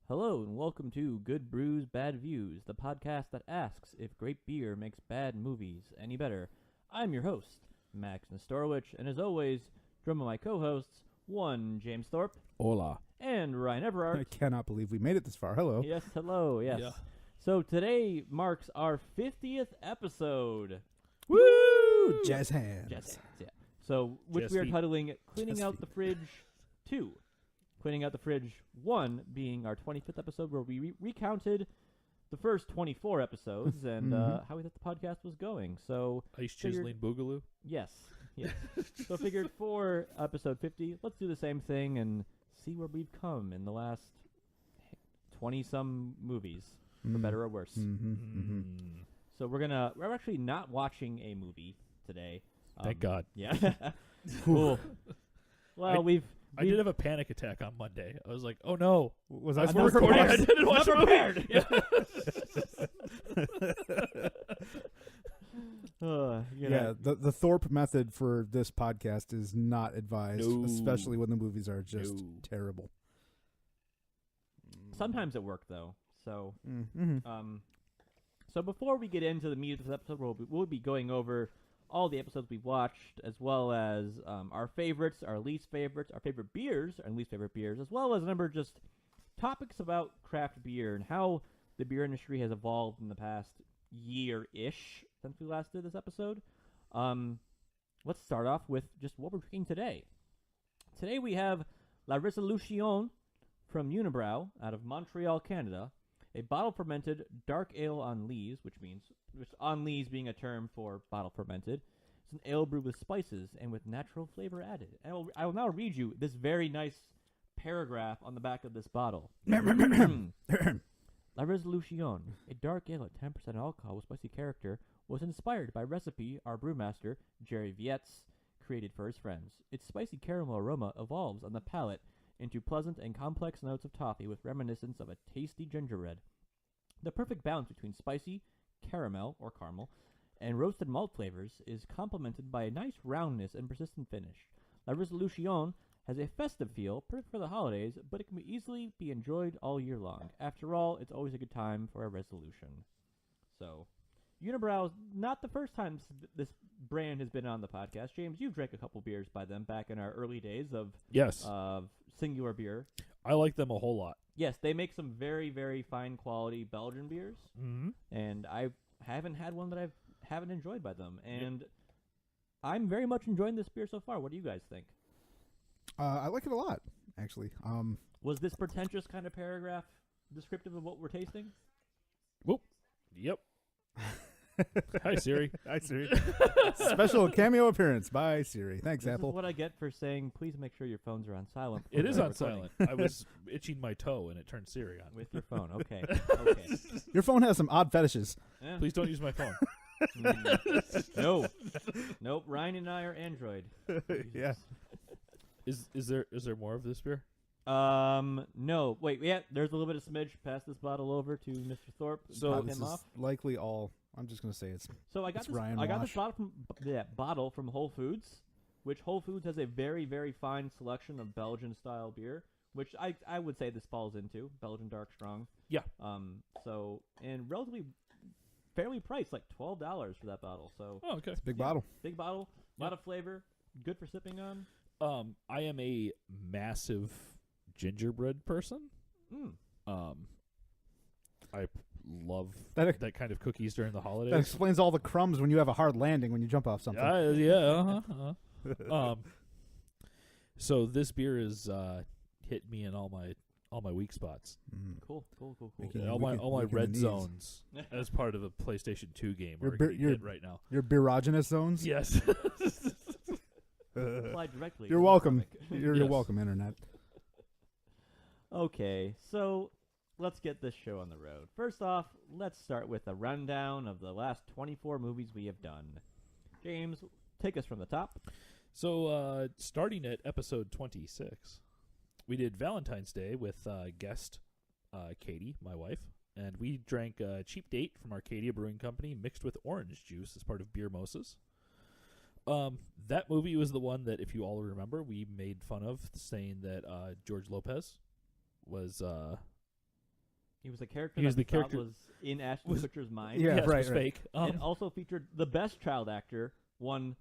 Hello and welcome to Good Brews Bad Views, the podcast that asks if great beer makes bad movies any better. I'm your host, Max Nestorowicz, and as always, joined by my co-hosts, one, James Thorpe. Hola. And Ryan Everard. I cannot believe we made it this far. Hello. Yes, hello, yes. Yeah. So today marks our 50th episode. Woo! Jazz hands. Jazz hands, yeah. So, which Jazz we are feet. titling Cleaning Jazz Out feet. the Fridge 2. Cleaning Out the Fridge 1 being our 25th episode where we recounted the first 24 episodes and how we thought the podcast was going. So, Ice figured- chiseling boogaloo. yes. So figured for episode 50, let's do the same thing and see where we've come in the last 20-some movies, for better or worse. So we're actually not watching a movie today. Thank God. Yeah. Cool. Well, I did have a panic attack on Monday. I was like, oh no. Was I'm I not supposed to prepared. I watch? didn't watch Not the prepared. movie. Yeah, the Thorpe method for this podcast is not advised, No. especially when the movies are just No. terrible. Sometimes it worked though. So, Mm-hmm. so before we get into the meat of this episode, we'll be going over all the episodes we've watched, as well as our favorites, our least favorites, our favorite beers, and least favorite beers, as well as a number of just topics about craft beer and how the beer industry has evolved in the past year-ish since we last did this episode. Let's start off with just what we're drinking today. Today we have La Resolution from Unibroue out of Montreal, Canada, a bottle-fermented dark ale on lees, which on lees being a term for bottle-fermented. It's an ale brewed with spices and with natural flavor added. And I will now read you this very nice paragraph on the back of this bottle. La Resolution, a dark ale at 10% alcohol with spicy character, was inspired by a recipe our brewmaster, Jerry Vietz, created for his friends. Its spicy caramel aroma evolves on the palate into pleasant and complex notes of toffee with reminiscence of a tasty gingerbread. The perfect balance between spicy, caramel, and roasted malt flavors is complemented by a nice roundness and persistent finish. La Resolution has a festive feel, perfect for the holidays, but it can easily be enjoyed all year long. After all, it's always a good time for a resolution. So, Unibroue is not the first time this brand has been on the podcast. James, you've drank a couple beers by them back in our early days of Yes. singular beer. I like them a whole lot. Yes, they make some very, very fine quality Belgian beers, and I haven't had one that I haven't enjoyed by them, and I'm very much enjoying this beer so far. What do you guys think? I like it a lot, actually. Was this pretentious kind of paragraph descriptive of what we're tasting? Whoop. Yep. Hi, Siri. Hi, Siri. Special cameo appearance by Siri. Thanks, This Apple. is what I get for saying, please make sure your phones are on silent. It before is we're on recording." silent. I was itching my toe and it turned Siri on. With your phone, okay. Okay. Your phone has some odd fetishes. Eh. Please don't use my phone. No. Nope, Ryan and I are Android. Yeah. Is there more of this beer? No. Wait, yeah, there's a little bit of smidge. Pass this bottle over to Mr. Thorpe. So Top This him is off. likely all. I'm just going to say it's. So I got It's this. Ryan I got Wash. this bottle from Whole Foods, which Whole Foods has a very, very fine selection of Belgian style beer, which I would say this falls into Belgian dark strong. Yeah. So and relatively fairly priced, like $12 for that bottle. So Oh, okay. Big Yeah. bottle. big bottle, Yeah. lot of flavor, good for sipping on. I am a massive gingerbread person. Mm. I love That- that kind of cookies during the That holidays. explains all the crumbs when you have a hard landing when you jump off something. Yeah. So this beer is hit me in all my weak spots. Cool. Making- Yeah, all weak my in the red knees. zones as part of a PlayStation 2 game Your are beer- getting your- hit right now. Your beerogenous zones. Yes. Apply directly. You're to the welcome. stomach. You're Yes. welcome, Internet. Okay, so let's get this show on the road. First off, let's start with a rundown of the last 24 movies we have done. James, take us from the top. So starting at episode 26, we did Valentine's Day with guest Katie, my wife, and we drank Cheap Date from Arcadia Brewing Company mixed with orange juice as part of Beer Moses. That movie was the one that, if you all remember, we made fun of, saying that George Lopez was He was the character He was that the character- was in Ashton Kutcher's mind. Yeah, Yes, right, was right. fake. It also featured the best child actor, one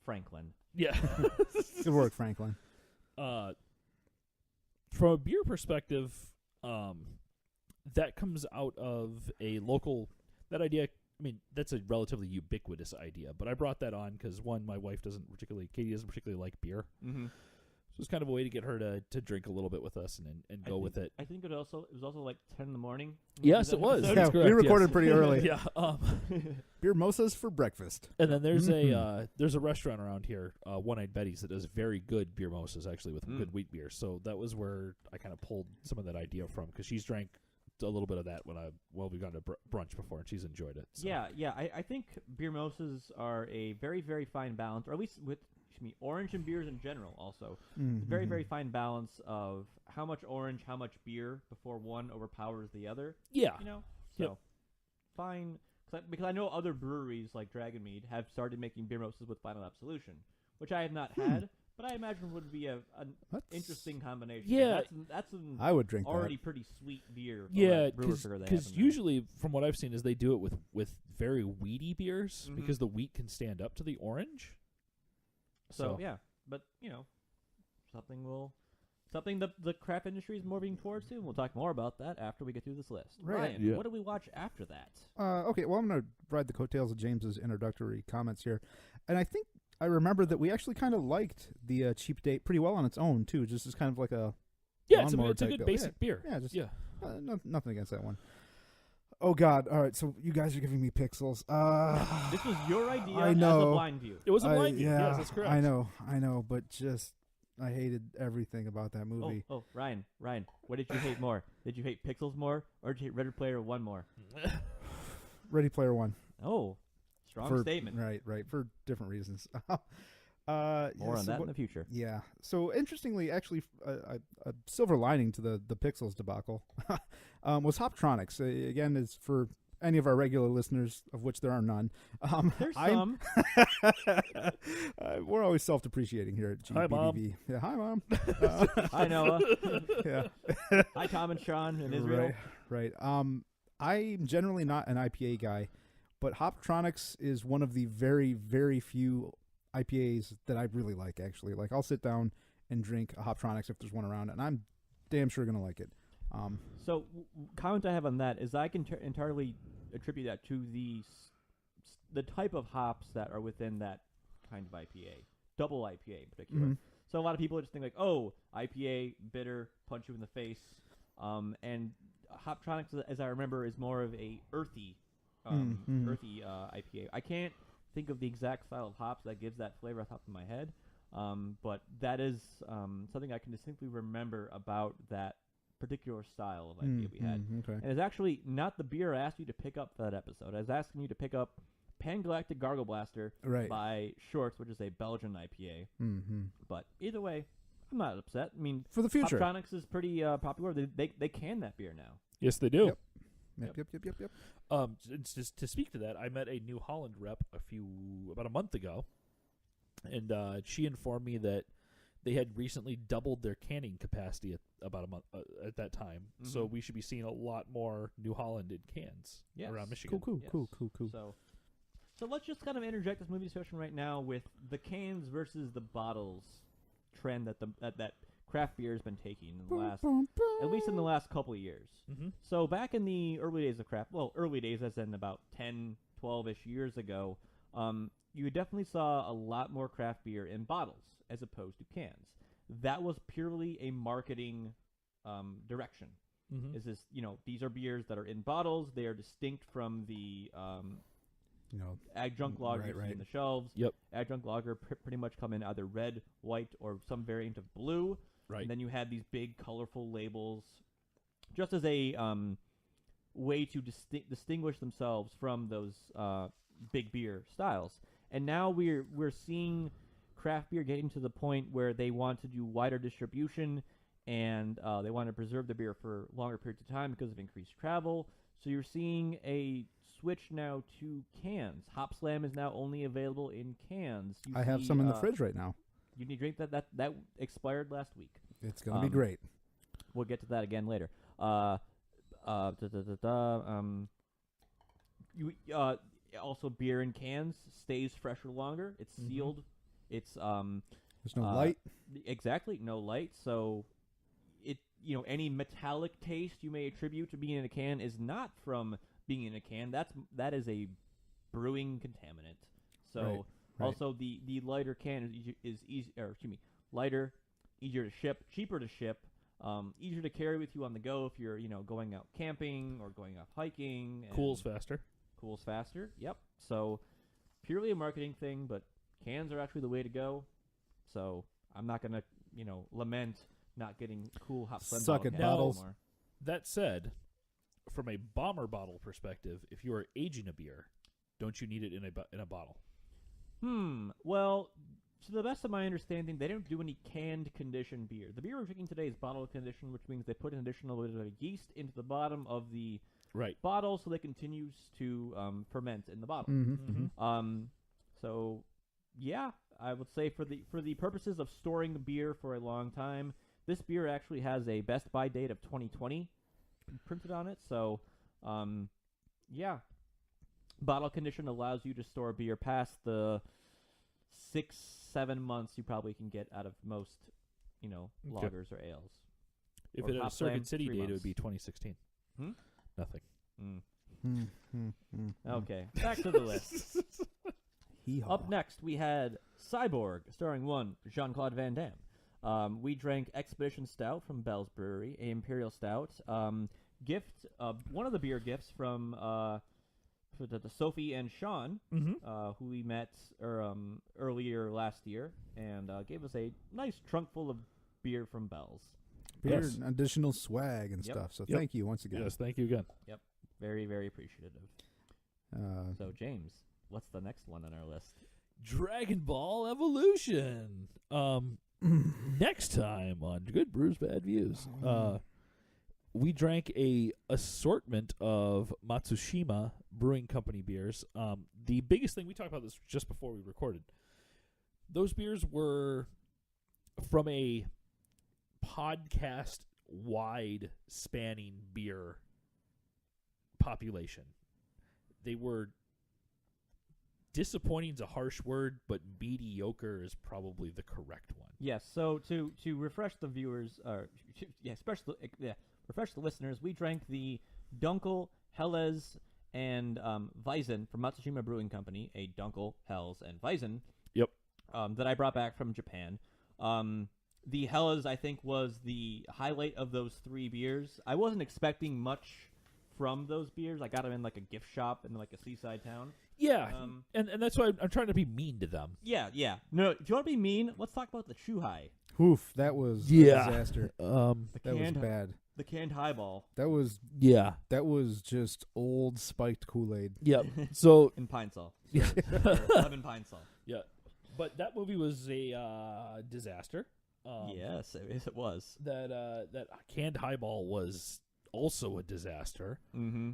Franklin. Yeah. Good work, Franklin. From a beer perspective, that comes out of a local. That idea, I mean, that's a relatively ubiquitous idea, but I brought that on because one, my wife Katie doesn't particularly like beer, Mm-hmm. so it's kind of a way to get her to drink a little bit with us and go with it. I think it was also like 10 in the morning. Yes, it was. Episode? That's Yeah, we correct, recorded yes. pretty early. Yeah. Beer mimosas for breakfast. And then there's a restaurant around here, One Eyed Betty's, that does very good beer mimosas, actually, with good wheat beer. So that was where I kind of pulled some of that idea from, because she's drank a little bit of that we've gone to brunch before, and she's enjoyed it. So. Yeah. I think beer mimosas are a very, very fine balance, or at least with orange and beers in general also. Mm-hmm. Very, very fine balance of how much orange, how much beer before one overpowers the other. Yeah. You know? So, Yep. fine. Because I know other breweries like Dragon Mead have started making beer mimosas with Final Absolution, which I have not had, but I imagine would be an interesting combination. Yeah. That's an I would drink already pretty sweet beer. for Yeah, that brewer sugar they have because in there. usually, from what I've seen, is they do it with very wheaty beers, Mhm. because the wheat can stand up to the orange. So yeah, but something the craft industry is moving towards too. And we'll talk more about that after we get through this list. Right. Ryan, Yeah. what do we watch after that? Okay, well, I'm going to ride the coattails of James's introductory comments here. And I think I remember that we actually kind of liked the Cheap Date pretty well on its own, too, just as kind of like a Yeah, lawnmower it's a type good bill. basic beer. Yeah, just Yeah. nothing against that one. Oh, God. All right, so you guys are giving me pixels. This was your idea I as a know. blind view. It was a blind view. Yeah, Yes, that's correct. I know, but just I hated everything about that movie. Oh, Ryan, what did you hate more? Did you hate Pixels more, or did you hate Ready Player One more? Ready Player One. Oh, strong For- statement. Right, for different reasons. More on that in the future. Yeah. So interestingly, actually, a silver lining to the Pixels debacle was Hoptronics. Again, is for any of our regular listeners, of which there are none. There's some. We're always self-depreciating here at GBBV. Hi, Mom. Yeah, hi, Mom. Hi, Noah. Yeah. Hi, Tom and Sean in Israel. Right. I'm generally not an IPA guy, but Hoptronics is one of the very, very few IPAs that I really like, actually. Like, I'll sit down and drink a Hoptronics if there's one around, and I'm damn sure going to like it. So, comment I have on that is I can entirely attribute that to the type of hops that are within that kind of IPA, double IPA in particular. Mhm. So a lot of people just think like, oh, IPA, bitter, punch you in the face, and Hoptronics, as I remember, is more of a earthy IPA. I can't think of the exact style of hops that gives that flavor off the top of my head, but that is something I can distinctly remember about that particular style of IPA we had. Okay. And it's actually not the beer I asked you to pick up for that episode. I was asking you to pick up Pangalactic Gargle Blaster Right. by Shorts, which is a Belgian IPA. Mm-hmm. But either way, I'm not upset. I mean, For the future. Hoptronics is pretty popular. They can that beer now. Yes, they do. Yep. Just to speak to that, I met a New Holland rep about a month ago, and she informed me that they had recently doubled their canning capacity about a month at that time. Mhm. So we should be seeing a lot more New Holland in cans Yes. around Michigan. Cool. So let's just kind of interject this movie discussion right now with the cans versus the bottles trend that craft beer has been taking in the last, at least in the last couple of years. Mm-hmm. So back in the early days of craft, early days as in about 10, 12-ish years ago, you definitely saw a lot more craft beer in bottles as opposed to cans. That was purely a marketing direction. Mm-hmm. Is this, these are beers that are in bottles. They are distinct from the adjunct lagers right. in the shelves. Yep. Adjunct lager pretty much come in either red, white, or some variant of blue. Right. And then you had these big, colorful labels, just as a way to distinguish themselves from those big beer styles. And now we're seeing craft beer getting to the point where they want to do wider distribution, and they want to preserve the beer for longer periods of time because of increased travel. So you're seeing a switch now to cans. Hop Slam is now only available in cans. I have some in the fridge right now. You need to drink that expired last week. It's going to be great. We'll get to that again later. You also beer in cans stays fresher longer. It's sealed. It's There's no light. Exactly, no light. So it any metallic taste you may attribute to being in a can is not from being in a can. That is a brewing contaminant. So Right. also the lighter can is easy, or excuse me, lighter, easier to ship, cheaper to ship, easier to carry with you on the go if you're going out camping or going out hiking. And Cools faster. Cools faster. Yep. So purely a marketing thing, but cans are actually the way to go. So I'm not gonna lament not getting cool hot blend Suck it, bottles. anymore. That said, from a bomber bottle perspective, if you are aging a beer, don't you need it in a bottle? Well, to the best of my understanding, they don't do any canned conditioned beer. The beer we're drinking today is bottle conditioned, which means they put an additional bit of yeast into the bottom of the bottle so that it continues to ferment in the bottle. So, yeah, I would say for the purposes of storing beer for a long time, this beer actually has a best by date of 2020 printed on it. So, yeah. Bottle condition allows you to store beer past the 6-7 months you probably can get out of most, lagers or ales. If Or it had a Hop Circuit Slam, City 3 date, it months. would be 2016. Nothing. Okay, back to the list. Hee-haw. Up next, we had Cyborg, starring one Jean-Claude Van Damme. We drank Expedition Stout from Bell's Brewery, a Imperial Stout. Gift, one of the beer gifts from the Sophie and Sean, who we met earlier last year, and gave us a nice trunk full of beer from Bell's. Beer Yes. and additional swag and Yep. stuff. So Yep. thank you once again. Yes, thank you again. Yep, very, very appreciative. So, James, what's the next one on our list? Dragon Ball Evolution. Next time on Good Brews Bad Views, we drank a assortment of Matsushima Brewing Company beers. The biggest thing, we talked about this just before we recorded. Those beers were from a podcast wide spanning beer population. They were disappointing is a harsh word, but mediocre is probably the correct one. Yes. So to refresh the viewers, refresh the listeners, we drank the Dunkel, Helles, and Weizen from Matsushima Brewing Company, a Dunkel, Helles, and Weizen. Yep. That I brought back from Japan. The Helles, I think, was the highlight of those three beers. I wasn't expecting much from those beers. I got them in like a gift shop in like a seaside town. Yeah, and that's why I'm trying to be mean to them. Yeah. No, if you want to be mean, let's talk about the Chuhai. Oof, that was a Yeah. disaster. The That was canned, bad. The canned highball That was just old spiked Kool-Aid. Yep. So in pine sol. Yeah. Lemon pine sol. yeah, but that movie was a disaster. Yes, it was. That canned highball was also a disaster. Mm-hmm.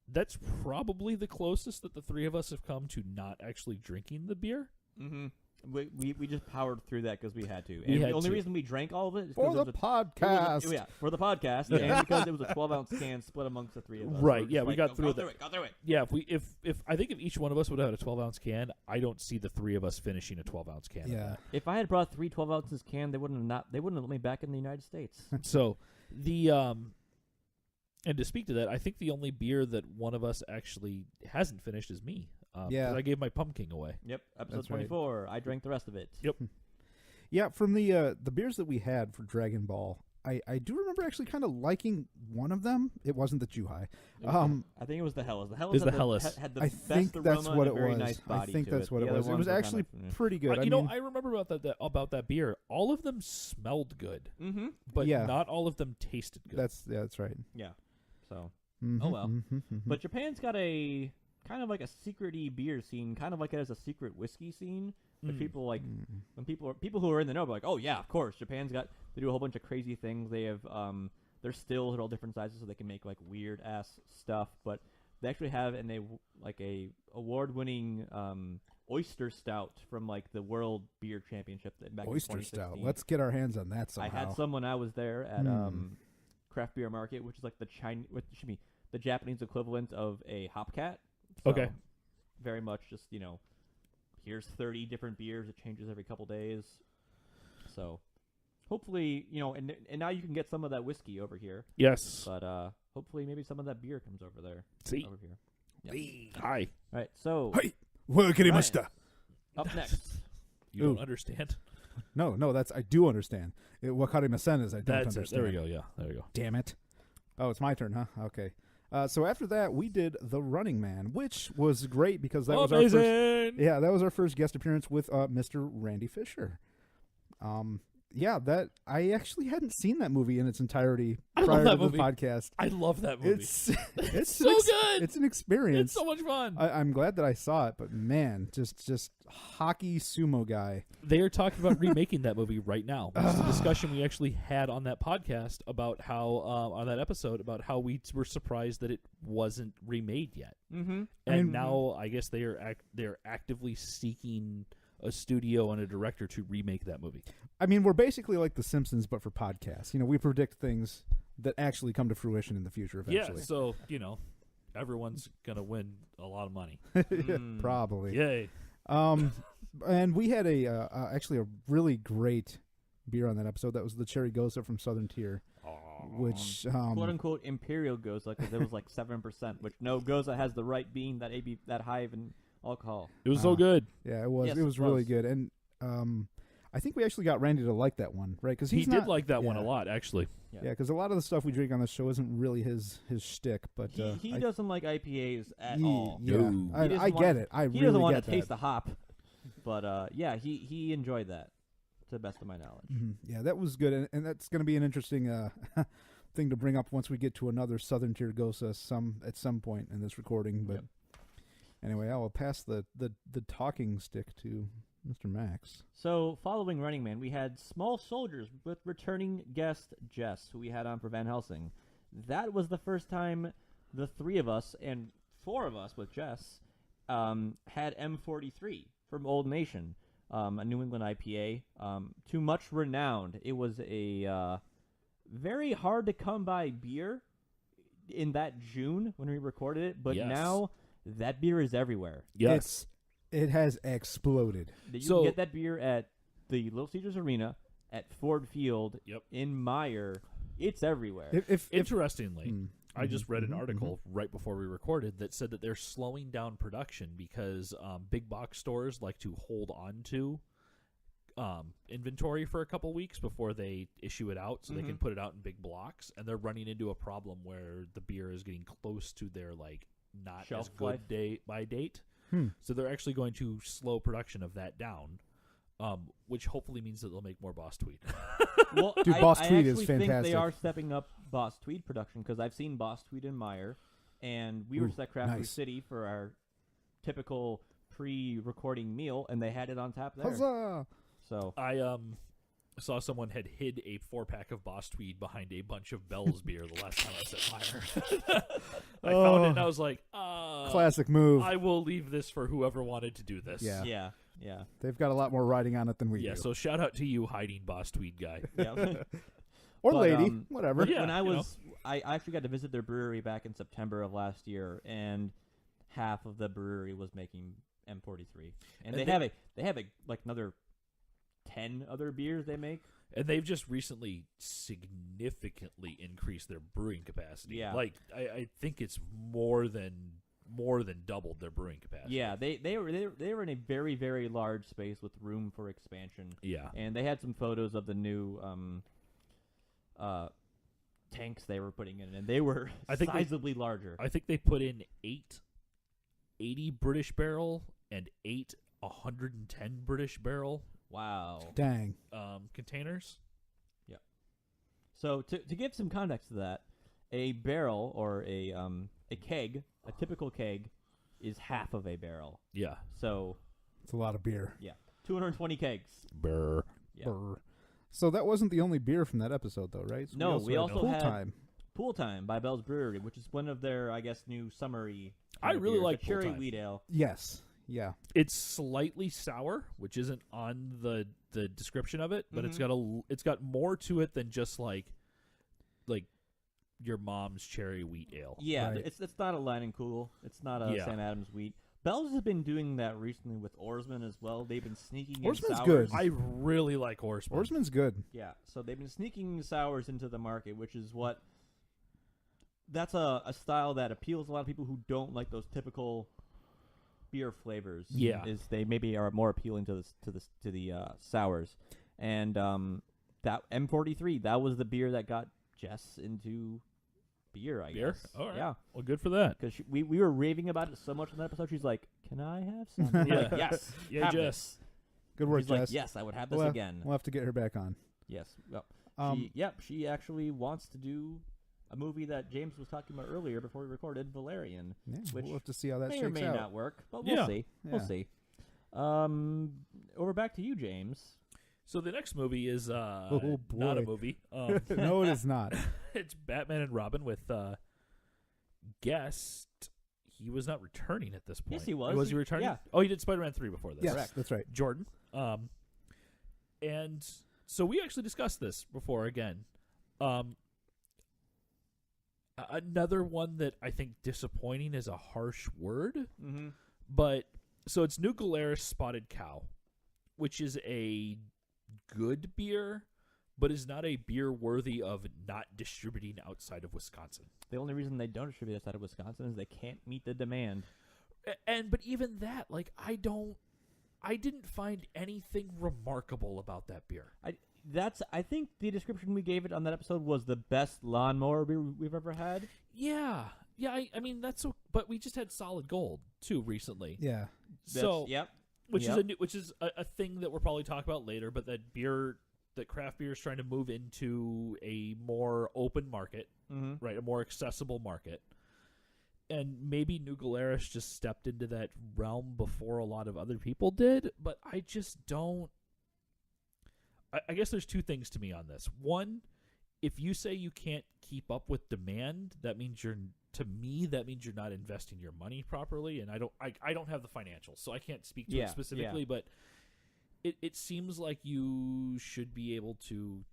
That's probably the closest that the three of us have come to not actually drinking the beer. Mm-hmm. We just powered through that because we had to. We And had the only to. reason we drank all of it is For because the podcast. for the podcast, and because it was a 12-ounce can split amongst the three of us. Right, We're just yeah, we like, got "Go through through the- it. Go through it. Yeah, if I think if each one of us would have had a 12-ounce can, I don't see the three of us finishing a 12-ounce can. of Yeah. that. If I had brought 3 12-ounces can, they wouldn't have let me back in the United States. So and to speak to that, I think the only beer that one of us actually hasn't finished is me. 'Cause Yeah. I gave my pumpkin away. Yep, episode That's right. 24. I drank the rest of it. Yep. Yeah, from the beers that we had for Dragon Ball, I do remember actually kind of liking one of them. It wasn't the Chuhai. I think it was the Helles. The Helles Is the Helles. had the I best think aroma that's what and a it very was. nice I body think to that's it. what The it other was. It ones was were actually kind of, pretty good. I remember about that beer. All of them smelled good, mm-hmm. but Yeah. not all of them tasted good. That's right. Yeah. So, Mhm, oh well. mhm, mhm. But Japan's got a kind of like a secret-y beer scene, kind of like it has a secret whiskey scene. But people like when people who are in the know are like, oh yeah, of course, Japan's got they do a whole bunch of crazy things. They have their stills at all different sizes, so they can make like weird ass stuff. But they actually have a award-winning oyster stout from like the World Beer Championship back in Oyster 2016. stout. Let's get our hands on that somehow. I had some when I was there at craft beer market, which is like the Japanese equivalent of a Hopcat. So Okay. Very much just, here's 30 different beers. It changes every couple days. So hopefully, and now you can get some of that whiskey over here. Yes. But hopefully maybe some of that beer comes over there. See. Over here. Yep. Hi. All right, so Hey, wakarimashita. up next. You don't understand? No, that's I do understand. Wakarimasen is I don't That's understand. it. There we go. Yeah, there we go. Damn it. Oh, it's my turn, huh? Okay. So after that, we did The Running Man, which was great because that was our first. Yeah, that was our first guest appearance with Mr. Randy Fisher. Yeah, that I actually hadn't seen that movie in its entirety prior to the podcast. I love that movie. It's so good. It's an experience. It's so much fun. I'm glad that I saw it, but man, just hockey sumo guy. They are talking about remaking that movie right now. This is a discussion we actually had on that podcast about how on that episode about how we were surprised that it wasn't remade yet. Mm-hmm. And now I guess they're actively seeking a studio and a director to remake that movie. I mean, we're basically like The Simpsons, but for podcasts. We predict things that actually come to fruition in the future eventually. Yeah, so, everyone's going to win a lot of money. Probably. Yay. And we had actually a really great beer on that episode. That was the Cherry Goza from Southern Tier, which quote unquote Imperial Goza, because it was like 7%. Which no Goza has the right bean, that high in alcohol. It was so good. Yeah, it was. Yes, it was really good, and I think we actually got Randy to like that one, right? Because he did like that one a lot, actually. Yeah, because a lot of the stuff we drink on the show isn't really his shtick, but he doesn't like IPAs at yeah, all. Yeah, No. I get it. I He really doesn't want get to taste the hop, but yeah, he enjoyed that, to the best of my knowledge. Mm-hmm. Yeah, that was good, and that's going to be an interesting thing to bring up once we get to another Southern Tier Goza at some point in this recording. But anyway, I will pass the talking stick to Mr. Max. So, following Running Man, we had Small Soldiers with returning guest Jess, who we had on for Van Helsing. That was the first time the three of us, and four of us with Jess, had M43 from Old Nation, a New England IPA, to much renowned. It was a very hard-to-come-by beer in that June when we recorded it, but now that beer is everywhere. Yes. It has exploded. You can get that beer at the Little Caesars Arena, at Ford Field, in Meyer. It's everywhere. Interestingly, I just read an article right before we recorded that said that they're slowing down production because big box stores like to hold on to inventory for a couple weeks before they issue it out so they can put it out in big blocks, and they're running into a problem where the beer is getting close to their not shelf as good by date. So they're actually going to slow production of that down, which hopefully means that they'll make more Boss Tweed. Well, Dude, Boss Tweed is I fantastic. think they are stepping up Boss Tweed production because I've seen Boss Tweed in Meyer, and we were just at Craft Brew City for our typical pre-recording meal, and they had it on tap there. Huzzah! So I saw someone had hid a 4-pack of Boss Tweed behind a bunch of Bell's beer the last time I was at Meyer. I found it and I was like, classic move. I will leave this for whoever wanted to do this. Yeah. They've got a lot more riding on it than we do. Yeah, so shout out to you, hiding Boss Tweed guy. Or But, lady, whatever. When I actually got to visit their brewery back in September of last year, and half of the brewery was making M43, and they have another 10 other beers they make. And they've just recently significantly increased their brewing capacity. Yeah. I think it's more than doubled their brewing capacity. Yeah, they were in a very, very large space with room for expansion. Yeah. And they had some photos of the new tanks they were putting in, and they were sizably larger. I think they put in 8 80 British barrel and 8 110 British barrel. Wow. Dang. Containers. Yeah. So to give some context to that, a barrel or a keg, a typical keg, is half of a barrel. Yeah. So It's a lot of beer. yeah, 220 kegs. Brr. Yeah. Brr. So that wasn't the only beer from that episode, though, right? So No, we also Pool had Time. Pool Time by Bell's Brewery, which is one of their, I guess, new summery. I really like the Pool cherry Time. wheat ale. Yes. Yeah. It's slightly sour, which isn't on the description of it, but it's got more to it than just like your mom's cherry wheat ale. Yeah, Right. it's not a Leinenkugel. It's not a Yeah. Sam Adams wheat. Bell's has been doing that recently with Oarsman as well. They've been sneaking in Oarsman's sours. good. I really like Oarsman. Oarsman's good. Yeah, so they've been sneaking sours into the market, which is what. That's a style that appeals to a lot of people who don't like those typical beer flavors. Yeah. Is they maybe are more appealing to the sours, and that M43 that was the beer that got Jess into beer. I Beer? guess. All right. Yeah, Well, good for that. because we were raving about it so much in that episode. She's like, "Can I have some?" I'm like, Yeah. yes. Yeah, have Jess. this. Good work, She's like, Jess. "Yes, I would have this We'll again." We'll have to get her back on. Yes. Well, Um, she actually wants to do a movie that James was talking about earlier before we recorded, Valerian. Yeah, Which we'll have to see how that May shakes or may out. not work, but we'll Yeah. see. We'll Yeah. see. Over back to you, James. So the next movie is Oh, not a boy. movie. No, it is not. It's Batman and Robin with Guest. He was not returning at this point. Yes, he was. Was he returning? Yeah. Oh, he did Spider-Man 3 before this. Yes, Correct. that's right. Jordan. And so we actually discussed this before again. Another one that I think disappointing is a harsh word, Mm-hmm. but so it's New Glarus Spotted Cow, which is a good beer, but is not a beer worthy of not distributing outside of Wisconsin. The only reason they don't distribute outside of Wisconsin is they can't meet the demand. But even that, like, I didn't find anything remarkable about that beer. I think the description we gave it on that episode was the best lawnmower beer we've ever had. Yeah. I mean but we just had Solid Gold too recently. Yeah. So Yep. which Yep. is a thing that we'll probably talk about later. But that craft beer is trying to move into a more open market, Mm-hmm. right? A more accessible market. And maybe New Glarus just stepped into that realm before a lot of other people did, but I just don't. I guess there's two things to me on this. One, if you say you can't keep up with demand, that means you're not investing your money properly, and I don't have the financials, so I can't speak to it specifically, but it seems like you should be able to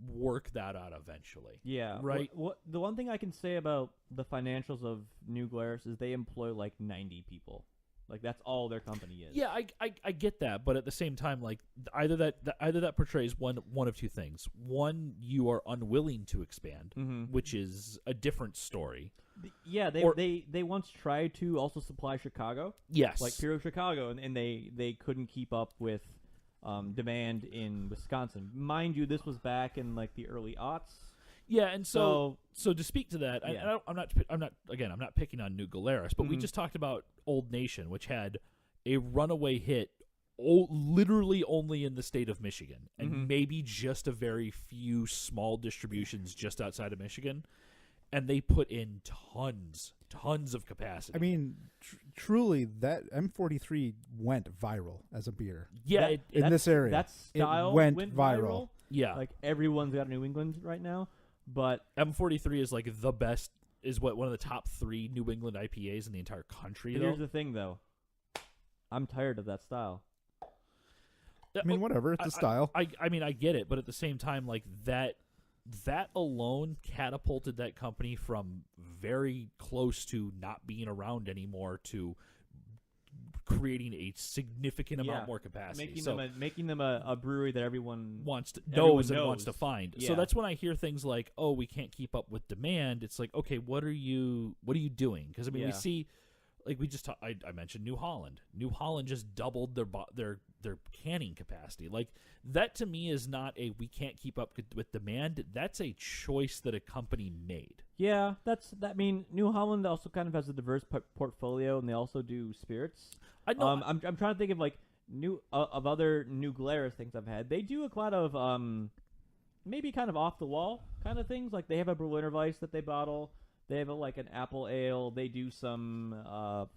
work that out eventually. Yeah. Right. What the one thing I can say about the financials of New Glarus is they employ like 90 people. Like that's all their company is. Yeah, I get that, but at the same time, like either that portrays one of two things. One, you are unwilling to expand, Mm-hmm. which is a different story. Yeah, Or- they once tried to also supply Chicago, Yes, like Pure Chicago, and they couldn't keep up with demand in Wisconsin. Mind you, this was back in like the early aughts. yeah, and so to speak to that, Yeah. I'm not picking on New Glarus, but we Mhm. just talked about Old Nation, which had a runaway hit. Literally only in the state of Michigan, and Mhm. maybe just a very few small distributions just outside of Michigan, and they put in tons of capacity. I mean, truly, that M43 went viral as a beer. yeah, that- In this area. That style went went viral. yeah. Like everyone's got New England right now, but M43 is like the best, is one of the top 3 New England IPAs in the entire country. but Though. here's the thing, though. I'm tired of that style. I mean, whatever. It's a style. I mean, I get it, but at the same time, like that alone catapulted that company from very close to not being around anymore to creating a significant amount more capacity. Making them a brewery that everyone Everyone knows. wants to find. Yeah. So that's when I hear things like, "Oh, we can't keep up with demand." It's like, okay, what are you doing? Because I mean, we Yeah. see, like we just I mentioned New Holland. New Holland just doubled their canning capacity. Like that to me is not a we can't keep up with demand. That's a choice that a company made. Yeah, I mean, New Holland also kind of has a diverse portfolio, and they also do spirits. I know. I'm trying to think of like of other New Glarus things I've had. They do a lot of maybe kind of off the wall kind of things. Like they have a Berliner Weiss that they bottle. They have like an apple ale. They do some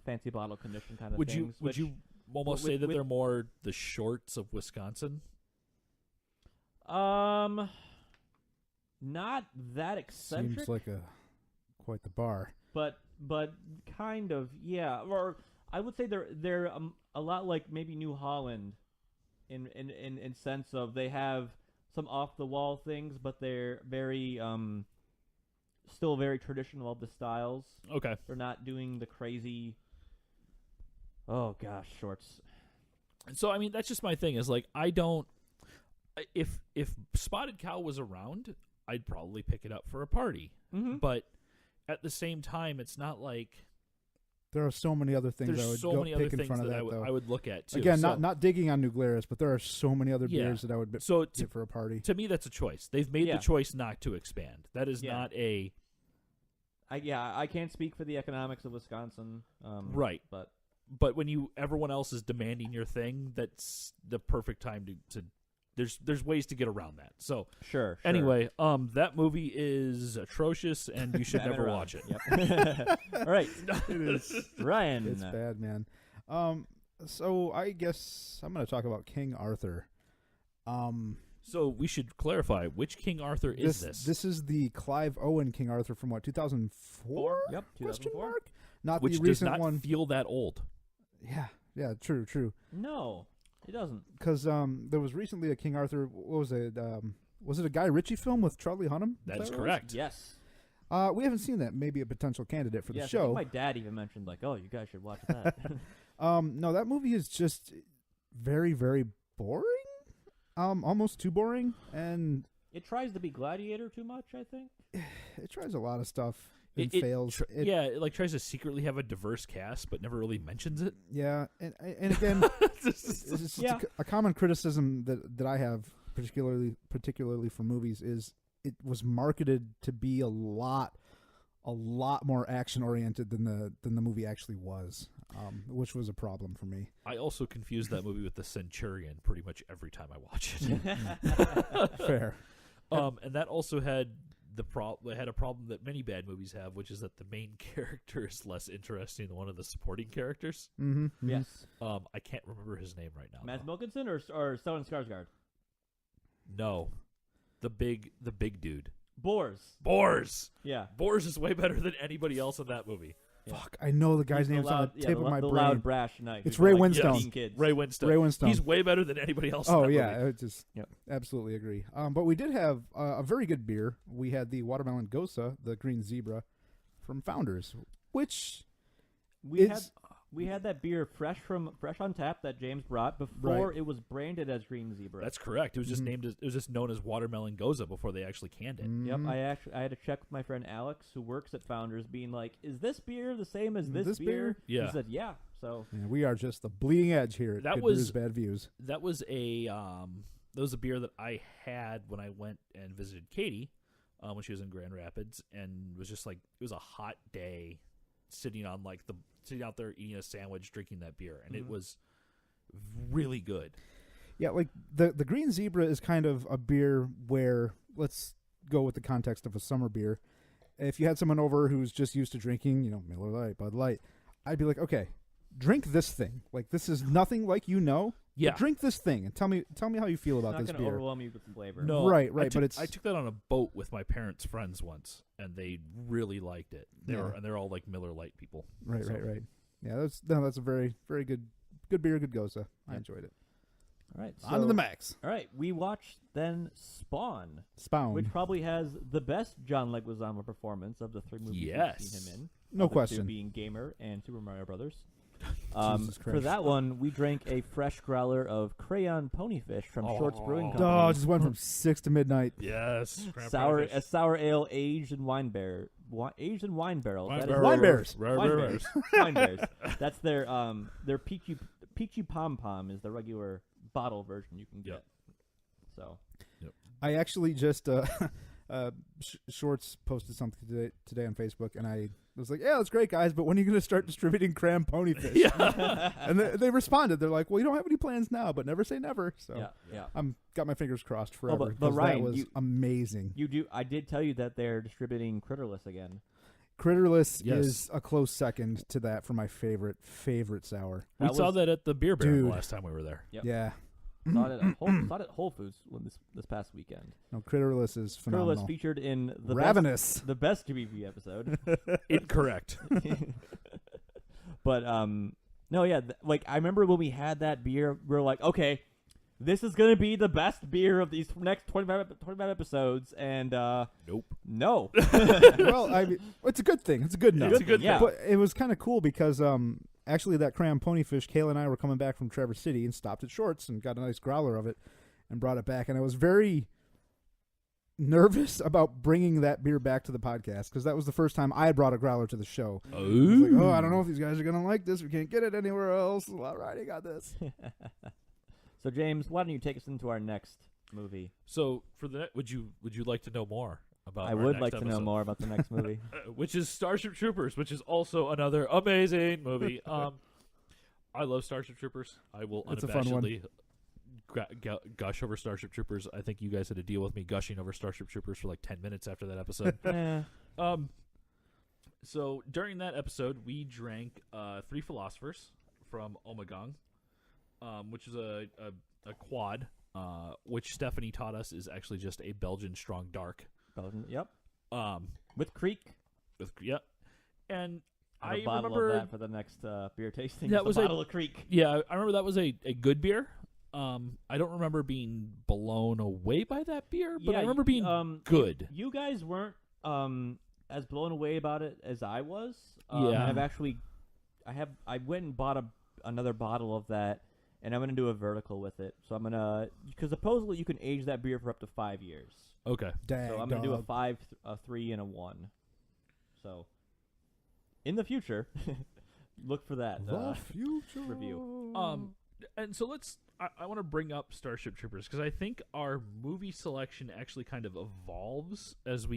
fancy bottle condition kind of would things. you almost say that they're more the shorts of Wisconsin? Not that eccentric. Seems like quite the bar. but kind of, yeah. Or I would say they're a lot like maybe New Holland in sense of they have some off the wall things, but they're very still very traditional of the styles. Okay. They're not doing the crazy. Oh gosh, shorts. So I mean, that's just my thing. Is like I don't. If Spotted Cow was around, I'd probably pick it up for a party. Mm-hmm. But at the same time, it's not like There are so many other things I there's would so go many other pick in things front of that that, though. I would look at too. Again, So, not digging on New Glarus, but there are so many other Yeah. beers that I would so get for a party. to me, that's a choice. They've made Yeah. the choice not to expand. That is Yeah. not a I can't speak for the economics of Wisconsin. Right. But when everyone else is demanding your thing, that's the perfect time to there's ways to get around that. So sure. anyway, that movie is atrocious and you should Batman never around. watch it. Yep. All right, It is. Ryan. It's bad, man. So I guess I'm going to talk about King Arthur. So we should clarify which King Arthur is this? This is the Clive Owen King Arthur from what, 2004? Yep, Question 2004. mark? Not which the does recent not one. feel that old. Yeah, true. No, it doesn't. Because there was recently a King Arthur. What was it? Was it a Guy Ritchie film with Charlie Hunnam? That is what it was? correct. Yes. We haven't seen that. Maybe a potential candidate for the Yes, I show. think my dad even mentioned like, "Oh, you guys should watch that." No, that movie is just very, very boring. Almost too boring, and It tries to be Gladiator too much, I think. it tries a lot of stuff and It fails. it like tries to secretly have a diverse cast, but never really mentions it. Yeah, and again, it's just Yeah. a common criticism that I have, particularly for movies, is it was marketed to be a lot more action oriented than the movie actually was, which was a problem for me. I also confuse that movie with The Centurion pretty much every time I watch it. Fair. And that also had a problem that many bad movies have, which is that the main character is less interesting than one of the supporting characters. Mm-hmm. Yes. I can't remember his name right now. Mads though. Mikkelsen or Stellan Skarsgård? No, the big dude. Bors. Yeah. Bors is way better than anybody else in that movie. Yeah. Fuck, I know the guy's He's name's on the tip of my the brain. loud brash knight. It's who's got, Ray like, Winstone. 15 Kids. Ray Winstone. Ray Winstone. He's way better than anybody else. Oh in that yeah, movie. I just Yep. absolutely agree. But we did have a very good beer. We had the Watermelon Gosa, the Green Zebra, from Founders, which We had that beer fresh on tap that James brought before it was branded as Green Zebra. That's correct. It was just named. It was just known as Watermelon Goza before they actually canned it. Yep, I had to check with my friend Alex, who works at Founders, being like, "Is this beer the same as this beer?" Yeah. He said, "Yeah." So Yeah, we are just the bleeding edge here at That Good was- Brews Bad Views. That was a beer that I had when I went and visited Katie when she was in Grand Rapids, and was just like, it was a hot day, sitting out there eating a sandwich, drinking that beer, and it was really good. Yeah, like the Green Zebra is kind of a beer where, let's go with the context of a summer beer. If you had someone over who's just used to drinking, Miller Lite, Bud Light, I'd be like, okay, drink this thing. Like, this is nothing like but Yeah. drink this thing and tell me how you feel it's about not this going to beer. overwhelm you with the flavor. No, Right, but I took that on a boat with my parents' friends once, and they really liked it. They're all like Miller Lite people. Right, So- right. Yeah, that's a very, very good beer, good Goza. I enjoyed it. All right. On to the max. All right. We watched then Spawn, Spawn. which probably has the best John Leguizamo performance of the three movies Yes. we've seen him in. No Other two question. being Gamer and Super Mario Brothers. Jesus For Christ. that one, we drank a fresh growler of Crayon Ponyfish from Shorts Brewing Company. Oh, it just went from 6 to midnight. Yes, sour ale aged in wine barrels. That is Wine bears. Wine bears. Wine bears. That's their peachy pom pom is the regular bottle version you can get. Yep. So I actually just Shorts posted something today on Facebook, and I was like, "Yeah, that's great, guys, but when are you going to start distributing Cram Ponyfish?" Yeah. And they responded. They're like, "Well, you don't have any plans now, but never say never." So yeah. I'm got my fingers crossed forever. but 'cause Ryan, that was amazing. You do. I did tell you that they're distributing Critterless again. Critterless Yes. is a close second to that for my favorite sour. We saw that at the Beer Baron Dude. the last time we were there. Yep. Yeah. Saw it at Whole Foods this past weekend. No, Critterless is phenomenal. Critterless featured in the Ravenous. best GBBV episode. Incorrect. But no, yeah, like I remember when we had that beer, we were like, okay, this is going to be the best beer of these next 25 episodes, and Nope. no. Well, it's a good thing. It's a good note. It's a good Yeah. thing. But it was kind of cool because actually that cram ponyfish, Kayla and I were coming back from Traverse City and stopped at Shorts and got a nice growler of it and brought it back. And I was very nervous about bringing that beer back to the podcast because that was the first time I had brought a growler to the show. I was like, I don't know if these guys are going to like this. We can't get it anywhere else. All right, I got this. So, James, why don't you take us into our next movie? So for would you like to know more about? I our would next like to know episode? more about the next movie. Which is Starship Troopers, which is also another amazing movie. I love Starship Troopers. I will It's a fun one. unabashedly gush over Starship Troopers. I think you guys had to deal with me gushing over Starship Troopers for like 10 minutes after that episode. So during that episode, we drank Three Philosophers from Omegang, which is a quad, which Stephanie taught us is actually just a Belgian strong dark. Belgian, yep. Um, With Creek. Yep. And I have a I bottle remember of that for the next beer tasting. That It's was a a- bottle of Creek. Yeah, I remember that was a good beer. I don't remember being blown away by that beer, but Yeah, I remember being good. You guys weren't as blown away about it as I was. Yeah. I went and bought another bottle of that, and I'm gonna do a vertical with it. So I'm gonna, because supposedly you can age that beer for up to 5 years. Okay. Dang, So I'm gonna do a dog. 5, a 3, and a 1. So in the future, look for that The future. review. And so I want to bring up Starship Troopers because I think our movie selection actually kind of evolves as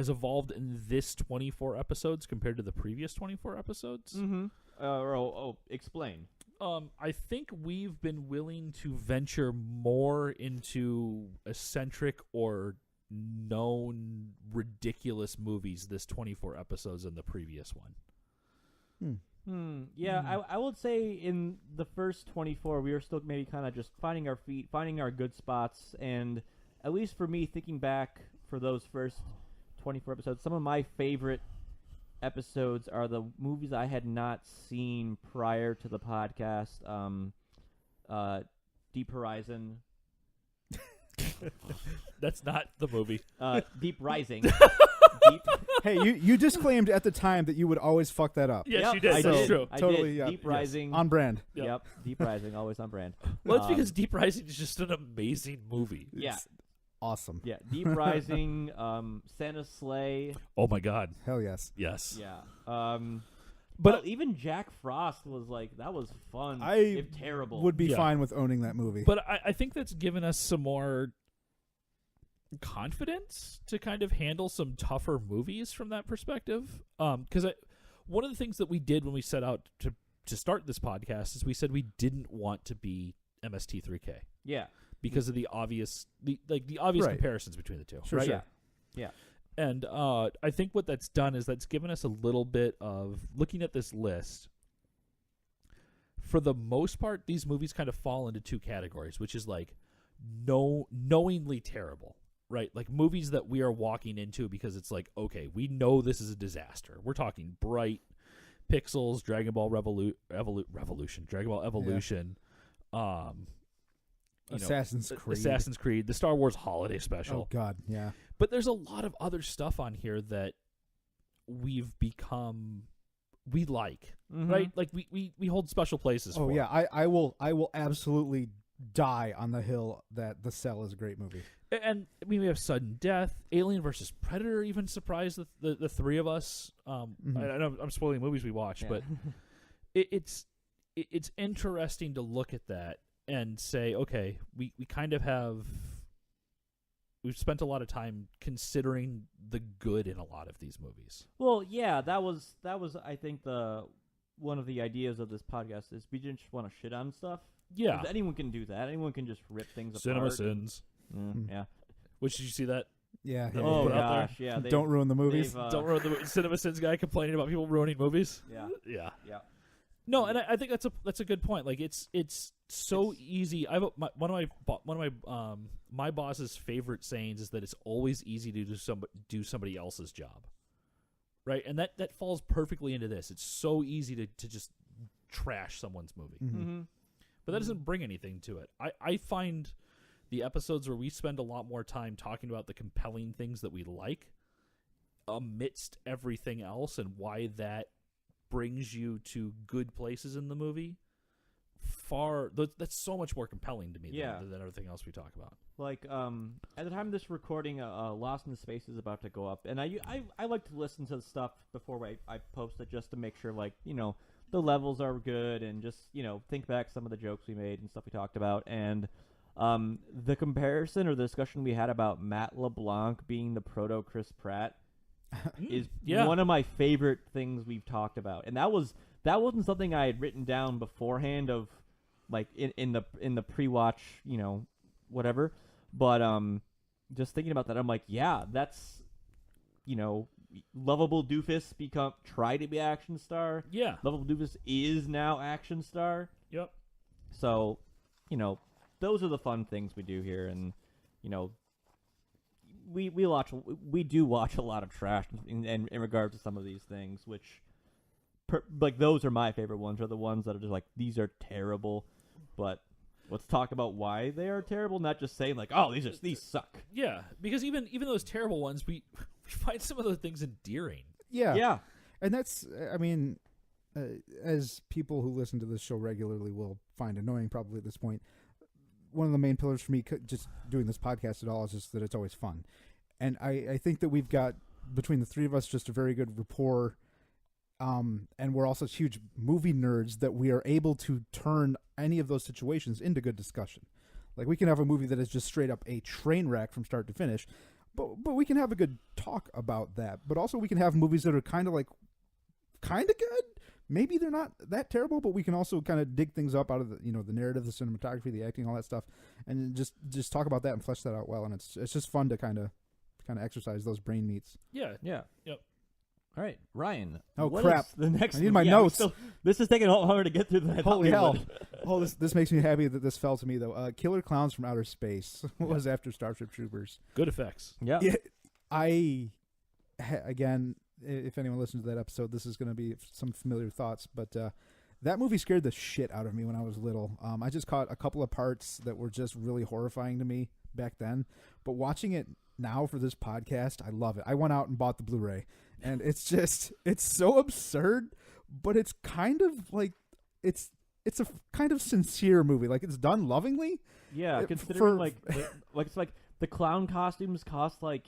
evolved in this 24 episodes compared to the previous 24 episodes. Mm-hmm. Explain. I think we've been willing to venture more into eccentric or known ridiculous movies this 24 episodes than the previous one. Yeah, I would say in the first 24, we were still maybe kind of just finding our feet, finding our good spots, and at least for me, thinking back for those first 24 episodes, some of my favorite episodes are the movies I had not seen prior to the podcast. Deep Horizon. That's not the movie. Deep Rising. Hey, you disclaimed at the time that you would always fuck that up. Yes, Yep, you did. I That's did. true. I Totally, did. yeah, Deep yes. Rising. On brand. Yep. Deep Rising, always on brand. Well, it's because Deep Rising is just an amazing movie. Yeah. Awesome. Yeah, Deep Rising, Santa's Sleigh. Oh my God. Hell yes. Yes. Yeah. But Hell, even Jack Frost was like, that was fun. I if terrible. Would be Yeah. fine with owning that movie. But I think that's given us some more confidence to kind of handle some tougher movies from that perspective. Because one of the things that we did when we set out to start this podcast is we said we didn't want to be MST3K Yeah. because of the obvious obvious Right. comparisons between the two. Sure, right? sure. Yeah. And I think what that's done is that's given us a little bit of looking at this list. For the most part, these movies kind of fall into two categories, which is like knowingly terrible, right? Like movies that we are walking into because it's like, okay, we know this is a disaster. We're talking Bright, Pixels, Dragon Ball Revolution, Dragon Ball Evolution, Assassin's Creed. the Star Wars Holiday Special. Oh God, yeah. But there's a lot of other stuff on here that we like, Mhm. right? Like we hold special places Oh for. yeah, I will absolutely die on the hill that The Cell is a great movie. And we have Sudden Death, Alien versus Predator even surprised the three of us. I know I'm spoiling movies we watch, Yeah. but it's interesting to look at that and say, okay, we kind of we've spent a lot of time considering the good in a lot of these movies. Well, yeah, that was I think one of the ideas of this podcast is we didn't just want to shit on stuff. Yeah. 'Cause anyone can do that. Anyone can just rip things Cinema apart. Sins. Yeah. Which, did you see that? Yeah. That yeah, was Oh put out there. gosh, yeah. Don't ruin the movies. they've, Don't ruin the Cinema Sins guy complaining about people ruining movies. Yeah. Yeah. Yeah. No, and I think that's a good point. Like it's so easy. One of my boss's favorite sayings is that it's always easy to do somebody else's job, right? And that falls perfectly into this. It's so easy to just trash someone's movie. Mhm. Mm-hmm. but that doesn't bring anything to it. I find the episodes where we spend a lot more time talking about the compelling things that we like amidst everything else and why that brings you to good places in the movie. That's so much more compelling to me than everything else we talk about. Like, at the time of this recording, Lost in Space is about to go up, and I like to listen to the stuff before I post it just to make sure, like, the levels are good and just, think back some of the jokes we made and stuff we talked about. And the comparison or the discussion we had about Matt LeBlanc being the proto Chris Pratt is one of my favorite things we've talked about. And that wasn't something I had written down beforehand of, like, in the pre-watch, whatever. But just thinking about that, I'm like, yeah, that's, lovable doofus try to be action star. Yeah, lovable doofus is now action star. Yep. So, those are the fun things we do here, and we do watch a lot of trash in regards to some of these things, which. Like, those are my favorite ones, are the ones that are just like, these are terrible, but let's talk about why they are terrible, not just saying like, oh, these suck. Yeah, because even those terrible ones, we find some of those things endearing. Yeah. And that's, I mean, as people who listen to this show regularly will find annoying probably at this point, one of the main pillars for me just doing this podcast at all is just that it's always fun. And I think that we've got, between the three of us, just a very good rapport. And we're also huge movie nerds that we are able to turn any of those situations into good discussion. Like, we can have a movie that is just straight up a train wreck from start to finish, but we can have a good talk about that. But also we can have movies that are kind of good. Maybe they're not that terrible, but we can also kind of dig things up out of the, the narrative, the cinematography, the acting, all that stuff, and just talk about that and flesh that out well. And it's just fun to kind of exercise those brain meats. Yeah. Yep. All right, Ryan. Oh, crap. The next I need my notes. This is taking a lot longer to get through than I thought. Holy hell. Oh, this makes me happy that this fell to me, though. Killer Clowns from Outer Space was after Starship Troopers. Good effects. Yeah. Again, if anyone listens to that episode, this is going to be some familiar thoughts, but that movie scared the shit out of me when I was little. I just caught a couple of parts that were just really horrifying to me back then, but watching it now for this podcast, I love it. I went out and bought the Blu-ray. And it's so absurd, but it's kind of like, it's a kind of sincere movie. Like, it's done lovingly. Yeah, considering it's like the clown costumes cost like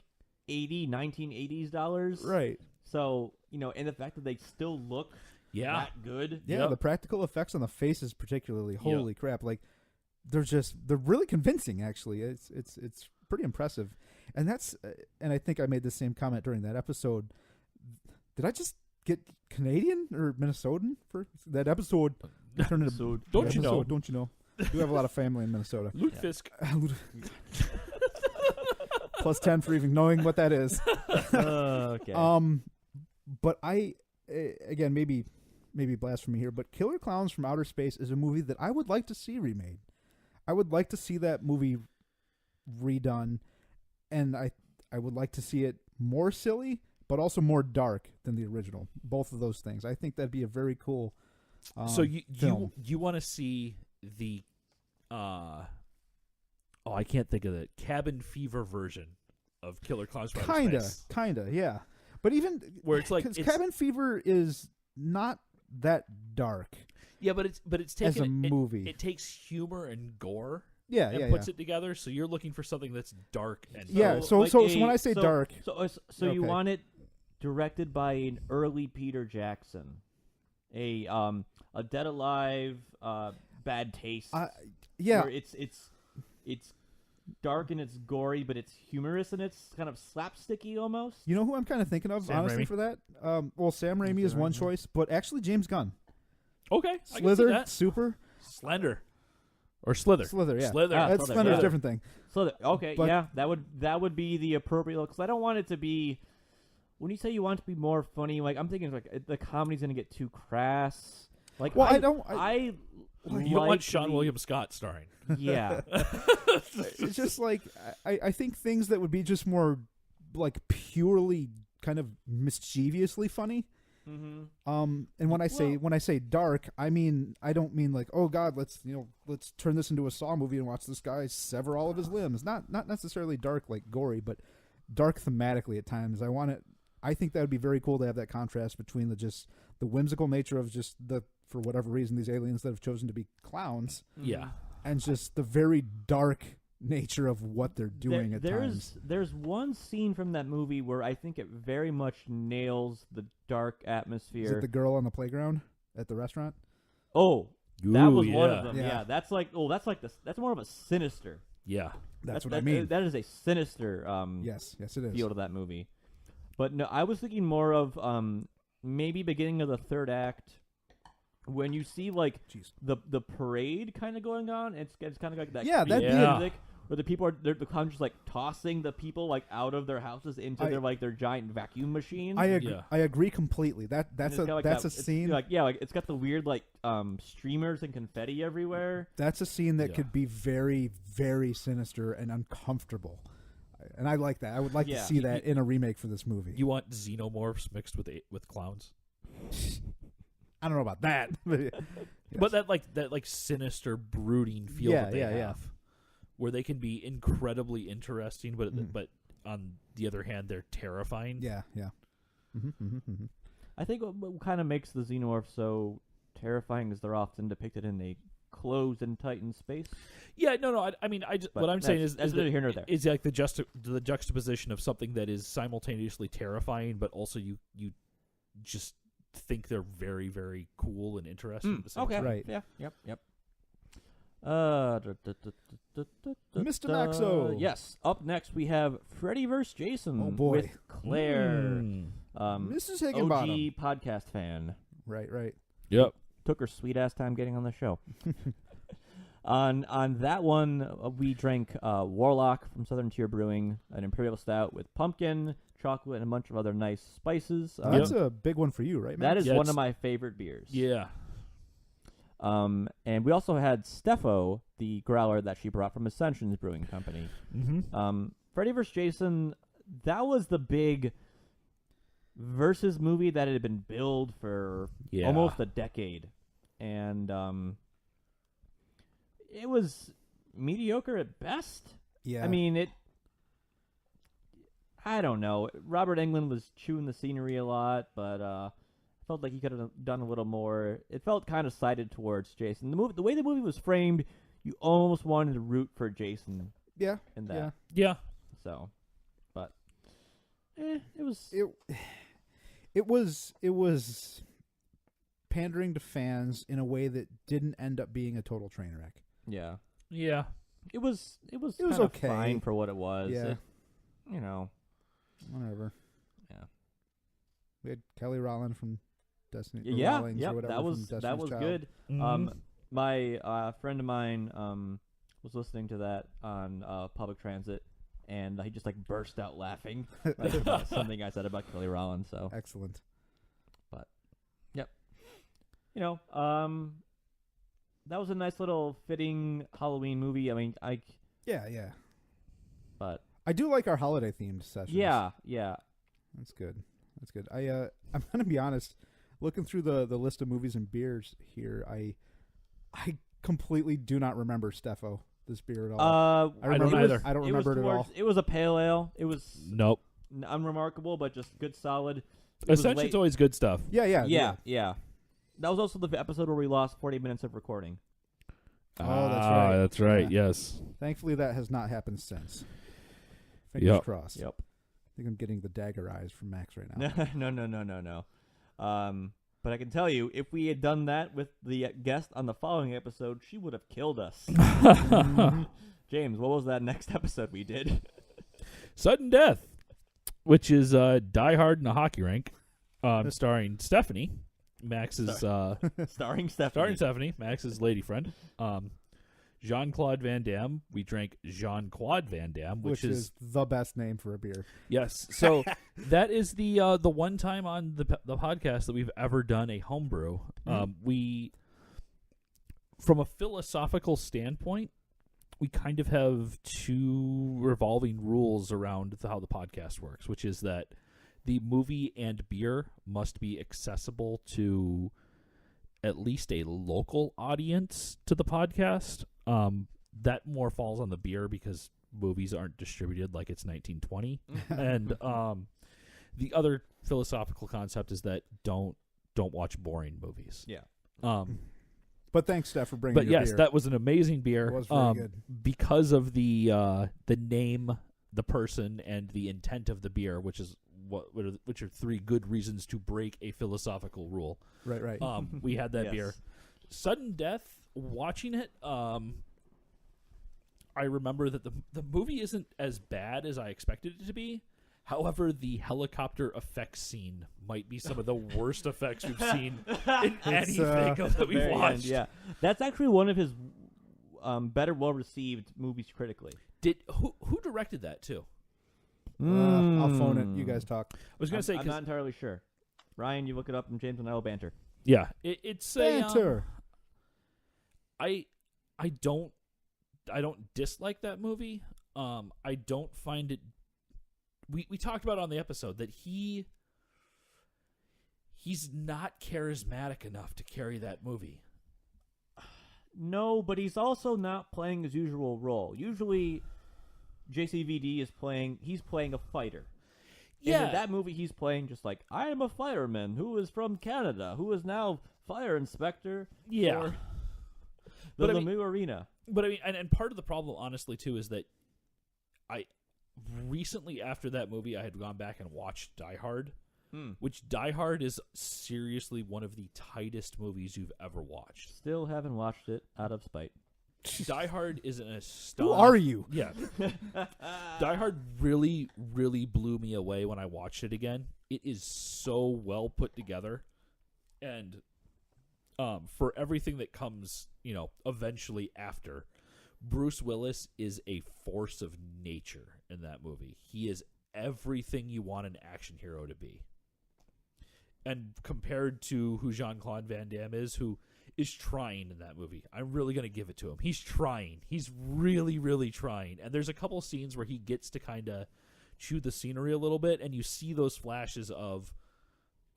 $1980s dollars. Right. So, and the fact that they still look that good. Yeah, the practical effects on the faces particularly, holy crap. Like, they're really convincing, actually. It's pretty impressive. And and I think I made the same comment during that episode. Did I just get Canadian or Minnesotan for that episode? Don't you know? Don't you know? We have a lot of family in Minnesota. Lutefisk. Plus 10 for even knowing what that is. Okay. But again, maybe blasphemy here, but Killer Clowns from Outer Space is a movie that I would like to see remade. I would like to see that movie redone, and I would like to see it more silly, but also more dark than the original. Both of those things. I think that'd be a very cool so film. You want to see the I can't think of the cabin fever version of Killer Clowns from Outer Space. Kinda, yeah. But even where it's like Cabin Fever is not that dark. Yeah, but it's taken as a movie. It takes humor and gore. And puts it together. So you're looking for something that's dark and so when I say dark, so you want it directed by an early Peter Jackson, a Dead Alive, Bad Taste. Where it's dark and it's gory, but it's humorous and it's kind of slapsticky almost. You know who I'm kind of thinking of, Sam honestly, Raimi. for that? Well, Sam Raimi is one choice, but actually James Gunn. Okay, Slither, Super, Slender, or Slither. Slither, yeah. Slither. That's Slender's a different thing. Slither. Okay, but, that would be the appropriate look. Because I don't want it to be. When you say you want it to be more funny, like I'm thinking like the comedy's gonna get too crass. Like, well, you don't want Sean William Scott starring. Yeah. It's just like I think things that would be just more like purely kind of mischievously funny And when I say dark, I don't mean like, oh God, let's turn this into a Saw movie and watch this guy sever all of his limbs. Not necessarily dark like gory, but dark thematically at times. I think that would be very cool to have that contrast between the whimsical nature of just for whatever reason these aliens that have chosen to be clowns. Yeah. And just the very dark nature of what they're doing at times. There's one scene from that movie where I think it very much nails the dark atmosphere. Is it the girl on the playground at the restaurant? Oh, that was one yeah. of them. Yeah. Yeah, that's more of a sinister. Yeah. That's what I mean. That is a sinister Yes, it is. feel to that movie. But no, I was thinking more of maybe beginning of the third act when you see like the parade kind of going on. It's kind of like that. Yeah, that'd be- music where the people are they're kind of just like tossing the people like out of their houses into their giant vacuum machines. I agree completely. That's a scene. It's got the weird like streamers and confetti everywhere. That's a scene that could be very, very sinister and uncomfortable. And I like that. I would like to see that in a remake for this movie. You want xenomorphs mixed with clowns? I don't know about that. But that sinister brooding feel that they have. Where they can be incredibly interesting, but on the other hand, they're terrifying. Yeah. I think what kind of makes the xenomorphs so terrifying is they're often depicted in a closed and tightened space. Yeah, no. What I'm saying is neither here nor there. It's like the juxtaposition of something that is simultaneously terrifying, but also you just think they're very, very cool and interesting at the same time. Right. Yeah. Yep. Mr. Maxo. Yes. Up next we have Freddy vs. Jason. Oh, boy. With Claire. Mrs. Higginbottom. OG podcast fan. Right. Yep. Took her sweet ass time getting on the show. On that one, we drank Warlock from Southern Tier Brewing, an imperial stout with pumpkin, chocolate, and a bunch of other nice spices. That's a big one for you, right, man? That is one of my favorite beers. Yeah. And we also had Steffo, the growler that she brought from Ascensions Brewing Company. Freddy vs. Jason, that was the big versus movie that had been billed for almost a decade. And it was mediocre at best. Yeah. I mean, I don't know. Robert Englund was chewing the scenery a lot, but I felt like he could have done a little more. It felt kind of sided towards Jason. The way the movie was framed, you almost wanted to root for Jason. Yeah. In that. Yeah. So, but it was. It was pandering to fans in a way that didn't end up being a total train wreck. Yeah. Yeah. It was was okay. fine for what it was. Yeah. Whatever. Yeah. We had Kelly Rowland from Destiny. Yeah. Rollins or whatever That was from Destiny's Child. good. Mm-hmm. My friend of mine was listening to that on public transit, and he just like burst out laughing about something I said about Kelly Rowland. So Excellent. But yep, that was a nice little fitting Halloween movie. I mean, Yeah. But I do like our holiday themed sessions. Yeah. That's good. I'm gonna be honest. Looking through the list of movies and beers here, I completely do not remember Steffo, this beer at all. I don't either. I don't remember it at all. It was a pale ale. It was Nope. unremarkable, but just good, solid. Ascension's always good stuff. Yeah. That was also the episode where we lost 40 minutes of recording. Oh, that's right. That's right. Yeah. Yes. Thankfully, that has not happened since. Fingers crossed. Yep. I think I'm getting the dagger eyes from Max right now. No. But I can tell you, if we had done that with the guest on the following episode, she would have killed us. James, what was that next episode we did? Sudden Death, which is Die Hard in a hockey rink, starring Stephanie, Max's starring Stephanie. Starring Stephanie, Max's lady friend. Jean-Claude Van Damme. We drank Jean-Claude Van Damme, which is the best name for a beer. Yes. So that is the one time on the podcast that we've ever done a homebrew. We, from a philosophical standpoint, we kind of have two revolving rules around how the podcast works, which is that the movie and beer must be accessible to at least a local audience to the podcast. That more falls on the beer because movies aren't distributed like it's 1920. And the other philosophical concept is that don't watch boring movies. Yeah. But thanks, Steph, for bringing. But your yes, beer. that was an amazing beer. It was very good. Because of the name, the person, and the intent of the beer, which are 3 good reasons to break a philosophical rule. Right. We had that Yes. beer. Sudden Death. Watching it, I remember that the movie isn't as bad as I expected it to be. However, the helicopter effects scene might be some of the worst effects we've seen in anything that we've Very watched. end, yeah, that's actually one of his better, well-received movies critically. Who directed that too? I'll phone it. You guys talk. I was going to say I'm not entirely sure. Ryan, you look it up, and James and I will banter. yeah, it's Banter. I don't dislike that movie. I don't find it. We talked about on the episode that he's not charismatic enough to carry that movie. No, but he's also not playing his usual role. Usually, JCVD is playing a fighter. Yeah, In that movie, he's playing just like, I am a fireman who is from Canada, who is now fire inspector. Yeah. For But the I mean- Lemieux Arena. But I mean, and part of the problem, honestly, too, is that I recently after that movie, I had gone back and watched Die Hard, which Die Hard is seriously one of the tightest movies you've ever watched. Still haven't watched it out of spite. Die Hard is an astonishing. Who are you? Yeah. Die Hard really, really blew me away when I watched it again. It is so well put together. And for everything that comes, eventually after, Bruce Willis is a force of nature in that movie. He is everything you want an action hero to be. And compared to who Jean-Claude Van Damme is, who is trying in that movie, I'm really going to give it to him. He's trying. He's really, really trying. And there's a couple scenes where he gets to kind of chew the scenery a little bit, and you see those flashes of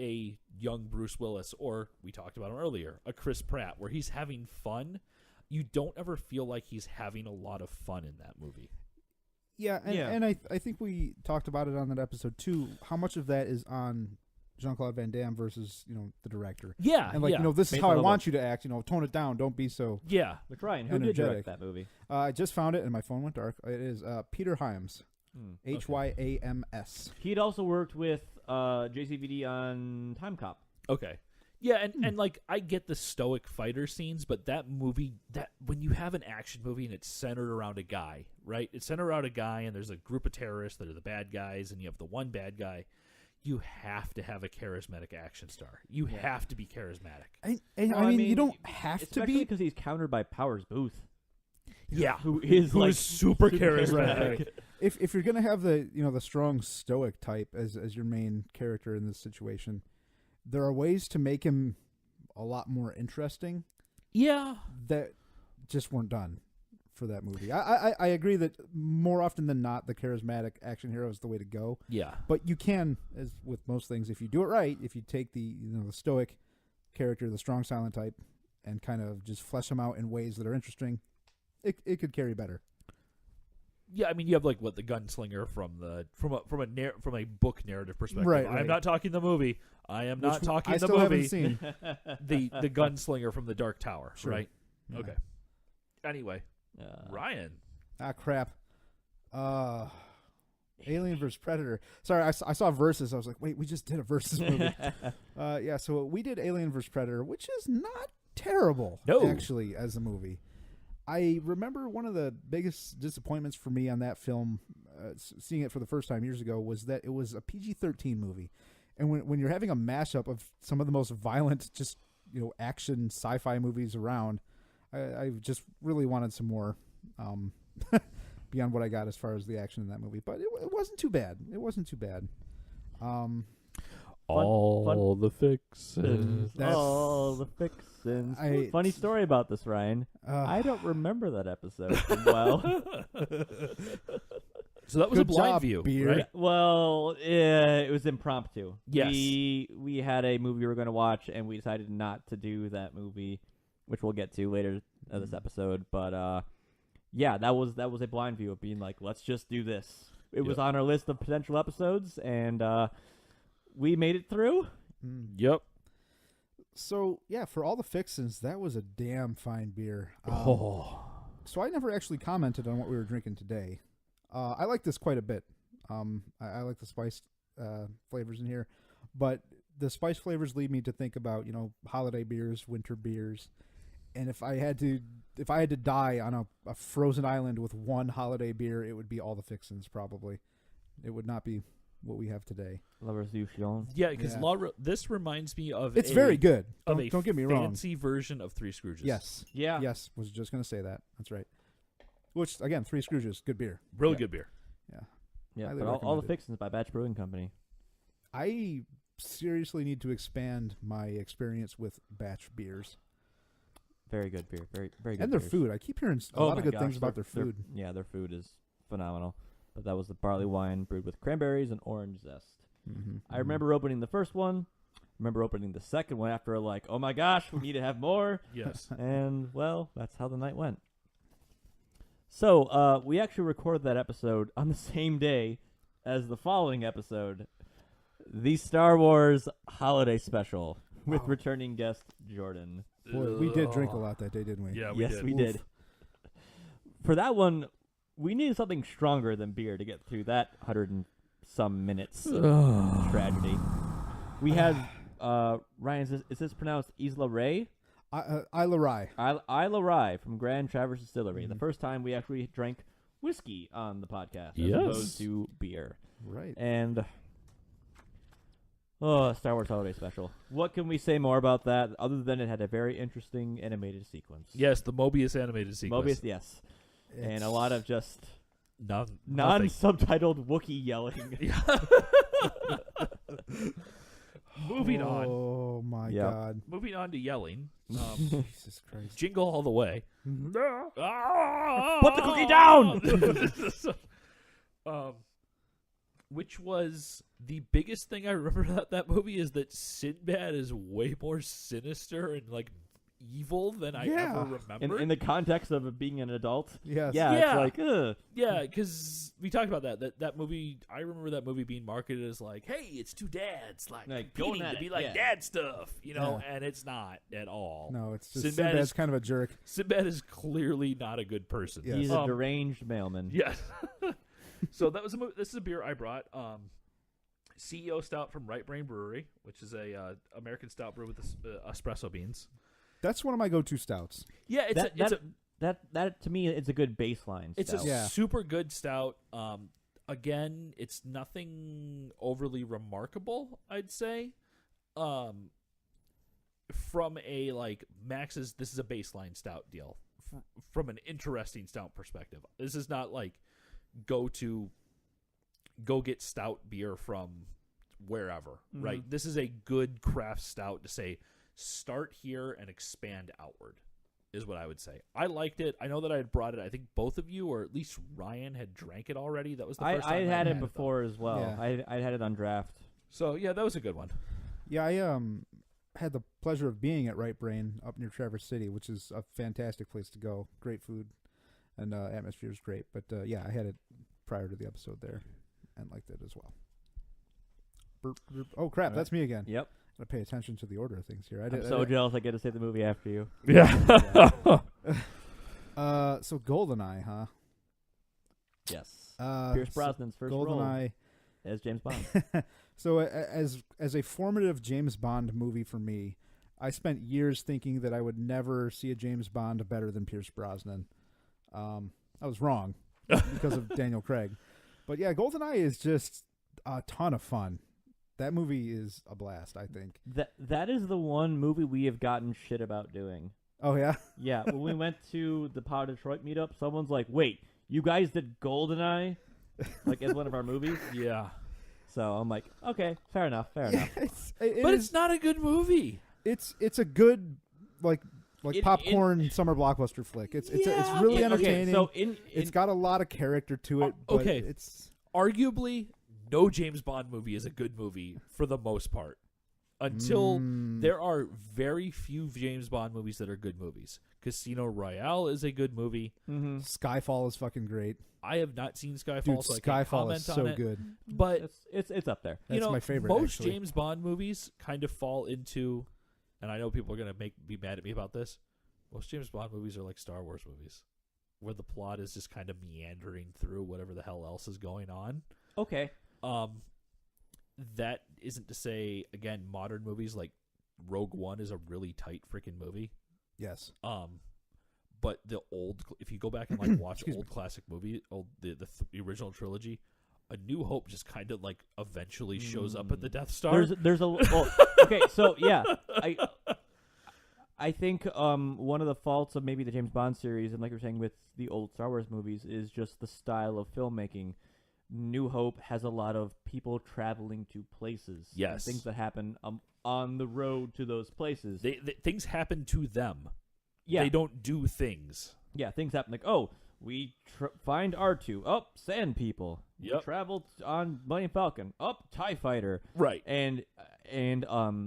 a young Bruce Willis, or we talked about him earlier, a Chris Pratt, where he's having fun. You don't ever feel like he's having a lot of fun in that movie. Yeah, and I think we talked about it on that episode too. How much of that is on Jean-Claude Van Damme versus the director? Yeah, And this is Based how on I the want you to act. Tone it down. Don't be so. Yeah. But Ryan, who did Energetic. direct that movie? I just found it and my phone went dark. It is Peter Hyams. Hyams. He'd also worked with JCVD on Time Cop. Okay. Yeah, and like I get the stoic fighter scenes, but that movie, that when you have an action movie and it's centered around a guy, right? It's centered around a guy, and there's a group of terrorists that are the bad guys, and you have the one bad guy. You have to have a charismatic action star. You have to be charismatic. I mean, you don't have to especially be. because he's countered by Powers Booth. Yeah, Who is who like is super charismatic. Right. If you're gonna have the the strong stoic type as your main character in this situation, there are ways to make him a lot more interesting. Yeah, that just weren't done for that movie. I agree that more often than not, the charismatic action hero is the way to go. yeah. But you can, as with most things, if you do it right, if you take the the stoic character, the strong silent type, and kind of just flesh them out in ways that are interesting, it could carry better. Yeah, I mean, you have like the gunslinger from a book narrative perspective. Right, I'm right. not talking the movie. I am not talking I the still movie. haven't seen. The gunslinger from the Dark Tower, Sure. right? Yeah. Okay. Anyway, Ryan. Ah, crap. Alien vs. Predator. Sorry, I saw Versus. I was like, wait, we just did a Versus movie. Yeah, so we did Alien vs. Predator, which is not terrible, No. actually, as a movie. I remember one of the biggest disappointments for me on that film, seeing it for the first time years ago, was that it was a PG-13 movie. And when you're having a mashup of some of the most violent, just action sci-fi movies around, I just really wanted some more beyond what I got as far as the action in that movie. But it wasn't too bad. It wasn't too bad. All the fixes. All the fixins. I- Funny story about this, Ryan. I don't remember that episode well. So that was Good a blind job, view, beer. right? Well, it was impromptu. Yes. We had a movie we were going to watch, and we decided not to do that movie, which we'll get to later in this episode. But yeah, that was a blind view of being like, let's just do this. It was on our list of potential episodes, and we made it through. Yep. So, yeah, for all the fixins, that was a damn fine beer. So I never actually commented on what we were drinking today. I like this quite a bit. I like the spice flavors in here. But the spice flavors lead me to think about, holiday beers, winter beers. And if I had to die on a frozen island with one holiday beer, it would be all the fixins, probably. It would not be what we have today. La Resolution. Yeah, because this reminds me of It's very good. Don't get me wrong. Fancy version of Three Scrooges. Yes. Yeah. Yes, was just going to say that. That's right. Which, again, Three Scrooges, good beer. Really good beer. Yeah, Highly but all the recommended. fixins by Batch Brewing Company. I seriously need to expand my experience with batch beers. Very good beer. Very, very good. And their beers. food. I keep hearing a lot of good things about their food. Their food is phenomenal. But that was the barley wine brewed with cranberries and orange zest. Mm-hmm. I remember opening the first one. Remember opening the second one after like, oh my gosh, we need to have more. Yes. And, well, that's how the night went. So, we actually recorded that episode on the same day as the following episode, the Star Wars Holiday Special with returning guest Jordan. Boy, we did drink a lot that day, didn't we? Yeah, Yes, we did. For that one, we needed something stronger than beer to get through that 100 and some minutes of tragedy. We had, Ryan, is this pronounced Isla Ray? Isla Rye. Isla Rye from Grand Traverse Distillery. The first time we actually drank whiskey on the podcast as opposed to beer. Right. And Star Wars Holiday Special. What can we say more about that other than it had a very interesting animated sequence? Yes, the Mobius animated sequence. Mobius, yes. And a lot of just Nothing. non-subtitled Wookiee yelling. Moving on. Oh, my God. Moving on to yelling. Jesus Christ. Jingle all the way. Put the cookie down! Which was the biggest thing I remember about that movie is that Sinbad is way more sinister and like evil than I ever remember. In the context of being an adult. Yes. Yeah, Yeah. it's like, ugh. Yeah, because we talked about that movie. I remember that movie being marketed as like, "Hey, it's two dads like going competing at to be it, like yeah. dad stuff," and it's not at all. No, it's just Sinbad Sinbad's is- kind of a jerk. Sinbad is clearly not a good person. Yes. He's a deranged mailman. Yes. So that was this is a beer I brought. CEO Stout from Right Brain Brewery, which is a American stout brew with espresso beans. That's one of my go-to stouts. Yeah, That to me, it's a good baseline. it's stout. a super good stout. Again, it's nothing overly remarkable, I'd say. From a like Max's, this is a baseline stout deal. From an interesting stout perspective, this is not like go get stout beer from wherever, right? This is a good craft stout to say start here and expand outward is what I would say. I liked it. I know that I had brought it. I think both of you, or at least Ryan, had drank it already. That was the first time I had it had it, before as well. Yeah. I had it on draft. So yeah, that was a good one. Yeah, I had the pleasure of being at Right Brain up near Traverse City, which is a fantastic place to go. Great food, and atmosphere is great. But yeah, I had it prior to the episode there, and liked it as well. Burp, burp. Oh crap, that's me again. Yep. Gotta pay attention to the order of things here. I'm so jealous I get to say the movie after you. Yeah. So GoldenEye, huh? Yes. Pierce so Brosnan's first role GoldenEye. as James Bond. So as a formative James Bond movie for me, I spent years thinking that I would never see a James Bond better than Pierce Brosnan. I was wrong because of Daniel Craig. But yeah, GoldenEye is just a ton of fun. That movie is a blast, I think. That is the one movie we have gotten shit about doing. Oh, yeah? Yeah, when we went to the Pod Detroit meetup, someone's like, wait, you guys did GoldenEye? Like, as one of our movies? Yeah. So I'm like, okay, fair enough. But it's not a good movie. It's a good, like, like popcorn summer blockbuster flick. It's really entertaining. Okay, so it's got a lot of character to it. But okay. it's arguably no James Bond movie is a good movie for the most part. Until there are very few James Bond movies that are good movies. Casino Royale is a good movie. Mm-hmm. Skyfall is fucking great. I have not seen Skyfall, Dude, so I can't Skyfall comment is on so it. good. But it's up there. That's my favorite. Most actually. James Bond movies kind of fall into, and I know people are gonna be mad at me about this. Most James Bond movies are like Star Wars movies, where the plot is just kind of meandering through whatever the hell else is going on. Okay. That isn't to say, again, modern movies like Rogue One is a really tight freaking movie. Yes. But the old, if you go back and like watch old classic movie, the original trilogy, A New Hope just kind of like eventually shows up at the Death Star. Okay, so yeah, I think one of the faults of maybe the James Bond series, and like you're saying with the old Star Wars movies, is just the style of filmmaking. New Hope has a lot of people traveling to places. Yes. Things that happen on the road to those places. Things happen to them. Yeah. They don't do things. Yeah, things happen like, oh, we find R2. Oh, sand people. Yep. We traveled on Millennium Falcon. Oh, TIE Fighter. Right. And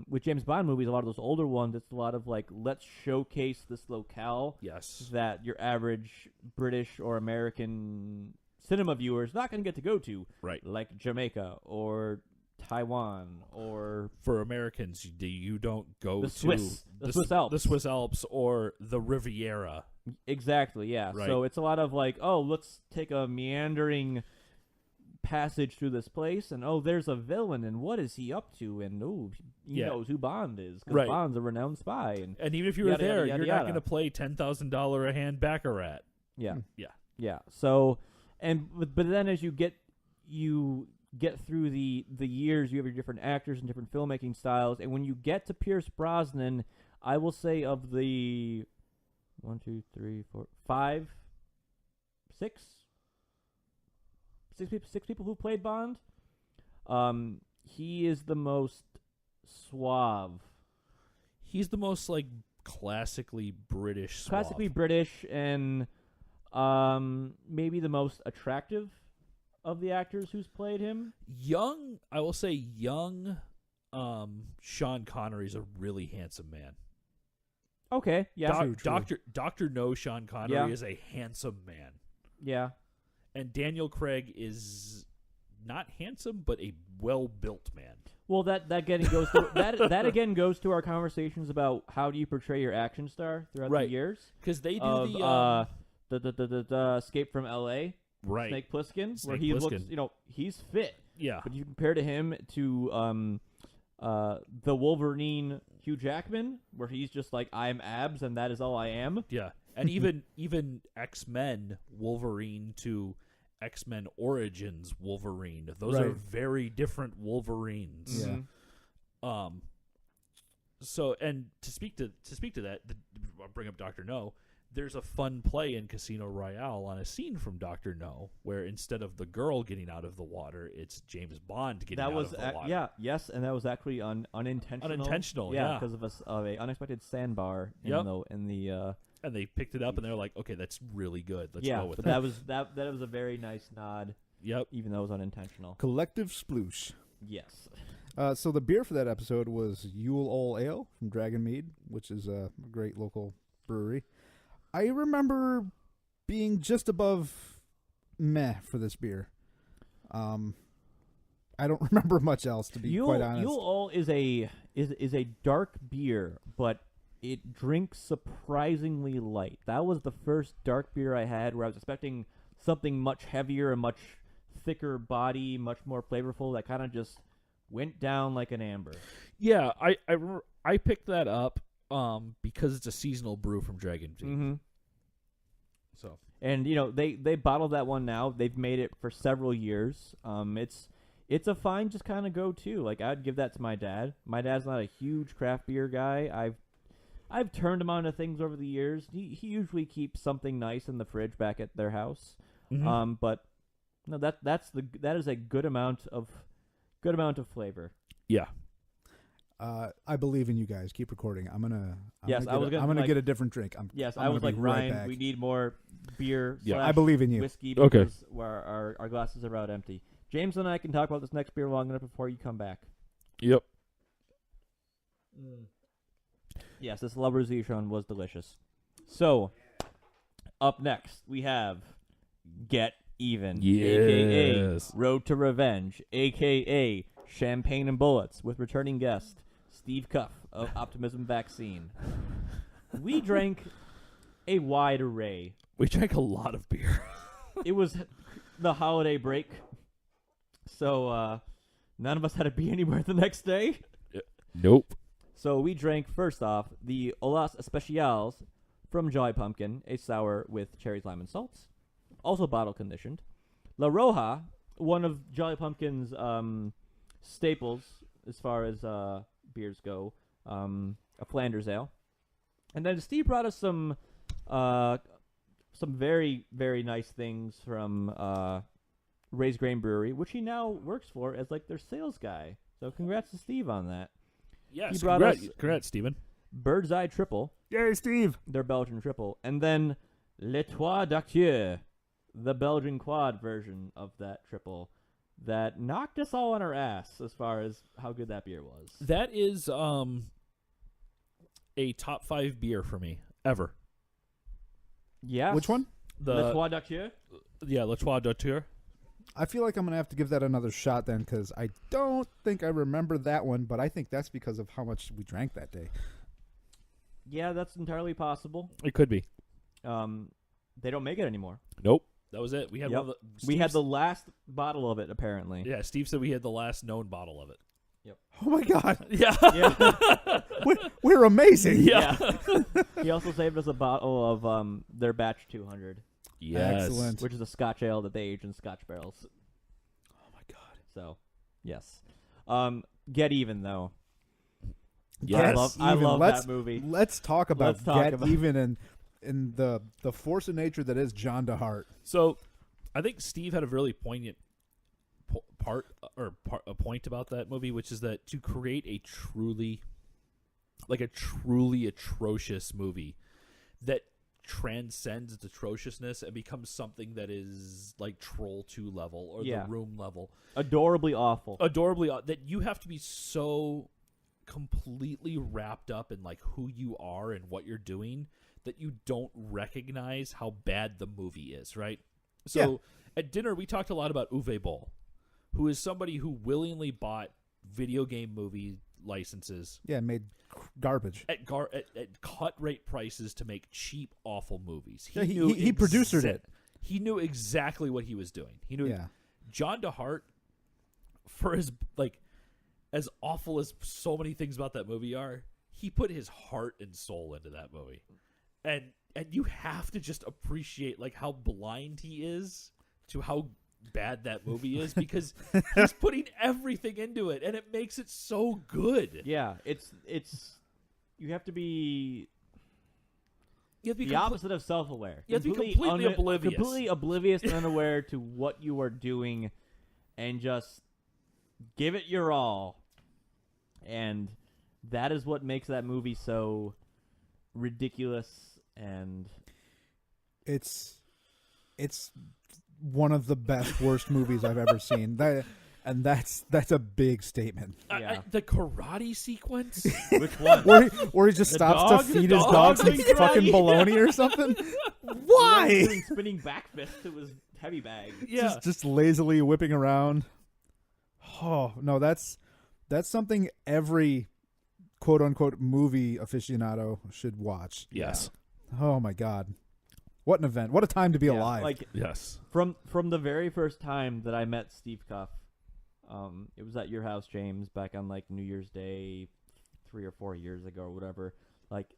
with James Bond movies, a lot of those older ones, it's a lot of like, let's showcase this locale. Yes. That your average British or American cinema viewer is not going to get to go to. Right. Like Jamaica or Taiwan or... For Americans, you don't go the to Swiss Alps. The Swiss Alps or the Riviera. Exactly, yeah. Right. So it's a lot of like, oh, let's take a meandering passage through this place, and oh, there's a villain, and what is he up to? And oh, he knows who Bond is, because Right. Bond's a renowned spy. And even if you were there, yada, you're yada. not going to play $10,000 a hand Baccarat. Yeah. Yeah. Yeah. So, but then as you get through the years, you have your different actors and different filmmaking styles, and when you get to Pierce Brosnan, I will say of the 1, 2, 3, 4, 5, 6 people who played Bond, he is the most suave. He's the most like classically British. Suave. Classically British, and maybe the most attractive of the actors who's played him. I will say young Sean Connery's a really handsome man. Okay, yeah. True. Dr. No Sean Connery is a handsome man. Yeah. And Daniel Craig is not handsome, but a well-built man. Well, that again goes to that again goes to our conversations about how do you portray your action star throughout the years. Because they do the Escape from L.A. Right. Snake Plissken, Snake where he Plissken. looks, he's fit. Yeah. But you compare to him to the Wolverine Hugh Jackman, where he's just like, I am abs and that is all I am. Yeah. And even X-Men Wolverine to X-Men Origins Wolverine. Those are very different Wolverines. Yeah. So, and to speak to that, I'll bring up Dr. No. There's a fun play in Casino Royale on a scene from Dr. No, where instead of the girl getting out of the water, it's James Bond getting out of the water. And that was actually unintentional. Unintentional, because of a unexpected sandbar in the and they picked it up and they're like, okay, that's really good. Let's go with but that. that was a very nice nod. Yep. Even though it was unintentional. Collective sploosh. Yes. So the beer for that episode was Yule Ole Ale from Dragon Mead, which is a great local brewery. I remember being just above meh for this beer. I don't remember much else, to be quite honest. Yule Ole is a dark beer, but it drinks surprisingly light. That was the first dark beer I had where I was expecting something much heavier and much thicker body, much more flavorful. That kind of just went down like an amber. Yeah, I picked that up because it's a seasonal brew from Dragon Mead. Mm-hmm. So, and they bottled that one now. They've made it for several years. It's a fine just kind of go-to. Like, I'd give that to my dad. My dad's not a huge craft beer guy. I've turned him on to things over the years. He usually keeps something nice in the fridge back at their house. mm-hmm. But no, that is a good amount of flavor. Yeah. I believe in you guys. Keep recording. I'm gonna get a different drink. I'm I was gonna like, be right Ryan, back. we need more beer. Yeah. I believe in you. Whiskey Okay. because our glasses are about empty. James and I can talk about this next beer long enough before you come back. Yep. Yes, this Lover's Edition was delicious. So, up next, we have Get Even, a.k.a. Yes. Road to Revenge, a.k.a. Champagne and Bullets, with returning guest Steve Cuff of Optimism Vaccine. We drank a wide array. We drank a lot of beer. It was the holiday break, so none of us had to be anywhere the next day. Nope. So we drank, first off, the Olas Especials from Jolly Pumpkin, a sour with cherries, lime, and salts, also bottle conditioned. La Roja, one of Jolly Pumpkin's staples as far as beers go, a Flanders ale. And then Steve brought us some very, very nice things from Raised Grain Brewery, which he now works for as like their sales guy. So congrats to Steve on that. Yes. He brought us Congrats, Stephen. Bird's Eye Triple, Yay, Steve! their Belgian triple, and then Le Trois d'Actieux, the Belgian quad version of that triple that knocked us all on our ass as far as how good that beer was. That is a top 5 beer for me ever. Yes. Which one? Le Trois d'Actieux? Yeah, Le Trois d'Auteur. I feel like I'm gonna have to give that another shot then, because I don't think I remember that one, but I think that's because of how much we drank that day. Yeah, that's entirely possible. It could be. They don't make it anymore. Nope. That was it. We had Yep. one of the, We had the last bottle of it, apparently. Yeah, Steve said we had the last known bottle of it. Oh my god, Yeah. Yeah. we're amazing! Yeah. He also saved us a bottle of their batch 200, Yes. Excellent. which is a Scotch ale that they age in Scotch barrels. Oh my god. So, yes. Get Even, though. Yes. I love Let's- that movie. Let's talk about Let's talk Get about- Even and the force of nature that is John DeHart. So, I think Steve had a really poignant a point about that movie, which is that to create a truly atrocious movie that transcends its atrociousness and becomes something that is like Troll 2 level or Yeah. The Room level, Adorably awful. that you have to be so completely wrapped up in like who you are and what you're doing that you don't recognize how bad the movie is, right? So at dinner we talked a lot about Uwe Boll, who is somebody who willingly bought video game movie licenses Yeah, made garbage. at cut rate prices to make cheap, awful movies. Yeah, he producered it. He knew exactly what he was doing. He knew. Yeah. John DeHart, for his as awful as so many things about that movie are, he put his heart and soul into that movie, and you have to just appreciate like how blind he is to how bad that movie is, because he's putting everything into it, and it makes it so good. Yeah, it's you have to be You have to be the opposite of self-aware. You have to be completely oblivious. Completely oblivious and unaware to what you are doing, and just give it your all. And that is what makes that movie so ridiculous. And It's one of the best worst movies I've ever seen. That's a big statement. Yeah. The karate sequence. which one? Where he just The stops dog? to feed The his dog dog some doing karate? fucking bologna or something. Why? Doing spinning back fists to his heavy bag. Yeah. Just lazily whipping around. Oh no, that's something every quote unquote movie aficionado should watch. Yes. Oh my god, what an event! What a time to be alive. Like Yes. from the very first time that I met Steve Cuff, it was at your house, James, back on like New Year's Day 3 or 4 years ago or whatever. Like,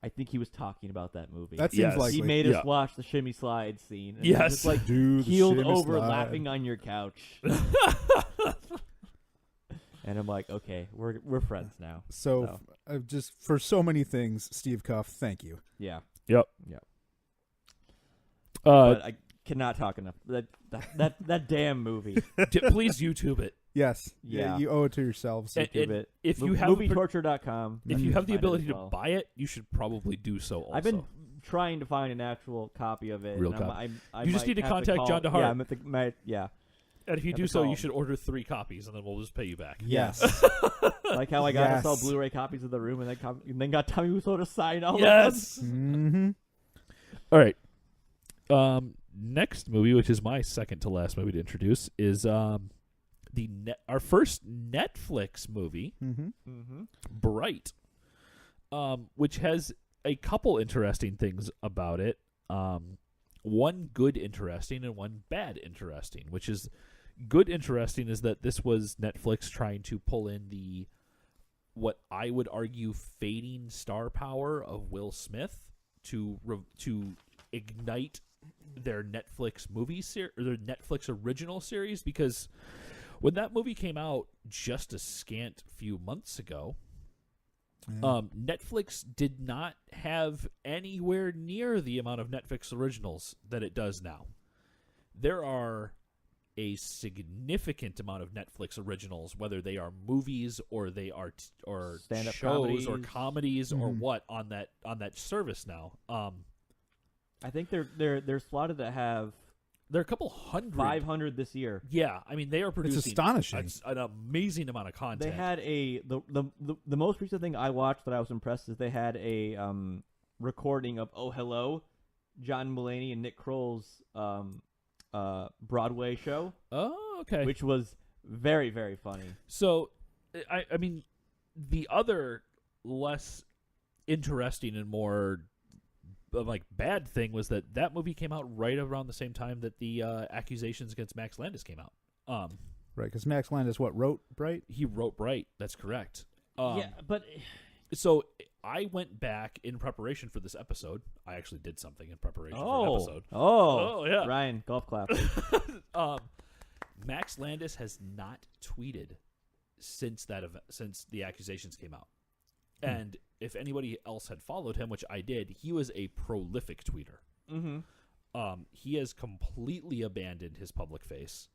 I think he was talking about that movie. That seems Yes. likely. He made us Yeah. watch the shimmy slide scene. And Yes. just like Do the keeled shimmy over slide. laughing on your couch. And I'm like, okay, we're friends now. So just for so many things, Steve Cuff, thank you. Yeah. Yep. Yeah. Uh, But I cannot talk enough. That damn movie. please YouTube it. Yes. Yeah. You owe it to yourselves. And YouTube it. if you have movietorture.com. if you have the Find it ability as to well. buy it, you should probably do so. Also, I've been trying to find an actual copy of it. Real and copy. I You just might need to have contact call- John DeHart. Yeah, I'm at yeah. and if you have do to so, call. you should order 3 copies, and then we'll just pay you back. Yes. Like how I got Yes. us all Blu-ray copies of The Room, and then got Tommy Wiseau to sign all Yes. Mm-hmm. All right. Next movie, which is my second to last movie to introduce, is our first Netflix movie, Mm-hmm. of them. Bright, which has a couple interesting things about it. One good interesting and one bad interesting. Which is good interesting is that this was Netflix trying to pull in what I would argue fading star power of Will Smith to ignite their Netflix or their Netflix original series, because when that movie came out just a scant few months ago, Netflix did not have anywhere near the amount of Netflix originals that it does now. There are a significant amount of Netflix originals, whether they are movies or they are or Stand-up shows or comedies. comedies or Mhm. what on that service now. I think they're slotted to have There are a couple hundred. 500 this year. Yeah, I mean they are producing astonishing. an amazing amount of content. They had the most recent thing I watched that I was impressed is they had a recording of Oh Hello, John Mulaney and Nick Kroll's Broadway show, Oh, okay. which was very, very funny. So, I mean, the other less interesting and more like bad thing was that movie came out right around the same time that the accusations against Max Landis came out. Right, because Max Landis wrote Bright? He wrote Bright. That's correct. Yeah, but So I went back in preparation for this episode. I actually did something in preparation for an episode. Oh, yeah. Ryan, golf clap. Max Landis has not tweeted since that event, since the accusations came out. And if anybody else had followed him, which I did, he was a prolific tweeter. Mm-hmm. He has completely abandoned his public face,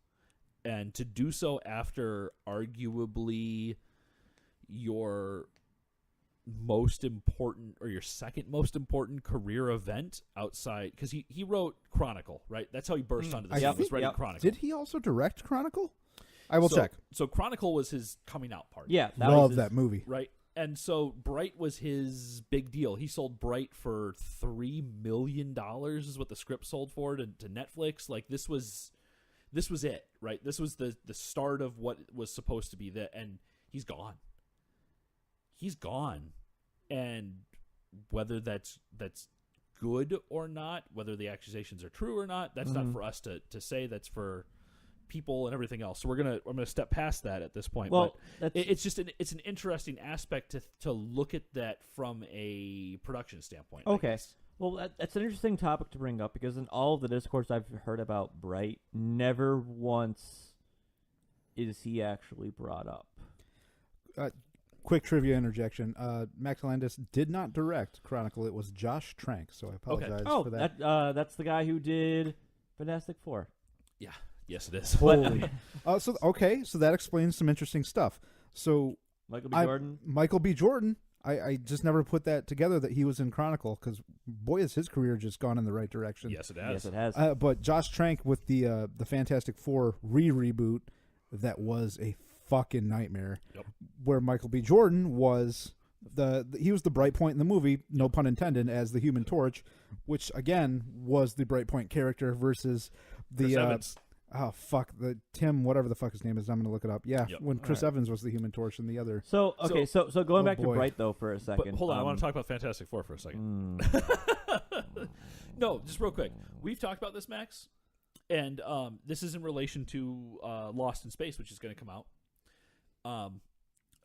and to do so after arguably your most important or your second most important career event outside, because he wrote Chronicle, right? That's how he burst onto the scene. Yep, Was writing yep. Chronicle. Did he also direct Chronicle? I will check. So Chronicle was his coming out party. Yeah, that Love was that movie. Right. And so Bright was his big deal. He sold Bright for $3 million is what the script sold for to Netflix. Like this was it, right? This was the start of what was supposed to be and he's gone. He's gone. And whether that's good or not, whether the accusations are true or not, that's not for us to say. That's for people and everything else. So I'm gonna step past that at this point. Well, but it's just an interesting aspect to look at that from a production standpoint. I Okay. guess. Well, that's an interesting topic to bring up because in all of the discourse I've heard about Bright, never once is he actually brought up. Quick trivia interjection. Max Landis did not direct Chronicle. It was Josh Trank, so I apologize Oh, for that. that's the guy who did Fantastic Four. Yeah. Yes, it is. Holy. So that explains some interesting stuff. So Michael B. Jordan. Michael B. Jordan, I just never put that together that he was in Chronicle because boy, has his career just gone in the right direction. Yes, it has. Yes, it has. But Josh Trank with the Fantastic Four reboot, that was a fucking nightmare. Yep. Where Michael B. Jordan was he was the bright point in the movie, no pun intended, as the Human Torch, which again was the bright point character versus Chris Evans. The Tim, whatever the fuck his name is, I'm gonna look it up. Yeah, Yep. when Chris Evans was the Human Torch and the other. So okay, so going Oh, back to boy. Bright though for a second. But hold on, I want to talk about Fantastic Four for a second. No, just real quick. We've talked about this, Max, and this is in relation to Lost in Space, which is going to come out.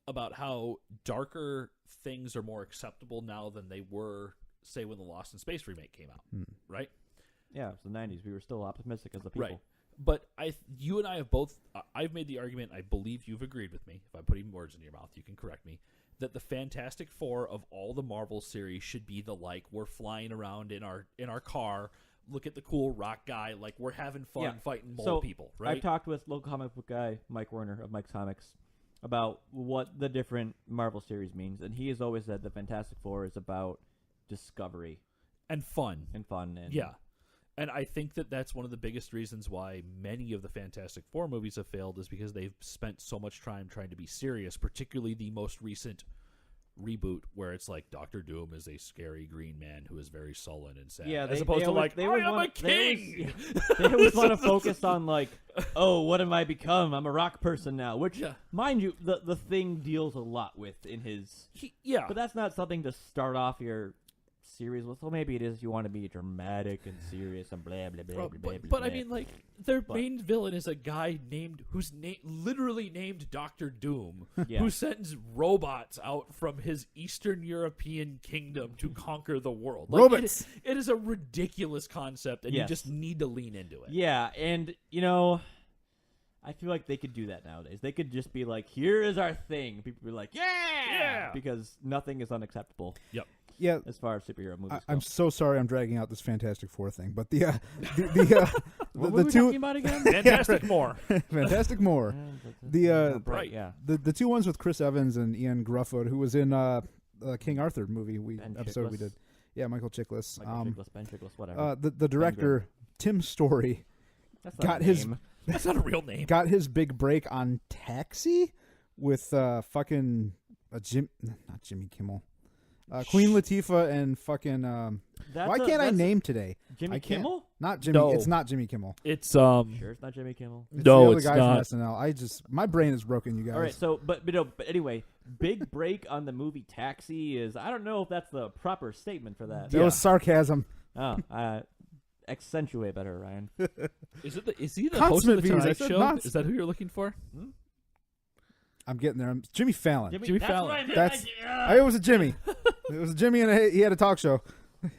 About how darker things are more acceptable now than they were, say, when the Lost in Space remake came out, right? Yeah, it's the '90s. We were still optimistic as a people. Right. But you and I have both. I've made the argument. I believe you've agreed with me. If I'm putting words in your mouth, you can correct me. That the Fantastic Four of all the Marvel series should be the we're flying around in our car look at the cool rock guy. Like, we're having fun Yeah. fighting mole So, people, right? I've talked with local comic book guy Mike Werner of Mike's Comics about what the different Marvel series means, and he has always said the Fantastic Four is about discovery and fun. and fun. And Yeah. And I think that that's one of the biggest reasons why many of the Fantastic Four movies have failed is because they've spent so much time trying to be serious, particularly the most recent reboot where it's like Doctor Doom is a scary green man who is very sullen and sad. Yeah, as opposed to like, I am a king! They always want to focus on like, oh, what am I become? I'm a rock person now. Which, mind you, the Thing deals a lot with in his... But that's not something to start off your series with. Well, maybe it is. You want to be dramatic and serious and blah blah blah blah blah. But I mean, like, their main villain is a guy named who's literally named Doctor Doom, who sends robots out from his Eastern European kingdom to conquer the world. Like, Robots. It is a ridiculous concept, and you just need to lean into it. Yeah, and I feel like they could do that nowadays. They could just be like, "Here is our thing." People be like, "Yeah!" Because nothing is unacceptable. Yep. Yeah, as far as superhero movies go. I'm so sorry I'm dragging out this Fantastic Four thing, but the what were we two talking about again? Fantastic More. Fantastic More. Right, yeah. The two ones with Chris Evans and Ian Grufford, who was in King Arthur movie episode we did. Yeah, Michael Chiklis. Ben Chiklis, whatever. The director Tim Story That's not got a his name. That's not a real name. Got his big break on Taxi with fucking not Jimmy Kimmel. Queen Latifah and fucking why can't I name today? Jimmy Kimmel? Not Jimmy. No. It's not Jimmy Kimmel. It's Sure, it's not Jimmy Kimmel. It's No, the other it's guy not. from SNL. My brain is broken, you guys. All right, so but anyway, big break on the movie Taxi is I don't know if that's the proper statement for that. That was sarcasm. Oh, accentuate better, Ryan. Is he the host of the Consummate Tonight V's, I said Show? nonsense. Is that who you're looking for? I'm getting there. Jimmy Fallon. Jimmy that's Fallon. what I meant. That's it was a Jimmy. It was a Jimmy, and he had a talk show.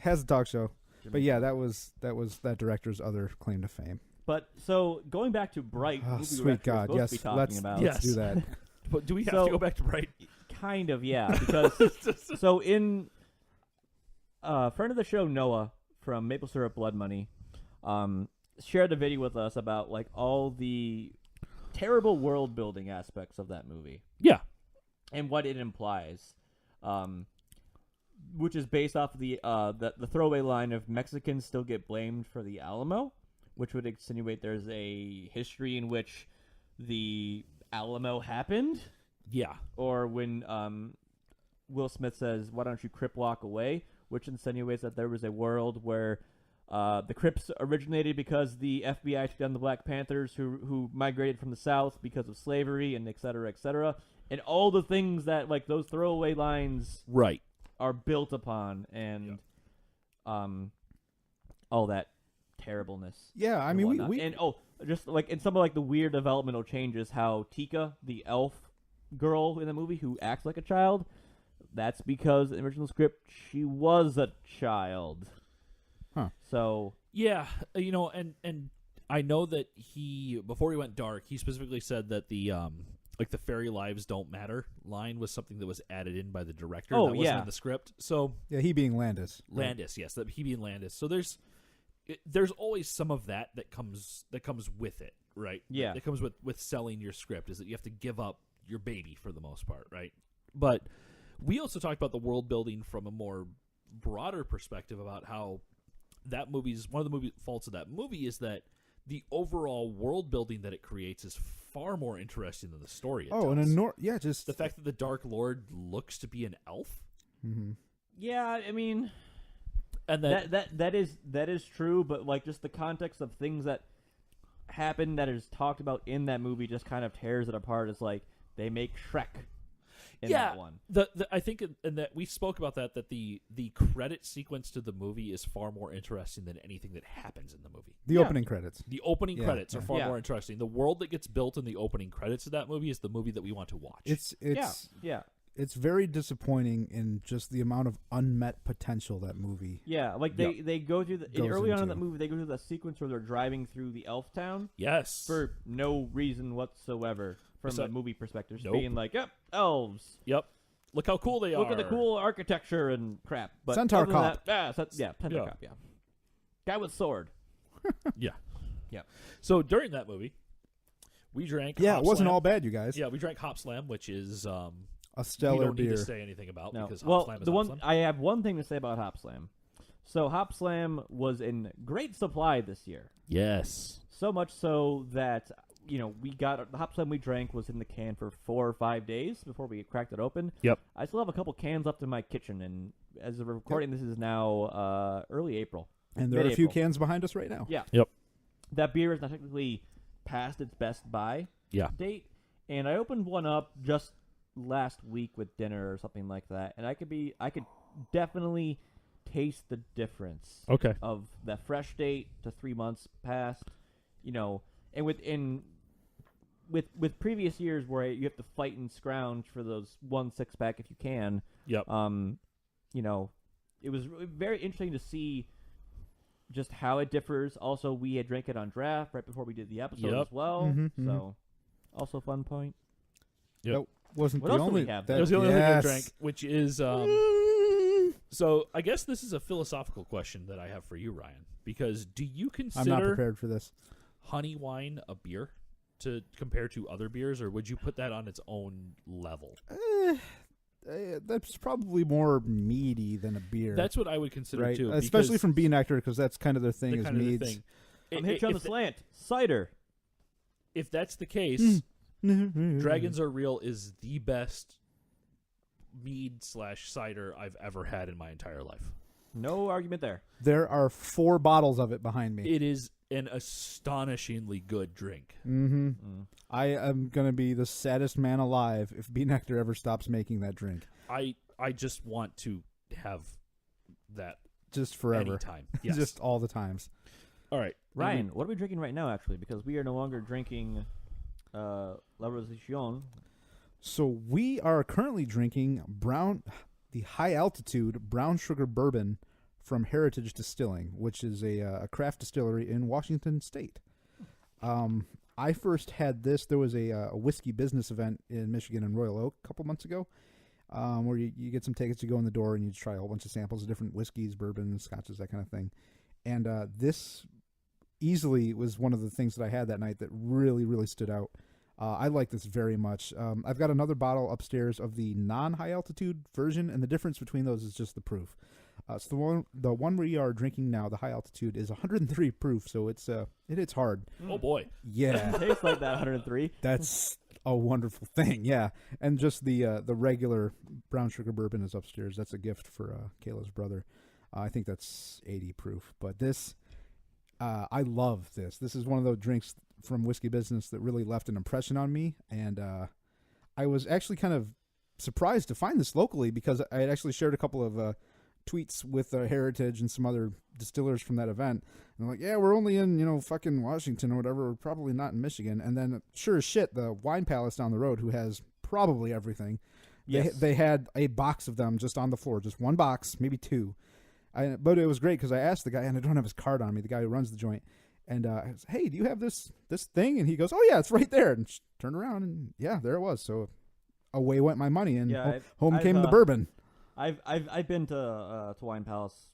Has a talk show. But yeah, that was that director's other claim to fame. But so going back to Bright, Oh, movie sweet we're actually God, supposed yes, to be talking let's about. do that. But do we have So- to go back to Bright? Kind of, yeah. Because so in friend of the show Noah from Maple Syrup Blood Money shared a video with us about like all the terrible world building aspects of that movie Yeah. and what it implies, which is based off of the throwaway line of Mexicans still get blamed for the Alamo, which would insinuate there's a history in which the Alamo happened. Yeah. Or when Will Smith says, "Why don't you Crip walk away?" which insinuates that there was a world where the Crips originated because the FBI took down the Black Panthers who migrated from the South because of slavery and et cetera, and all the things that like those throwaway lines Right. are built upon, and all that terribleness. Yeah, I and mean whatnot. we and just like in some of like the weird developmental changes, how Tika, the elf girl in the movie who acts like a child, that's because in the original script she was a child. Huh. So Yeah, and I know that before he went dark, he specifically said that the like the fairy lives don't matter line was something that was added in by the director. Oh, that wasn't yeah. in the script. So yeah, he being Landis. Landis, yes, that he being Landis. So there's always some of that comes with it, right? Yeah. That comes with selling your script is that you have to give up your baby for the most part, right? But we also talked about the world building from a more broader perspective about how that one of the faults of that movie is that the overall world building that it creates is far more interesting than the story. Just the fact that the Dark Lord looks to be an elf. Mm-hmm. yeah, I mean, And that is true, but like just the context of things that happen that is talked about in that movie just kind of tears it apart. It's like they make Shrek in that one. I think and that we spoke about that the credit sequence to the movie is far more interesting than anything that happens in the movie. The opening credits. The opening credits are far Yeah. more interesting. The world that gets built in the opening credits of that movie is the movie that we want to watch. It's very disappointing in just the amount of unmet potential that movie. Yeah, like they go through Goes early on in into. that movie. They go through the sequence where they're driving through the elf town yes. for no reason whatsoever from So- a movie perspective. Just Nope. being like, yep, elves. Yep. Look how cool they are. Look at the cool architecture and crap. But Centaur other than Cop. that, Centaur Yeah. Cop, yeah. Guy with sword. Yeah. Yep. So during that movie, we drank. Yeah, Hop it wasn't Slam. all bad, you guys. Yeah, we drank Hop Slam, which is A we stellar don't need beer. to say anything about No. because Hop Well, Slam is the Hop one Slam. I have one thing to say about Hop Slam. So Hop Slam was in great supply this year. Yes. So much so that we got the Hop Slam we drank was in the can for 4 or 5 days before we cracked it open. Yep. I still have a couple cans left in my kitchen, and as of recording, this is now early April. And there are a few Mid-April. cans behind us right now. Yeah. Yep. That beer is not technically past its best buy Yeah. date, and I opened one up just last week with dinner or something like that, and I could definitely taste the difference Okay. of that fresh date to 3 months past, and with previous years where you have to fight and scrounge for those 1 6-pack if you can. Yep. It was very interesting to see just how it differs. Also, we had drank it on draft right before we did the episode Yep. as well. Mhm, So, also fun point. Yep. That wasn't What the else do only. we have? That was the only thing I yes. drank, which is so I guess this is a philosophical question that I have for you, Ryan. Because do you I'm consider not prepared for this. honey wine a beer to compare to other beers, or would you put that on its own level? That's probably more meaty than a beer. That's what I would consider right, too, especially because from Bean Actor, because that's kind of their the thing is kind of the meads. thing. I'm hit you on the slant. Cider. If that's the case, Dragons Dragons Are Real is the best mead/cider I've ever had in my entire life. No argument there. There are 4 bottles of it behind me. It is an astonishingly good drink. Mm-hmm. Mm. I am gonna be the saddest man alive if Bean Nectar ever stops making that drink. I just want to have that Just forever. anytime. Yes. Just all the times. All right. Ryan, what are we drinking right now, actually? Because we are no longer drinking La Rosation. So we are currently drinking the high altitude brown sugar bourbon from Heritage Distilling, which is a craft distillery in Washington State. I first had this. There was a whiskey business event in Michigan in Royal Oak a couple months ago, where you get some tickets, you go in the door, and you try a whole bunch of samples of different whiskeys, bourbons, scotches, that kind of thing. And this easily was one of the things that I had that night that really, really stood out. I like this very much. I've got another bottle upstairs of the non-high altitude version, and the difference between those is just the proof. So the one we are drinking now, the high altitude, is 103 proof, so it hits hard. Oh boy. Yeah, Tastes like that 103. that's a wonderful thing. Yeah, and just the regular brown sugar bourbon is upstairs. That's a gift for Kayla's brother. I think that's 80 proof, but this. I love this. This is one of those drinks from Whiskey Business that really left an impression on me, and I was actually kind of surprised to find this locally because I had actually shared a couple of tweets with Heritage and some other distillers from that event, and they're like, yeah, we're only in, fucking Washington or whatever, we're probably not in Michigan. And then, sure as shit, the Wine Palace down the road, who has probably everything, Yes. they had a box of them just on the floor, just one box, maybe 2. But it was great because I asked the guy, and I don't have his card on me, the guy who runs the joint, and I said, hey, do you have this thing? And he goes, oh, yeah, it's right there. And turned around, and yeah, there it was. So away went my money, and home came the bourbon. I've been to Wine Palace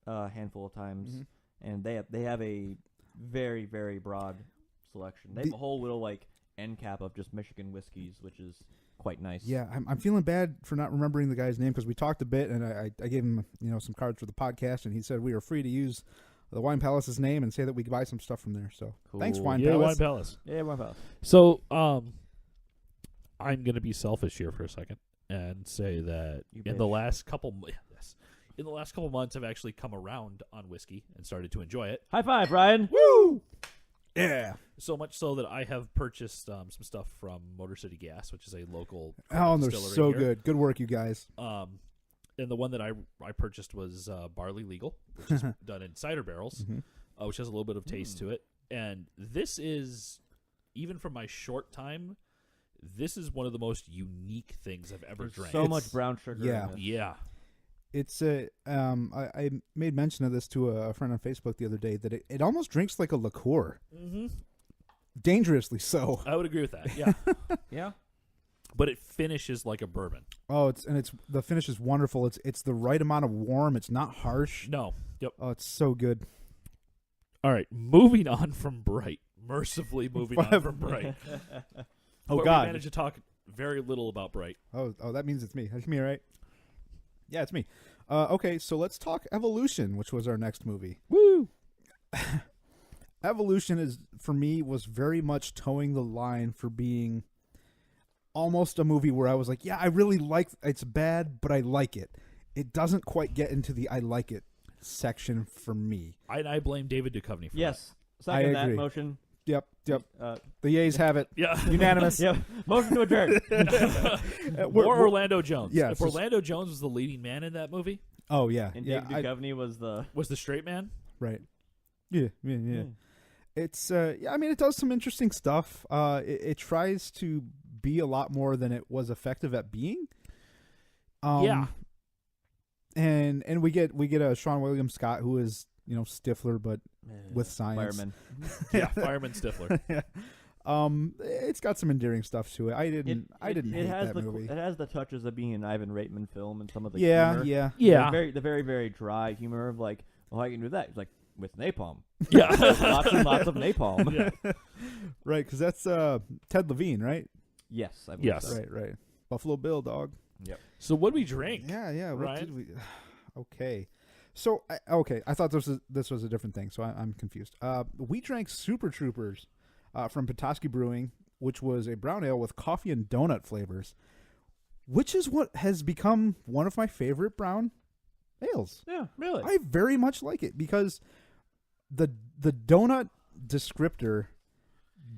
a handful of times, and they have a very, very broad selection. They have a whole little end cap of just Michigan whiskeys, which is quite nice. Yeah, I'm feeling bad for not remembering the guy's name because we talked a bit, and I gave him some cards for the podcast, and he said we were free to use the Wine Palace's name and say that we could buy some stuff from there. So Cool. thanks, Wine Yeah, Palace. Wine Palace. Yeah, Wine Palace. So, I'm going to be selfish here for a second and say that in the last couple months, I've actually come around on whiskey and started to enjoy it. High five, Ryan. Woo! Yeah. So much so that I have purchased some stuff from Motor City Gas, which is a local Oh, they're distillery so here. good. Good work, you guys. And the one that I purchased was Barley Legal, which is done in cider barrels, which has a little bit of taste to it. And this is, even from my short time, this is one of the most unique things I've ever drank. So much brown sugar. yeah. in it. Yeah. It's I made mention of this to a friend on Facebook the other day that it almost drinks like a liqueur. Mm-hmm. Dangerously so. I would agree with that. Yeah. Yeah. But it finishes like a bourbon. Oh, the finish is wonderful. It's the right amount of warm. It's not harsh. No. Yep. Oh, it's so good. All right, moving on from Bright. Mercifully moving on from Bright. Oh, Where God. We managed to talk very little about Bright. Oh, that means it's me. It's me, right? Yeah, it's me. Okay, so let's talk Evolution, which was our next movie. Woo! Evolution is, for me, was very much towing the line for being almost a movie where I was like, yeah, I really like it's bad, but I like it. It doesn't quite get into the I like it section for me. I blame David Duchovny for Yes. I Second that agree. motion. Yep. Uh, The Yeas have it. that. Yeah. Unanimous. yeah. Motion to adjourn. Or Orlando Jones. Yeah, If so- Orlando Jones was the leading man in that movie, Oh, yeah. And yeah, David Duchovny was the. was the straight man? right. Yeah. It's, yeah, I mean, it does some interesting stuff. It tries to be a lot more than it was effective at being. Yeah. And we get a Sean William Scott who is, Stifler, but with science. Fireman. Yeah, Fireman Stifler. It's got some endearing stuff to it. I didn't hate has that the movie. It has the touches of being an Ivan Reitman film and some of the Yeah, humor. yeah. Yeah. The very, very dry humor of like, well, how can you do that? It's like with napalm. Yeah. lots and lots of napalm. Yeah. Right, because that's Ted Levine, right? Yes. I believe Yes. So. Right. Buffalo Bill, dog. Yep. So what did we drink? Yeah. What Ryan? did we? Okay. So I thought this was a different thing, so I'm confused. We drank Super Troopers from Petoskey Brewing, which was a brown ale with coffee and donut flavors, which is what has become one of my favorite brown ales. Yeah, really. I very much like it because the donut descriptor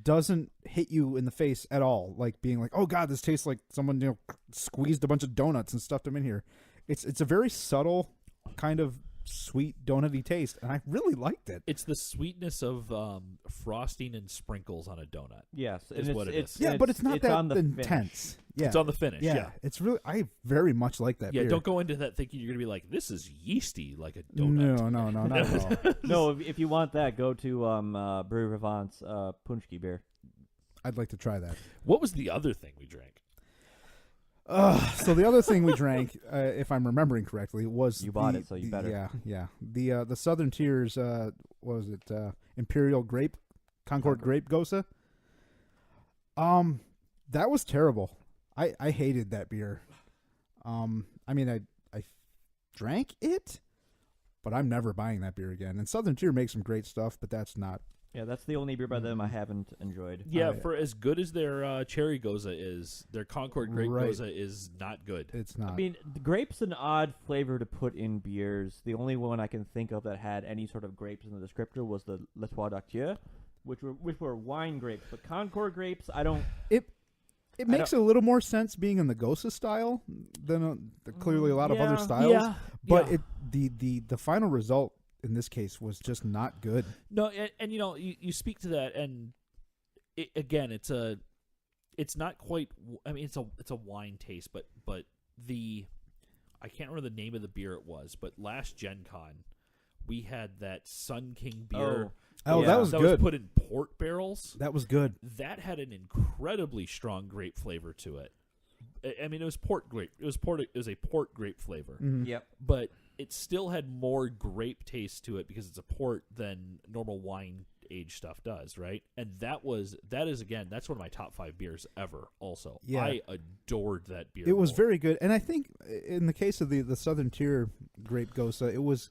doesn't hit you in the face at all, like being like, oh God, this tastes like someone squeezed a bunch of donuts and stuffed them in here. It's a very subtle kind of sweet donut-y taste, and I really liked it. It's the sweetness of frosting and sprinkles on a donut. Yes, Is and what it it's, is. Yeah, but it's not that on the intense. finish. Yeah, It's on the finish. Yeah. it's really. I very much like that. Yeah, beer. don't go into that thinking you're going to be like, this is yeasty like a donut. No, not at all. No, if you want that, go to Brewery Revant's Punchki beer. I'd like to try that. What was the other thing we drank? So the other thing we drank, if I'm remembering correctly, was You bought it, so you better. Yeah. The Southern Tier's, what was it? Imperial Grape, Concord Grape Gosa. That was terrible. I hated that beer. I mean, I drank it, but I'm never buying that beer again. And Southern Tier makes some great stuff, but that's not. Yeah, that's the only beer by them I haven't enjoyed. Yeah, for as good as their cherry goza is, their Concord grape Right. goza is not good. It's not. I mean, the grape's an odd flavor to put in beers. The only one I can think of that had any sort of grapes in the descriptor was the Le Trois d'Actieux, which were wine grapes. But Concord grapes, I don't. It makes a little more sense being in the Gosa style than clearly a lot of other styles. Yeah, But yeah. the final result in this case was just not good. No, and you speak to that, and again, it's not quite. I mean, it's a wine taste, but I can't remember the name of the beer it was, but last Gen Con we had that Sun King beer. Oh, Yeah. that was that good. was put in port barrels. That was good. That had an incredibly strong grape flavor to it. I mean, it was port grape. It was a port grape flavor. Mhm. Yep. But it still had more grape taste to it because it's a port than normal wine age stuff does, right? And that's one of my top 5 beers ever. Also, Yeah. I adored that beer. It was more. very good, and I think in the case of the Southern Tier Grape Gosa, it was.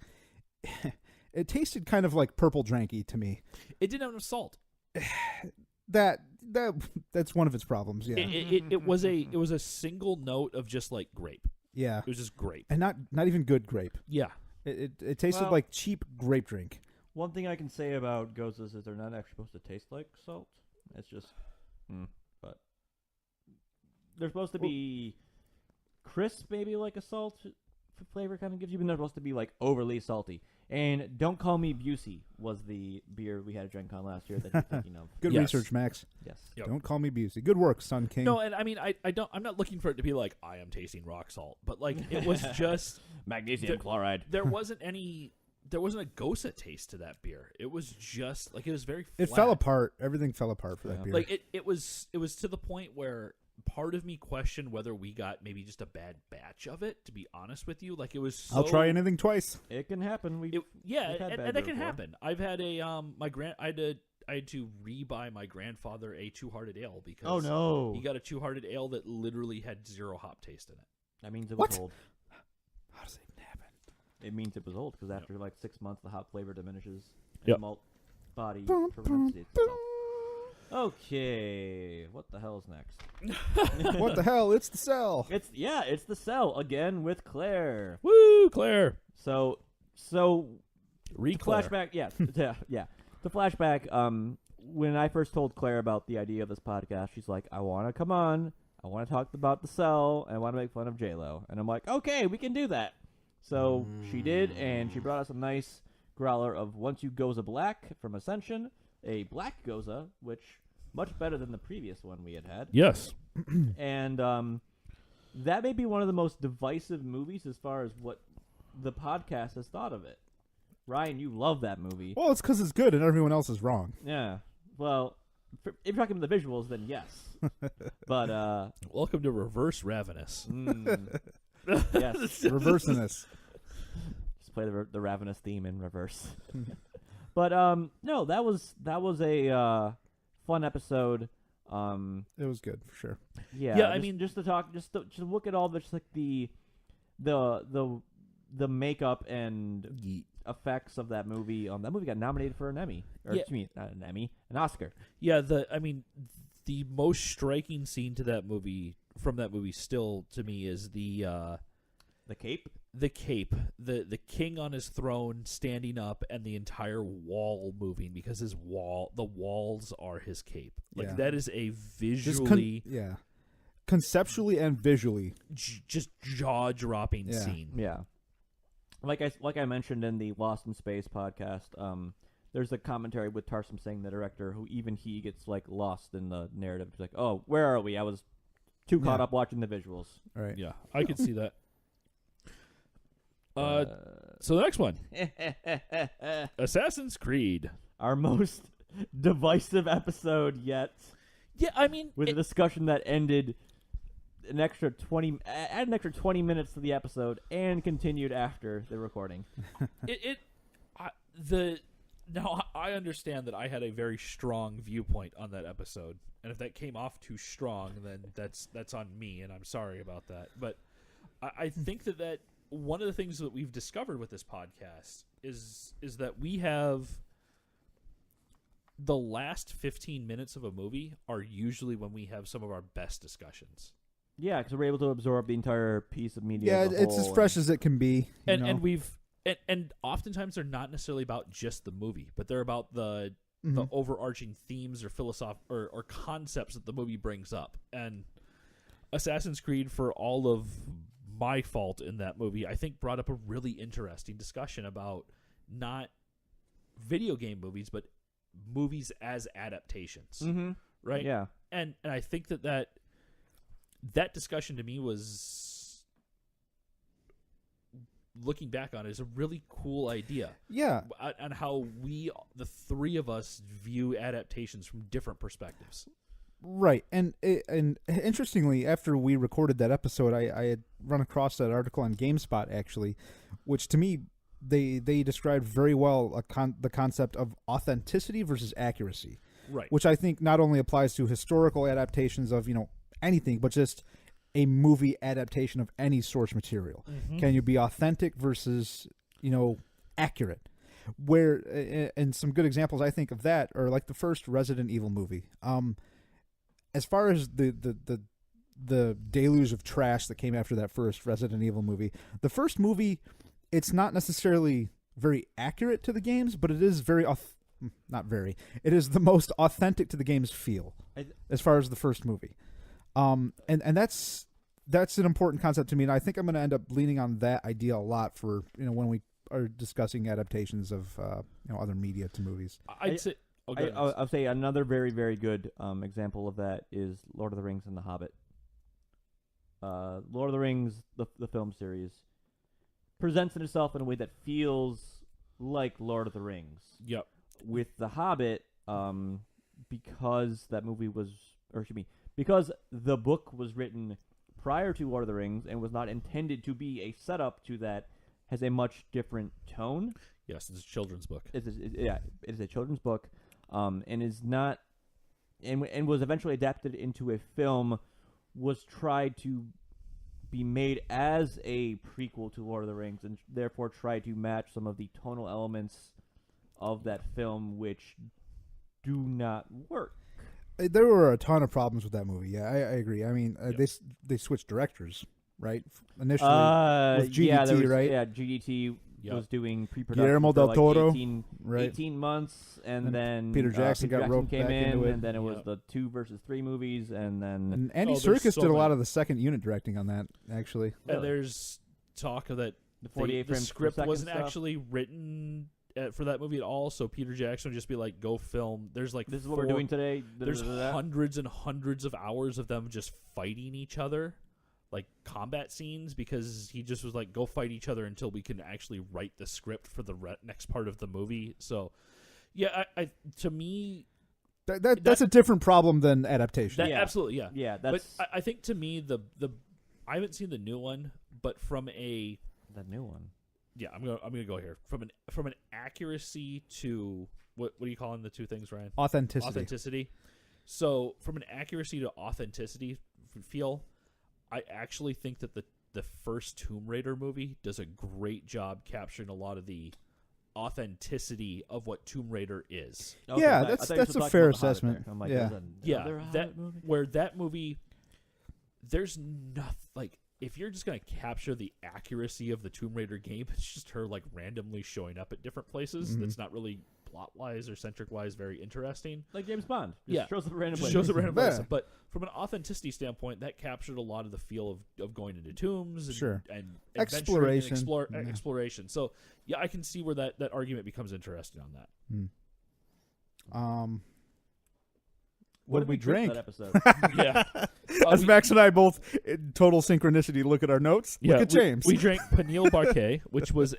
It tasted kind of like purple dranky to me. It didn't have enough salt. That's one of its problems. Yeah, It was a single note of just like grape. yeah, It was just grape. and not even good grape. Yeah. It tasted Well- like cheap grape drink. One thing I can say about gozas is they're not actually supposed to taste like salt. It's just, but they're supposed to be crisp, maybe like a salt flavor kind of gives you, but they're supposed to be like overly salty. And Don't Call Me Busey was the beer we had at Gen Con last year that you're thinking of. Good Yes. research, Max. Yes. Yep. Don't call me Busey. Good work, Sun King. No, and I mean, I'm not looking for it to be like I am tasting rock salt, but like it was just Magnesium chloride. there wasn't a Gosa taste to that beer. It was just like it was very. It flat. fell apart. Everything fell apart for that Yeah. beer. Like it was to the point where part of me questioned whether we got maybe just a bad batch of it. To be honest with you, like it was. So, I'll try anything twice. It can happen. And that can happen. I've had I had to re-buy my grandfather a Two-Hearted Ale because he got a Two-Hearted Ale that literally had 0 hop taste in it. That means it was What? old. How does it even happen? It means it was old because after like 6 months, the hop flavor diminishes. And Yep. the malt body ferments itself. Okay, what the hell's next? What the hell? It's the cell. It's the cell again with Claire. Woo, Claire! So Re-Claire. flashback. Yeah, yeah. The flashback. When I first told Claire about the idea of this podcast, she's like, "I want to come on. I want to talk about the cell. And I want to make fun of J-Lo." And I'm like, "Okay, we can do that." So she did, and she brought us a nice growler of Once You Goza Black from Ascension, a black Goza, which much better than the previous one we had. Yes. And that may be one of the most divisive movies as far as what the podcast has thought of it. Ryan, you love that movie. Well, it's because it's good and everyone else is wrong. Yeah. Well, if you're talking about the visuals, then yes. But Welcome to Reverse Ravenous. yes, Reversing this. just play the Ravenous theme in reverse. But no, that was a fun episode. It was good for sure. Yeah. I mean, just to talk, just to look at all the just like the makeup and effects of that movie. That movie got nominated for an Emmy, or excuse me, not an Emmy, an Oscar. Yeah, the most striking scene from that movie still to me is the cape. The cape, the king on his throne standing up, and the entire wall moving because the walls are his cape. Like that is a visually, conceptually and visually, just jaw-dropping scene. Yeah, like I mentioned in the Lost in Space podcast. There's a commentary with Tarsum Singh, the director, who even he gets like lost in the narrative. He's like, "Oh, where are we? I was too caught up watching the visuals." All right. Yeah, I could see that. So the next one, Assassin's Creed, our most divisive episode yet. Yeah, I mean, with a discussion that ended add an extra 20 minutes to the episode and continued after the recording. Now I understand that I had a very strong viewpoint on that episode, and if that came off too strong, then that's on me, and I'm sorry about that. But I think that one of the things that we've discovered with this podcast is that we have the last 15 minutes of a movie are usually when we have some of our best discussions. Yeah, because we're able to absorb the entire piece of media. Yeah, it's as fresh as it can be. And oftentimes they're not necessarily about just the movie, but they're about the overarching themes or or concepts that the movie brings up. And Assassin's Creed, for all of my fault in that movie, I think brought up a really interesting discussion about not video game movies, but movies as adaptations. Mm-hmm. Right? Yeah. And I think that discussion to me was, looking back on it, is a really cool idea. Yeah. On how the three of us, view adaptations from different perspectives. Right, and interestingly, after we recorded that episode, I had run across that article on GameSpot, actually, which to me, they described very well the concept of authenticity versus accuracy. Right. Which I think not only applies to historical adaptations of, anything, but just a movie adaptation of any source material. Mm-hmm. Can you be authentic versus, accurate? Where, and some good examples I think of that are like the first Resident Evil movie. As far as the deluge of trash that came after that first Resident Evil movie, the first movie, it's not necessarily very accurate to the games, but it is it is the most authentic to the game's feel as far as the first movie. And that's an important concept to me, and I think I'm going to end up leaning on that idea a lot for when we are discussing adaptations of other media to movies. I'll say another very, very good example of that is Lord of the Rings and The Hobbit. Lord of the Rings, the film series, presents itself in a way that feels like Lord of the Rings. Yep. With The Hobbit, because that movie was, because the book was written prior to Lord of the Rings and was not intended to be a setup to that, has a much different tone. Yes, it's a children's book. It is a children's book, and is not, and was eventually adapted into a film. Was tried to be made as a prequel to Lord of the Rings, and therefore tried to match some of the tonal elements of that film, which do not work. There were a ton of problems with that movie. Yeah, I agree. I mean, they switched directors, right? Initially with GDT, right? Yeah, GDT was doing pre-production Guillermo for del like Toro, 18 months, and then Peter Jackson got roped came back in, into it. and then it was the 2 versus 3 movies, and then And Andy Serkis did a lot of the second unit directing on that, actually. And there's talk of that the 48 the frames per script second wasn't stuff. actually written for that movie at all, so Peter Jackson would just be like, go film. There's like This is what we're doing today. There's hundreds and hundreds of hours of them just fighting each other, like combat scenes, because he just was like, go fight each other until we can actually write the script for the next part of the movie. So, yeah, I to me, that's a different problem than adaptation. Absolutely, yeah. Yeah, that's... But I think to me, the I haven't seen the new one, but from a... The new one. Yeah, I'm gonna go here. From an accuracy to... What are you calling the two things, Ryan? Authenticity. So, from an accuracy to authenticity feel, I actually think that the first Tomb Raider movie does a great job capturing a lot of the authenticity of what Tomb Raider is. Okay, Yeah, I that's thought you were a talking fair about The Hobbit assessment. there. I'm like, Yeah. Yeah, that movie, there's nothing, like, if you're just going to capture the accuracy of the Tomb Raider game, it's just her, like, randomly showing up at different places. Mm-hmm. That's not really plot-wise or centric-wise very interesting. Like James Bond. Yeah. Shows up at random Just places. shows up at random Yeah. places. But from an authenticity standpoint, that captured a lot of the feel of going into tombs and, Sure. and Exploration. exploration. So, yeah, I can see where that argument becomes interesting on that. What did we drink? That episode? Yeah. As Max and I both, in total synchronicity, look at our notes. Look at James. We drank Pernille Barquet, which was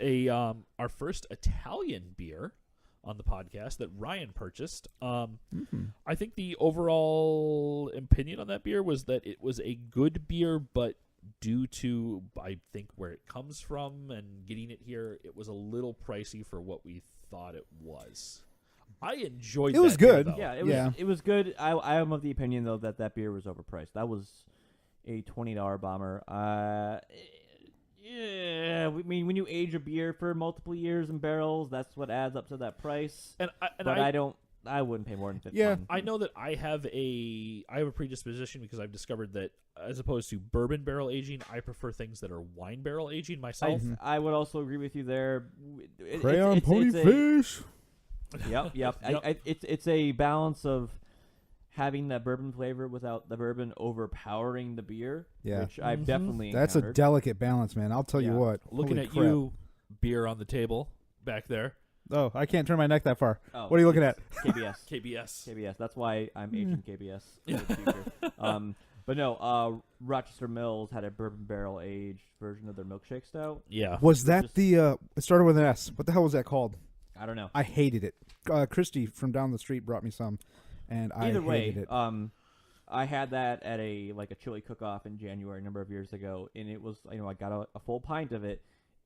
our first Italian beer on the podcast that Ryan purchased. I think the overall opinion on that beer was that it was a good beer, but due to, I think, where it comes from and getting it here, it was a little pricey for what we thought it was. I enjoyed It was that beer, good. though. Yeah, it was good. I am of the opinion, though, that beer was overpriced. That was a $20 bomber. Yeah, I mean, when you age a beer for multiple years in barrels, that's what adds up to that price. I wouldn't pay more than $50. Yeah. I know that I have a predisposition because I've discovered that as opposed to bourbon barrel aging, I prefer things that are wine barrel aging myself. I would also agree with you there. Crayon ponyfish. Yep. It's a balance of having that bourbon flavor without the bourbon overpowering the beer. Yeah. Which I've definitely That's a encountered. delicate balance, man. I'll tell you what. Looking Holy at crap. you, beer on the table back there. Oh, I can't turn my neck that far. Oh, What are you looking at? KBS. KBS. That's why I'm aging KBS in the future. But no, Rochester Mills had a bourbon barrel aged version of their milkshake stout. Yeah. Was that it started with an S. What the hell was that called? I don't know. I hated it. Christy from down the street brought me some, and I Either way, hated it. I had that at a chili cook-off in January a number of years ago, and it was, I got a full pint of it,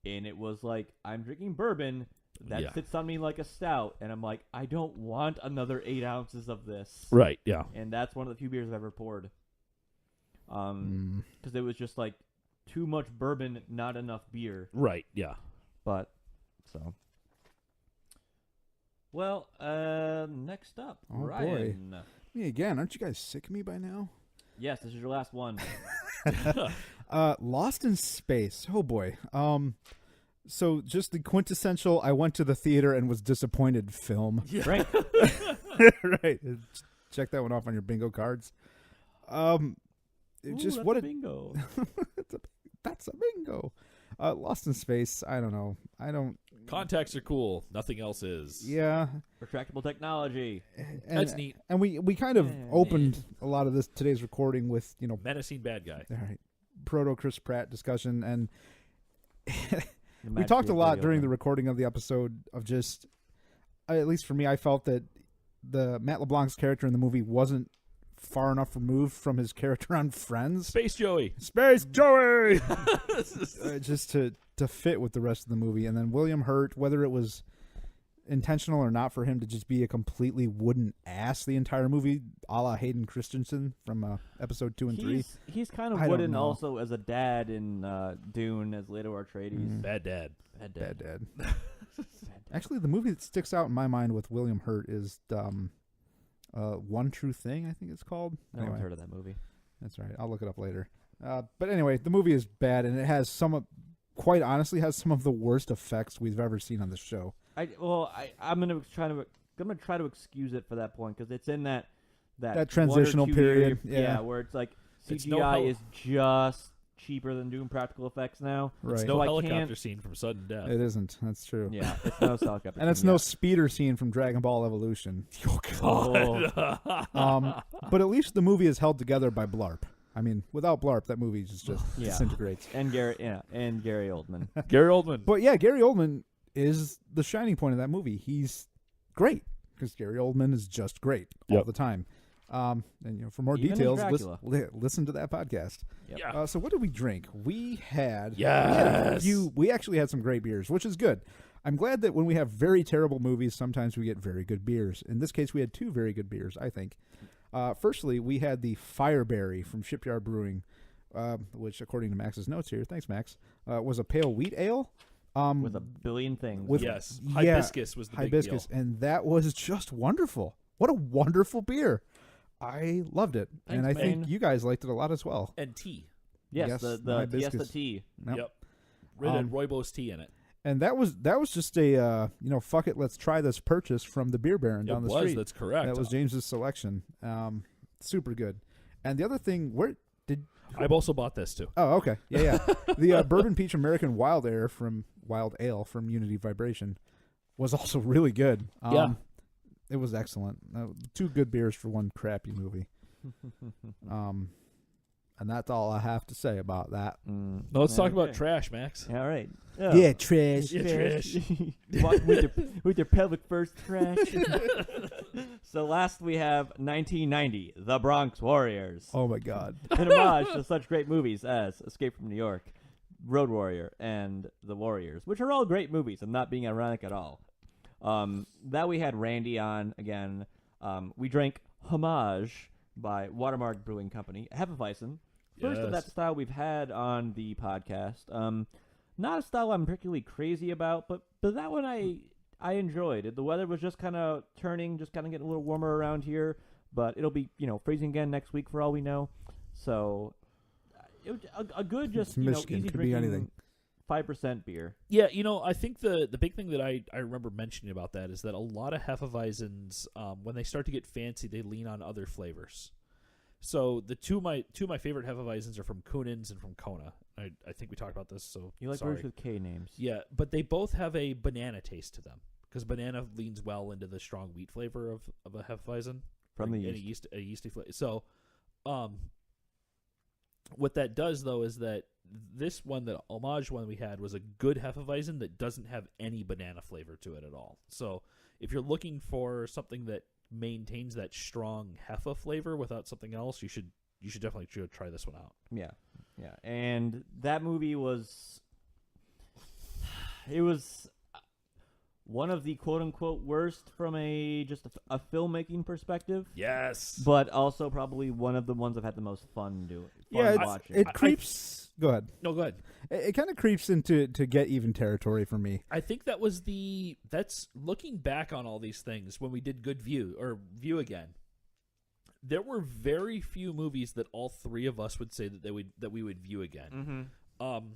and it was like, I'm drinking bourbon that sits on me like a stout, and I'm like, I don't want another 8 ounces of this. Right, yeah. And that's one of the few beers I've ever poured. Because it was just like too much bourbon, not enough beer. Right, yeah. But, so. Well, next up, Oh, Ryan. Me again. Aren't you guys sick of me by now? Yes, this is your last one. Lost in Space. Oh boy. So just the quintessential I went to the theater and was disappointed film. Yeah. Right. Right. Check that one off on your bingo cards. Just what a bingo. that's a bingo. Lost in Space. I don't know. Contacts are cool. Nothing else is. Yeah. Retractable technology. That's neat. And we kind of opened a lot of today's recording with, Menacing bad guy. all right, proto Chris Pratt discussion, and we Magic talked a lot video during game. the recording of the episode of just, at least for me, I felt that the Matt LeBlanc's character in the movie wasn't far enough removed from his character on Friends. Space Joey. Space Joey! Just to fit with the rest of the movie. And then William Hurt, whether it was intentional or not for him to just be a completely wooden ass the entire movie, a la Hayden Christensen from episode 2 and 3. He's kind of I don't wooden know. also as a dad in Dune as Leto Atreides. Bad dad. Bad dad. Actually, the movie that sticks out in my mind with William Hurt is One True Thing, I think it's called. No one's heard of that movie. That's right. I'll look it up later. But anyway, the movie is bad, and it has quite honestly, has some of the worst effects we've ever seen on the show. I'm gonna try to excuse it for that point because it's in that transitional 1 or 2 period, year, yeah. where it's like It's CGI is just cheaper than doing practical effects now. Right. It's no So I helicopter can't- scene from Sudden Death. It isn't. That's true. Yeah, it's no helicopter. And it's no speeder scene from Dragon Ball Evolution. God. But at least the movie is held together by Blarp. I mean, without Blarp, that movie just Yeah. disintegrates. and Gary Oldman. Gary Oldman. But yeah, Gary Oldman is the shining point of that movie. He's great because Gary Oldman is just great all Yep. the time. And for more Even as details, Dracula. listen to that podcast. Yep. Yeah. So what did we drink? We had Yes. we actually had some great beers, which is good. I'm glad that when we have very terrible movies, sometimes we get very good beers. In this case, we had 2 very good beers, I think. Firstly, we had the Fireberry from Shipyard Brewing, which, according to Max's notes here, thanks, Max, was a pale wheat ale. With a billion things. Yes. Yeah, Hibiscus was the hibiscus, big deal. and that was just wonderful. What a wonderful beer. I loved it, and I Thanks, think man. you guys liked it a lot as well. And tea. Yes, Yes, the the hibiscus. Fiesta tea. Yep. Red and rooibos tea in it. And that was just a fuck it, let's try this purchase from the Beer Baron down the street. That's correct. That was James's selection. Super good. And the other thing, I've also bought this too. Oh, okay, yeah. The Bourbon Peach American Wild Ale from Unity Vibration was also really good. Yeah. It was excellent. 2 good beers for one crappy movie. And that's all I have to say about that. No, let's talk about Okay. trash, Max. All right. Yeah, trash. Yeah, trash. with your pelvic first trash. So last we have 1990, The Bronx Warriors. Oh my God. In homage to such great movies as Escape from New York, Road Warrior, and The Warriors, which are all great movies. I'm not being ironic at all. That we had Randy on again. We drank Homage by Watermark Brewing Company, Hefeweizen. First of that Yes. style we've had on the podcast. Not a style I'm particularly crazy about, but that one I enjoyed. The weather was just kind of turning, just kind of getting a little warmer around here, but it'll be freezing again next week for all we know. So it was a good, just It's Michigan, easy could be drinking anything. 5% beer. Yeah, I think the big thing that I remember mentioning about that is that a lot of Hefeweizens, when they start to get fancy, they lean on other flavors. So the two of my favorite Hefeweizens are from Kunin's and from Kona. I think we talked about this. So You like sorry. brewers with K names. Yeah, but they both have a banana taste to them because banana leans well into the strong wheat flavor of a Hefeweizen From the and yeast. a yeasty flavor. So, what that does though is that this one, the homage one we had, was a good Hefeweizen that doesn't have any banana flavor to it at all. So, if you're looking for something that maintains that strong Hefe flavor without something else, you should definitely try this one out. Yeah. And that movie was one of the quote-unquote worst from a filmmaking perspective, Yes. but also probably one of the ones I've had the most fun doing. Yeah, watching. it creeps. Go ahead. No, go ahead. It kind of creeps into get even territory for me. I think that's looking back on all these things when we did View Again. There were very few movies that all 3 of us would say that we would view again. Mm-hmm.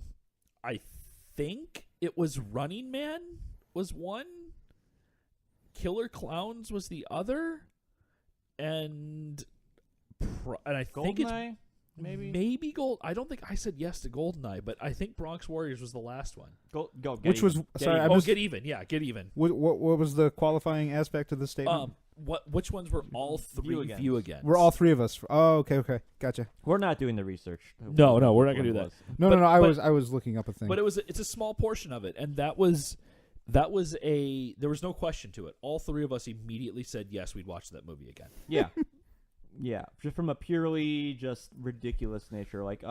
I think it was Running Man was one, Killer Clowns was the other, and I think it's Goldeneye, maybe. maybe Gold. I don't think I said yes to Goldeneye, but I think Bronx Warriors was the last one. Go. Which was sorry, I missed- Get Even. Yeah, Get Even. What was the qualifying aspect of the statement? Which ones were all 3 view again? We're all 3 of us. Oh, okay, gotcha. We're not doing the research. No, we're not gonna do that. No, But- I but- was looking up a thing. But it's a small portion of it, and there was no question to it. All 3 of us immediately said yes, we'd watch that movie again. Yeah. Yeah, just from a purely just ridiculous nature. Like,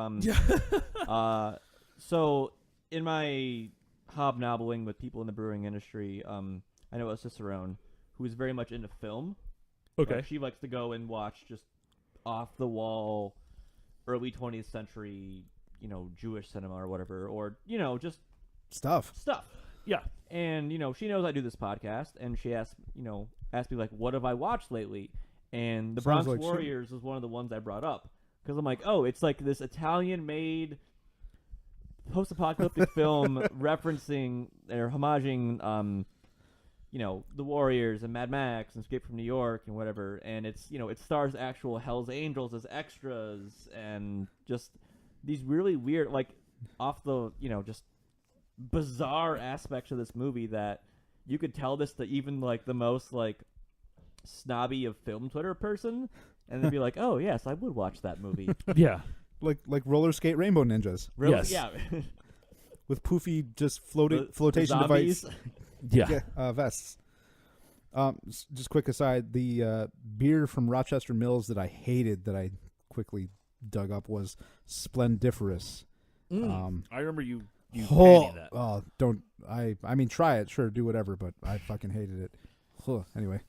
so in my hobnobbling with people in the brewing industry, I know a Cicerone who is very much into film. Okay. Like, she likes to go and watch just off the wall, early 20th century, Jewish cinema or whatever, or just Stuff. Yeah. And she knows I do this podcast, and she asked me like, what have I watched lately? And the Sounds Bronx like Warriors was one of the ones I brought up because I'm like, oh, it's like this Italian-made post-apocalyptic film referencing or homaging, the Warriors and Mad Max and Escape from New York and whatever. And it's, it stars actual Hell's Angels as extras and just these really weird, like, off the, just bizarre aspects of this movie that you could tell this to even, like, the most, like, snobby of film Twitter person, and they'd be like, "Oh yes, I would watch that movie." Yeah, like roller skate rainbow ninjas. Really? Yes. Yeah. With poofy just flotation the zombies. device. yeah. Vests. Just quick aside, the beer from Rochester Mills that I hated that I quickly dug up was Splendiferous. I remember you hating that. I mean, try it, sure, do whatever, but I fucking hated it. Anyway.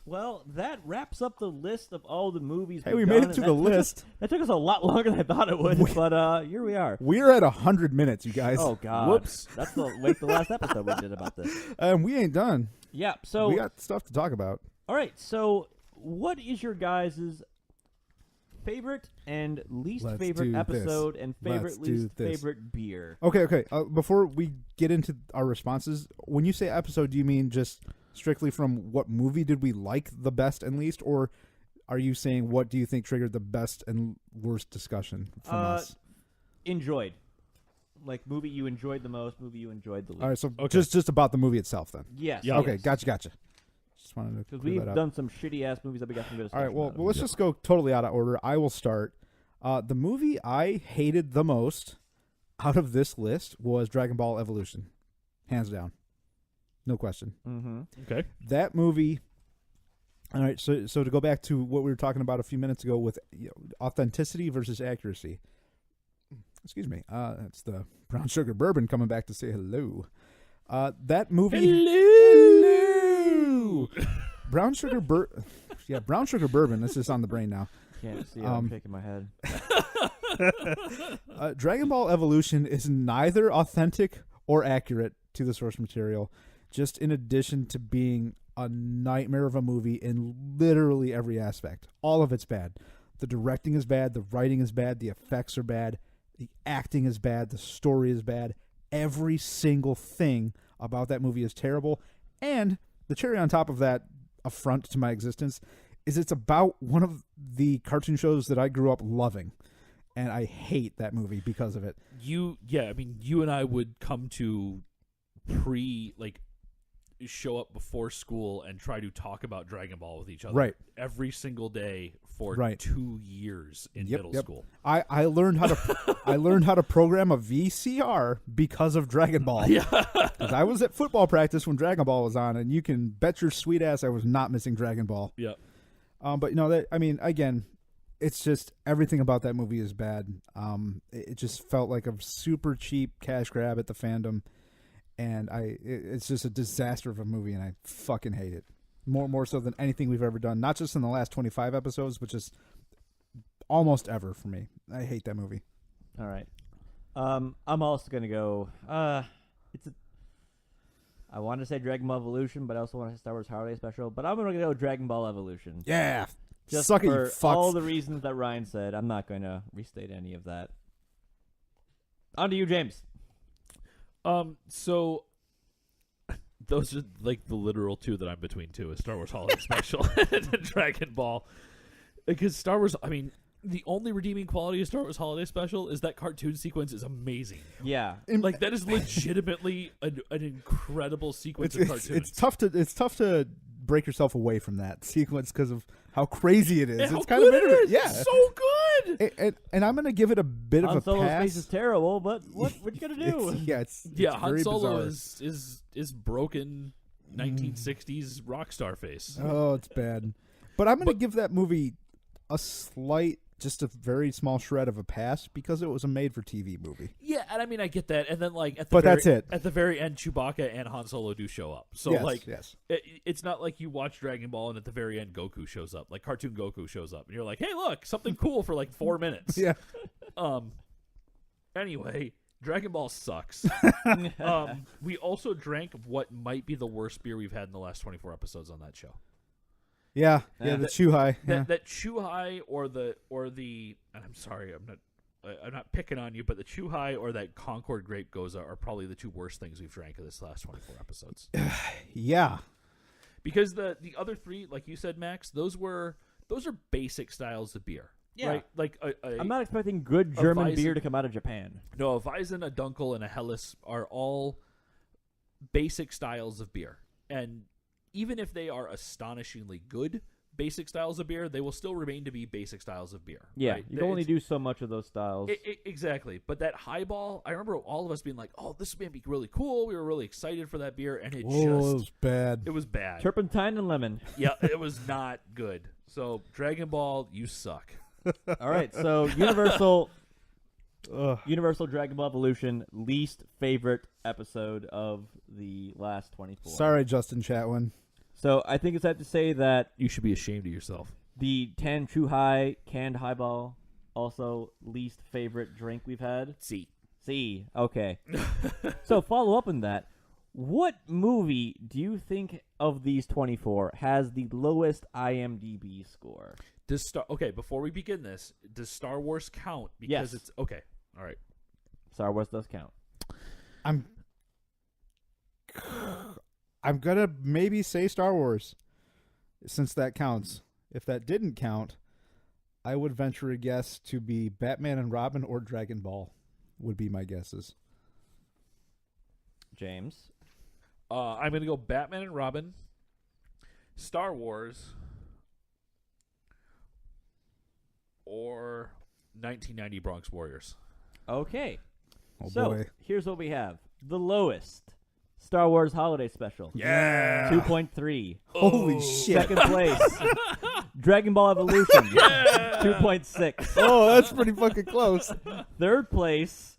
Well, that wraps up the list of all the movies. Hey, we've we made done, it to and the that took list. That took us a lot longer than I thought it would, but here we are. We're at 100 minutes, you guys. Oh God! Whoops. That's the last episode we did about this. We ain't done. Yeah. So we got stuff to talk about. all right. So, what is your guys' favorite and least Let's favorite do episode this. and Let's do least this. favorite beer? Okay. Before we get into our responses, when you say episode, do you mean just strictly from what movie did we like the best and least, or are you saying what do you think triggered the best and worst discussion from us? Enjoyed. Like, movie you enjoyed the most, movie you enjoyed the least. All right, so Okay. just about the movie itself then. Yes. Yeah. Okay, gotcha. Just wanted to Because clear we've that up. done some shitty-ass movies that we got some good All right, discussion well, about. let's just go totally out of order. I will start. The movie I hated the most out of this list was Dragon Ball Evolution. Hands down. No question. Mm-hmm. Okay. That movie. All right, so to go back to what we were talking about a few minutes ago with authenticity versus accuracy. Excuse me. That's the brown sugar bourbon coming back to say hello. That movie. Hello. Brown sugar bourbon. This is on the brain now. Can't see it. I'm shaking my head. Dragon Ball Evolution is neither authentic or accurate to the source material, just in addition to being a nightmare of a movie in literally every aspect. All of it's bad. The directing is bad, the writing is bad, the effects are bad, the acting is bad, the story is bad. Every single thing about that movie is terrible. And the cherry on top of that affront to my existence is it's about one of the cartoon shows that I grew up loving. And I hate that movie because of it. You and I would come to show up before school and try to talk about Dragon Ball with each other. Right. Every single day for Right. 2 years in middle school. I learned how to program a VCR because of Dragon Ball. Yeah. 'Cause I was at football practice when Dragon Ball was on, and you can bet your sweet ass I was not missing Dragon Ball. Yeah. But again, it's just everything about that movie is bad. It just felt like a super cheap cash grab at the fandom, and it's just a disaster of a movie, and I fucking hate it more so than anything we've ever done. Not just in the last 25 episodes, but just almost ever for me. I hate that movie. All right. I'm also gonna go. I wanted to say Dragon Ball Evolution, but I also want to say Star Wars Holiday Special. But I'm gonna go Dragon Ball Evolution. Yeah, Just suck it, you for fucks. all the reasons that Ryan said. I'm not going to restate any of that. On to you, James. So those are like the literal two that I'm between two is Star Wars Holiday Special and Dragon Ball. Because Star Wars, the only redeeming quality of Star Wars Holiday Special is that cartoon sequence is amazing. Yeah. Like that is legitimately an incredible sequence of cartoons. It's tough to break yourself away from that sequence because of how crazy it is. And how it's kind of good it is. yeah, It's so good. And I'm gonna give it a bit of Han a Solo's pass. face is terrible, but what you gonna do? It's Han very Solo bizarre. is broken 1960s rock star face. Oh, it's bad. But I'm gonna give that movie a slight, just a very small shred of a pass because it was a made-for-TV movie. Yeah, and I mean, I get that. And then, like, But that's it. At the very end, Chewbacca and Han Solo do show up. So, Yes. It's not like you watch Dragon Ball and at the very end Goku shows up. Like, cartoon Goku shows up. And you're like, hey, look, something cool for, like, 4 minutes. Yeah. Anyway, Dragon Ball sucks. We also drank what might be the worst beer we've had in the last 24 episodes on that show. Yeah, the Chuhai. That Chuhai or the and I'm sorry, I'm not picking on you, but the Chuhai or that Concord Grape Goza are probably the two worst things we've drank in this last 24 episodes. Yeah. Because the other three, like you said, Max, those are basic styles of beer. Yeah. Right? Like I'm not expecting good German beer to come out of Japan. No, a Weizen, a Dunkel, and a Helles are all basic styles of beer. And even if they are astonishingly good basic styles of beer, they will still remain to be basic styles of beer. Yeah, right? you can only do so much of those styles. Exactly. But that highball, I remember all of us being like, oh, this may be really cool. We were really excited for that beer, and it was bad. It was bad. Turpentine and lemon. Yeah, it was not good. So, Dragon Ball, you suck. All right, so Universal Dragon Ball Evolution, least favorite episode of the last 24. Sorry, Justin Chatwin. So I think it's safe to say that You should be ashamed of yourself. the Tan Chuhai canned highball, also least favorite drink we've had. C. Okay. So follow up on that. What movie do you think of these 24 has the lowest IMDb score? Okay, before we begin this, does Star Wars count? Because Yes. it's okay. All right. Star Wars does count. I'm gonna maybe say Star Wars, since that counts. If that didn't count, I would venture a guess to be Batman and Robin or Dragon Ball, would be my guesses. James? I'm going to go Batman and Robin, Star Wars, or 1990 Bronx Warriors. Okay. Oh So boy. here's what we have. The lowest. Star Wars Holiday Special. Yeah. 2.3. Holy shit. Second place. Dragon Ball Evolution. 2.6. Oh, that's pretty fucking close. Third place.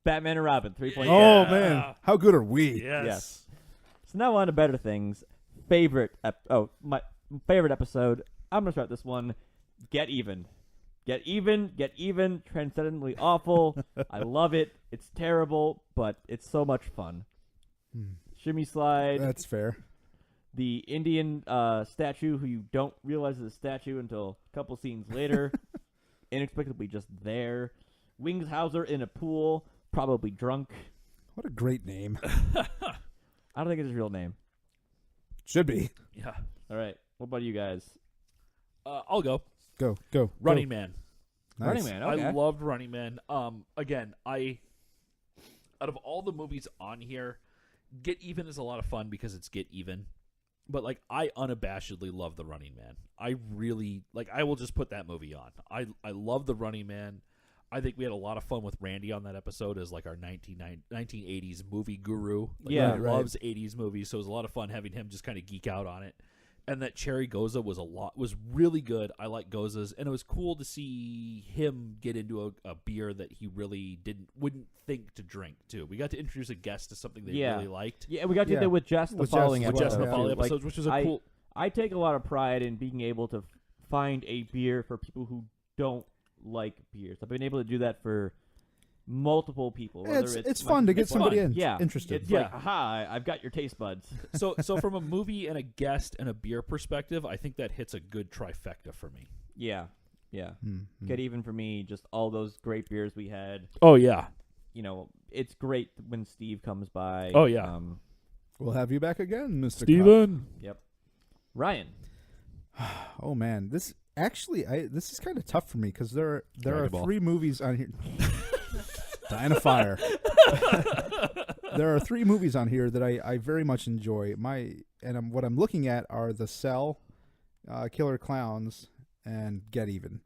Batman and Robin. 3.8. Oh, man. How good are we? Yes. So now on to better things. My favorite episode. I'm going to start this one. Get Even. Get even. Transcendently awful. I love it. It's terrible, but it's so much fun. Shimmy Slide. That's fair. The Indian statue who you don't realize is a statue until a couple scenes later. Inexplicably just there. Wings Hauser in a pool, probably drunk. What a great name. I don't think it's his real name. Should be. Yeah. All right. What about you guys? I'll go. Go. Running Man. Nice. Running Man. Okay. I loved Running Man. Again, out of all the movies on here, Get Even is a lot of fun because it's Get Even. But, like, I unabashedly love The Running Man. I really, like, I will just put that movie on. I love The Running Man. I think we had a lot of fun with Randy on that episode as, like, our 1980s movie guru. Like, Yeah, he right. loves 80s movies, so it was a lot of fun having him just kind of geek out on it. And that Cherry Goza was really good. I like Gozas, and it was cool to see him get into a beer that he really wouldn't think to drink too. We got to introduce a guest to something they really liked. Yeah, we got to do Yeah. that with Jess the With following Jess as episode. well, Just in the yeah. following Like, episodes, which was a cool. I take a lot of pride in being able to find a beer for people who don't like beers. I've been able to do that for multiple people. Whether It's fun to get it's somebody fun. in. Yeah, Interested. It's Yeah. like, aha! I've got your taste buds. So from a movie and a guest and a beer perspective, I think that hits a good trifecta for me. Yeah. Get Even for me. Just all those great beers we had. Oh yeah. You know, it's great when Steve comes by. Oh, yeah. We'll have you back again, Mr. Cup. Steven. Yep. Ryan. Oh man, this is kind of tough for me because there are Dragon Ball. 3 movies on here. Dying of fire. There are 3 movies on here that I very much enjoy. What I'm looking at are The Cell, Killer Clowns, and Get Even.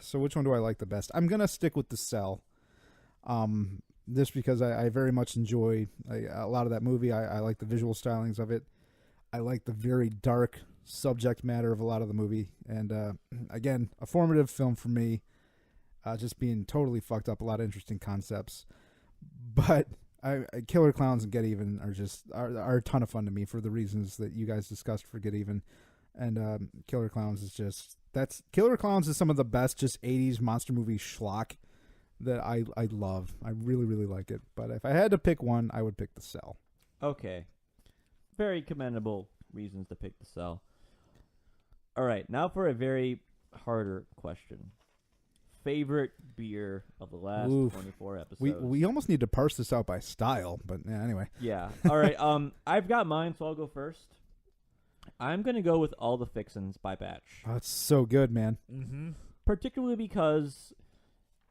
So which one do I like the best? I'm gonna stick with The Cell. Just because I very much enjoy a lot of that movie. I like the visual stylings of it. I like the very dark subject matter of a lot of the movie. And again, a formative film for me, just being totally fucked up, a lot of interesting concepts. But Killer Clowns and Get Even are a ton of fun to me for the reasons that you guys discussed for Get Even. And Killer Clowns is Killer Clowns is some of the best just 80s monster movie schlock that I love. I really, really like it. But if I had to pick one, I would pick The Cell. Okay. Very commendable reasons to pick The Cell. All right, now for a very harder question. Favorite beer of the last 24 episodes? We almost need to parse this out by style, but yeah, anyway. Yeah. All right. I've got mine, so I'll go first. I'm gonna go with All the Fixins by Batch. Oh, it's so good, man. Mm-hmm. Particularly because,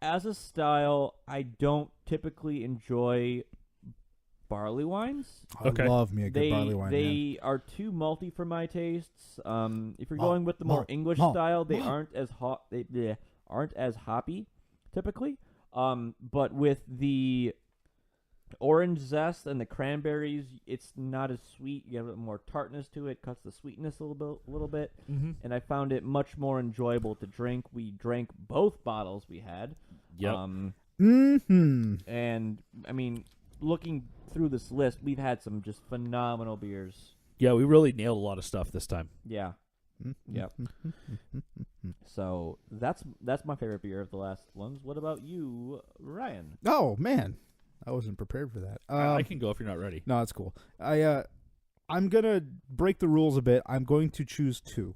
as a style, I don't typically enjoy barley wines. Okay. I love me a good barley wine. They are too malty for my tastes. If you're going with the more English style, they aren't as hot. They aren't as hoppy, typically. But with the orange zest and the cranberries, it's not as sweet. You have a little more tartness to it. Cuts the sweetness a little bit. Mm-hmm. And I found it much more enjoyable to drink. We drank both bottles we had. Yep. And I mean, looking through this list, we've had some just phenomenal beers. Yeah, we really nailed a lot of stuff this time. Yeah. Yep. So that's my favorite beer of the last ones. What about you, Ryan? Oh man, I wasn't prepared for that. I can go if you're not ready. No, that's cool. I'm gonna break the rules a bit. I'm going to choose two.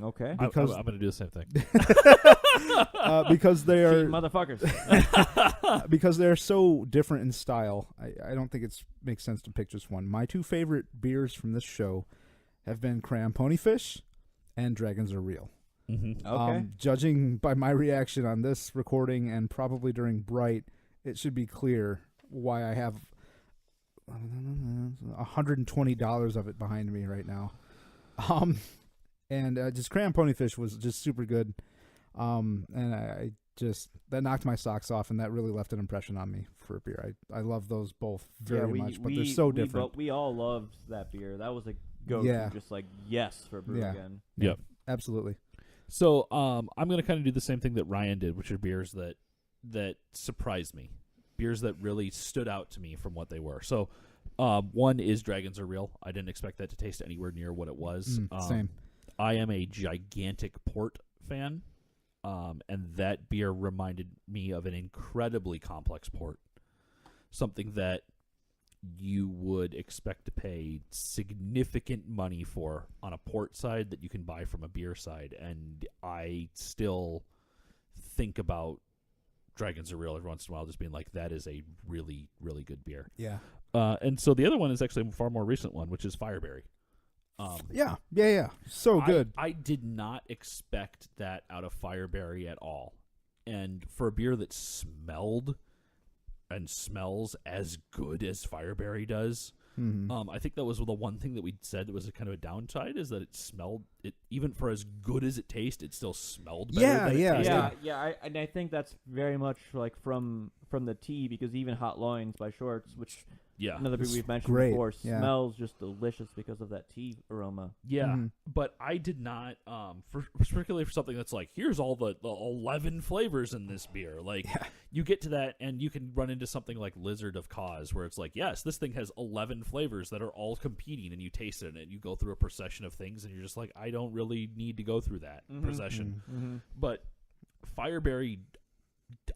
Okay. Because I'm going to do the same thing. Because they are Cheating motherfuckers. because they're so different in style. I don't think it makes sense to pick just one. My two favorite beers from this show have been Cram Ponyfish and Dragons Are Real. Mm-hmm. Okay. Judging by my reaction on this recording and probably during Bright, it should be clear why I have $120 of it behind me right now. And just Cram Ponyfish was just super good. And I just, that knocked my socks off, and that really left an impression on me for a beer. I love those both very much, but they're so different. We all loved that beer. That was a go-to, just like, yes, for brew again. Yep. Absolutely. So I'm going to kind of do the same thing that Ryan did, which are beers that surprised me. Beers that really stood out to me from what they were. So one is Dragons Are Real. I didn't expect that to taste anywhere near what it was. Same. I am a gigantic port fan, and that beer reminded me of an incredibly complex port, something that you would expect to pay significant money for on a port side that you can buy from a beer side, and I still think about Dragons Are Real every once in a while, just being like, that is a really, really good beer. Yeah. And so the other one is actually a far more recent one, which is Fireberry. Yeah. So good. I did not expect that out of Fireberry at all. And for a beer that smelled and smells as good as Fireberry does, I think that was the one thing that we said that was a kind of a downside, is that it smelled, it even for as good as it tasted, it still smelled better than it tasted. And I think that's very much like from the tea, because even Hot Loins by Shorts, which another beer we've mentioned before, smells just delicious because of that tea aroma. Yeah, but I did not, particularly for something that's like, here's all the 11 flavors in this beer. Like, you get to that, and you can run into something like Lizard of Cause, where it's like, yes, this thing has 11 flavors that are all competing, and you taste it, and you go through a procession of things, and you're just like, I don't really need to go through that procession. But Fireberry,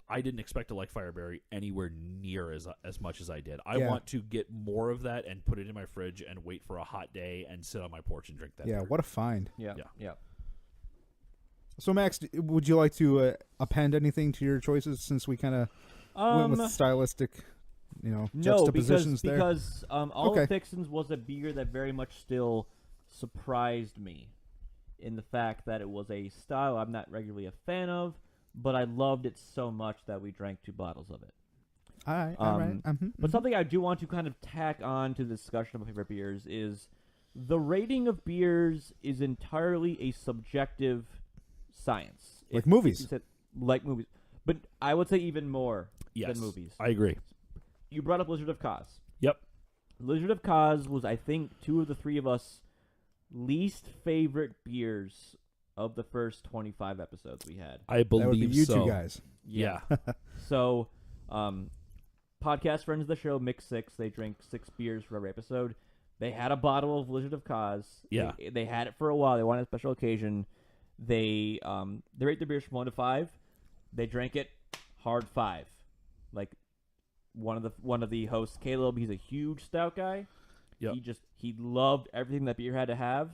I didn't expect to like Fireberry anywhere near as much as I did. I want to get more of that and put it in my fridge and wait for a hot day and sit on my porch and drink that. Yeah, beer. what a find. Yeah. So, Max, would you like to append anything to your choices, since we kind of went with stylistic, juxtapositions there? because All the Fixins was a beer that very much still surprised me in the fact that it was a style I'm not regularly a fan of, but I loved it so much that we drank 2 bottles of it. All right. But something I do want to kind of tack on to the discussion of my favorite beers is the rating of beers is entirely a subjective science. Like movies. Like movies. But I would say even more than movies. I agree. You brought up Lizard of Cause. Yep. Lizard of Cause was, I think, 2 of the 3 of us least favorite beers of the first 25 episodes we had. I believe That would be you so. two guys. Yeah. So, podcast friends of the show, Mix Six, they drink 6 beers for every episode. They had a bottle of Blizzard of Cause. Yeah. They had it for a while. They wanted a special occasion. They rate their beers from 1 to 5. They drank it hard 5. Like one of the hosts, Caleb, he's a huge stout guy. Yep. He loved everything that beer had to have.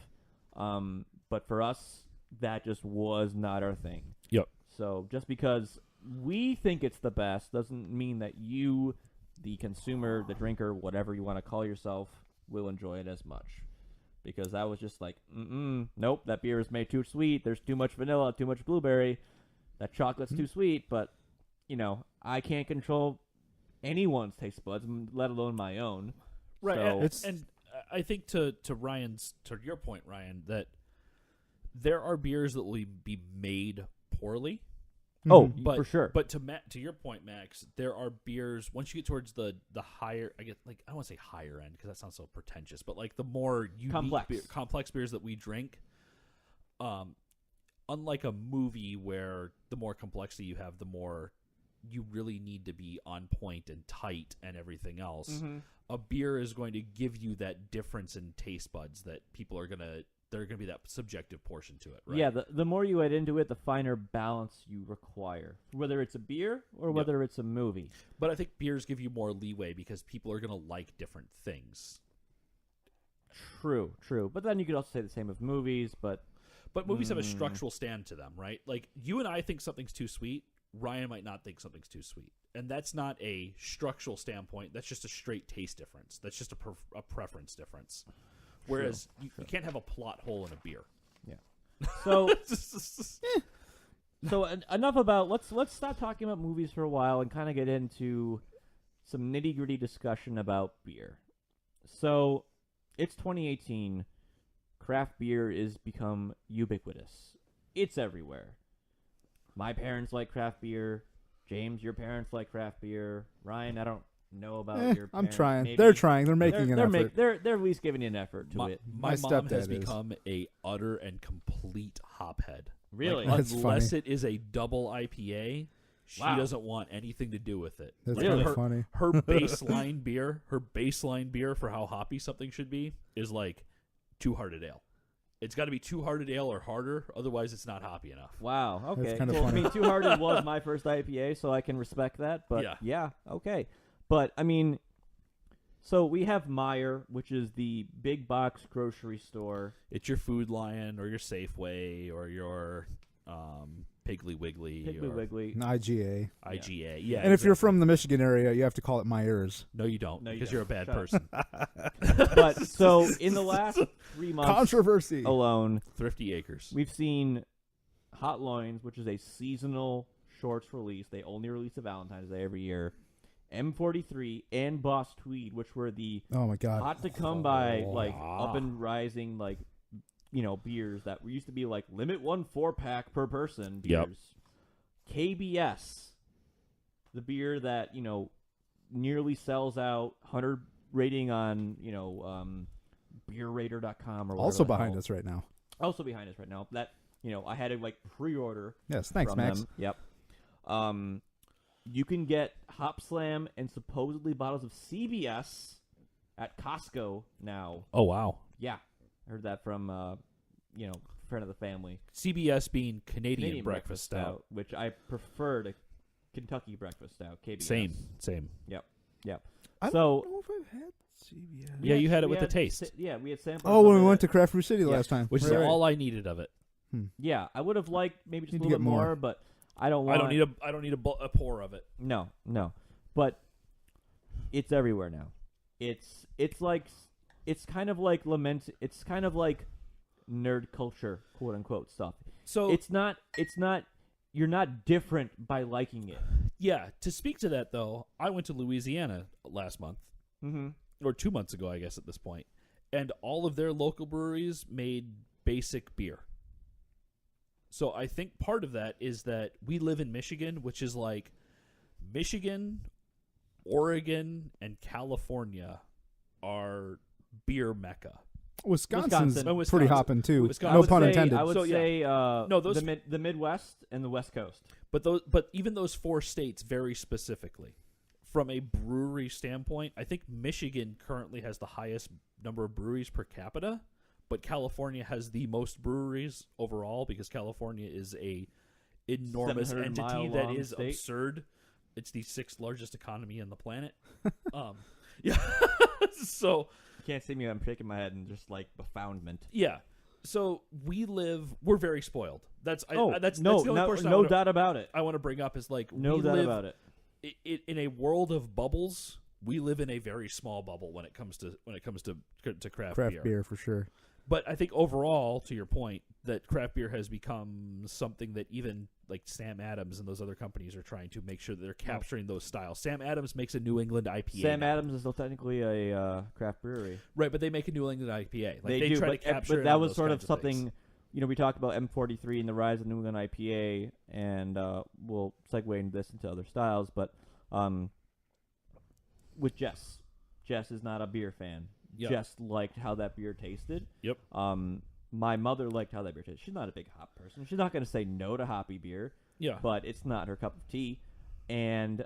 But for us, that just was not our thing. Yep. So just because we think it's the best doesn't mean that you, the consumer, the drinker, whatever you want to call yourself, will enjoy it as much. Because I was just like, nope, that beer is made too sweet. There's too much vanilla, too much blueberry. That chocolate's too sweet. But, I can't control anyone's taste buds, let alone my own. Right. So, And I think to your point, Ryan, that there are beers that will be made poorly. oh, But, for sure. But to your point, Max, there are beers, once you get towards the higher, I don't want to say higher end because that sounds so pretentious, but like the more unique complex beers that we drink, unlike a movie where the more complexity you have, the more you really need to be on point and tight and everything else. Mm-hmm. A beer is going to give you that difference in taste buds that people are there's going to be that subjective portion to it, right? Yeah, the more you add into it, the finer balance you require, whether it's a beer or whether it's a movie. But I think beers give you more leeway because people are going to like different things. True. But then you could also say the same of movies, But movies have a structural stand to them, right? Like, you and I think something's too sweet. Ryan might not think something's too sweet. And that's not a structural standpoint. That's just a straight taste difference. That's just a preference difference. Whereas you can't have a plot hole in a beer. Yeah. So enough about let's stop talking about movies for a while and kind of get into some nitty-gritty discussion about beer. So it's 2018. Craft beer is become ubiquitous. It's everywhere. My parents like craft beer. James, your parents like craft beer. Ryan, I don't know about your parents. I'm trying. Maybe. They're trying. They're making an effort. They're at least giving you an effort to it. My mom stepdad has is. become a utter and complete hophead. Really? Like, That's unless funny. it is a double IPA, she doesn't want anything to do with it. That's Like, really her, funny. Her baseline beer for how hoppy something should be is like Two Hearted Ale. It's got to be Two Hearted Ale or harder, otherwise it's not hoppy enough. Wow. Okay. That's kinda Well, funny. I mean, Two Hearted was my first IPA, so I can respect that. But Yeah. Okay. But I mean, so we have Meijer, which is the big box grocery store. It's your Food Lion or your Safeway or your Piggly Wiggly Piggly or Wiggly. An IGA. IGA. Yeah. And if you're from the Michigan area, you have to call it Myers. No, you don't, No, you because don't. you're a bad Shut person. But so in the last 3 months Controversy. alone, Thrifty Acres. we've seen Hot Loins, which is a seasonal shorts release. They only release a Valentine's Day every year. M43 and Boss Tweed, which were the Oh my God. hot to come by, like up and rising, like beers that used to be like limit 1 4-pack per person beers. Yep. KBS, the beer that nearly sells out, 100 rating on beerrater.com or whatever. Also behind us right now. Also behind us right now. That I had to like pre-order. Yes. Thanks, from Max. them. Yep. You can get Hop Slam and supposedly bottles of CBS at Costco now. Oh, wow. Yeah, I heard that from friend of the family. CBS being Canadian Breakfast Stout. which I prefer to Kentucky Breakfast Stout. KBS. Same. Yep. I So don't know if I've had CBS. Yeah, you had it we with the taste. Yeah, we had samples. Oh, when of we it. went to Craft Brew City Yeah. last time. Which is Right. all I needed of it. Yeah, I would have liked maybe just Need a to little get bit more. more, but I don't want. I don't need a pour of it. No. But it's everywhere now. It's kind of like It's kind of like nerd culture, quote unquote stuff. So It's not. You're not different by liking it. yeah, to speak to that though, I went to Louisiana last month, Mm-hmm. or 2 months ago, I guess at this point, and all of their local breweries made basic beer. So I think part of that is that we live in Michigan, which is like Michigan, Oregon, and California are beer mecca. Wisconsin's Wisconsin. pretty hopping too. Wisconsin. No pun intended. I would So, yeah. say No, those- the Midwest and the West Coast. But even those 4 states very specifically, from a brewery standpoint, I think Michigan currently has the highest number of breweries per capita, but California has the most breweries overall because California is a enormous 700 entity mile that long is state. absurd. It's the 6th largest economy on the planet. Yeah. So You can't see me. I'm shaking my head in just like befoundment. yeah. So we're very spoiled. That's the only person no doubt about it. I want to bring up is like No we doubt live about it. in a world of bubbles. We live in a very small bubble when it comes to craft beer for sure. But I think overall, to your point, that craft beer has become something that even like Sam Adams and those other companies are trying to make sure that they're capturing those styles. Sam Adams makes a New England IPA. Sam now. Adams is still technically a craft brewery. Right, but they make a New England IPA. Like, They do, try but, to capture. but that was those sort of kinds something. things. We talked about M43 and the rise of New England IPA, and we'll segue into this into other styles. But with Jess is not a beer fan. Yep. Jess liked how that beer tasted. Yep. My mother liked how that beer tasted. She's not a big hop person. She's not going to say no to hoppy beer. Yeah. But it's not her cup of tea. And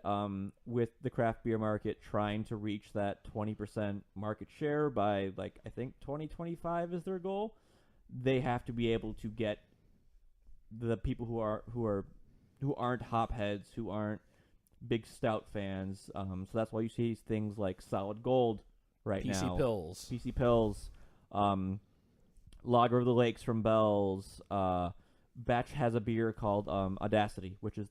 with the craft beer market trying to reach that 20% market share by, like, I think 2025 is their goal, they have to be able to get the people who aren't hop heads, who aren't big stout fans. So that's why you see things like Solid Gold right PC now. Pills. Lager of the Lakes from Bell's. Batch has a beer called Audacity, which is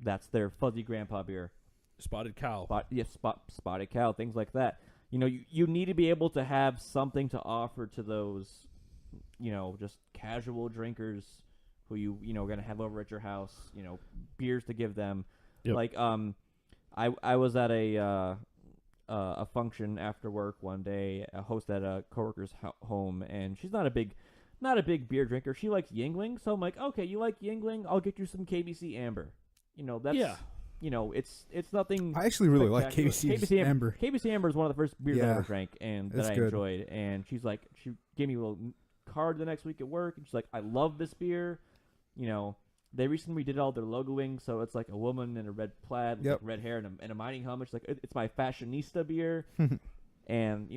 that's their fuzzy grandpa beer. Spotted Cow. Spotted Cow, things like that. You need to be able to have something to offer to those, just casual drinkers who are going to have over at your house, beers to give them. Yep. Like, I was at a function after work one day, a host at a coworker's home, and she's not a big beer drinker. She likes Yingling, so I'm like, okay, you like Yingling? I'll get you some KBC Amber. It's nothing. I actually really like spectacular. KBC Amber. KBC Amber is one of the first beers I Yeah. ever drank, and that It's I good. enjoyed. And she gave me a little card the next week at work, and she's like, I love this beer. They recently redid all their logoing, so it's like a woman in a red plaid, with Yep. like red hair, and a mining helmet. She's like, it's my fashionista beer. And,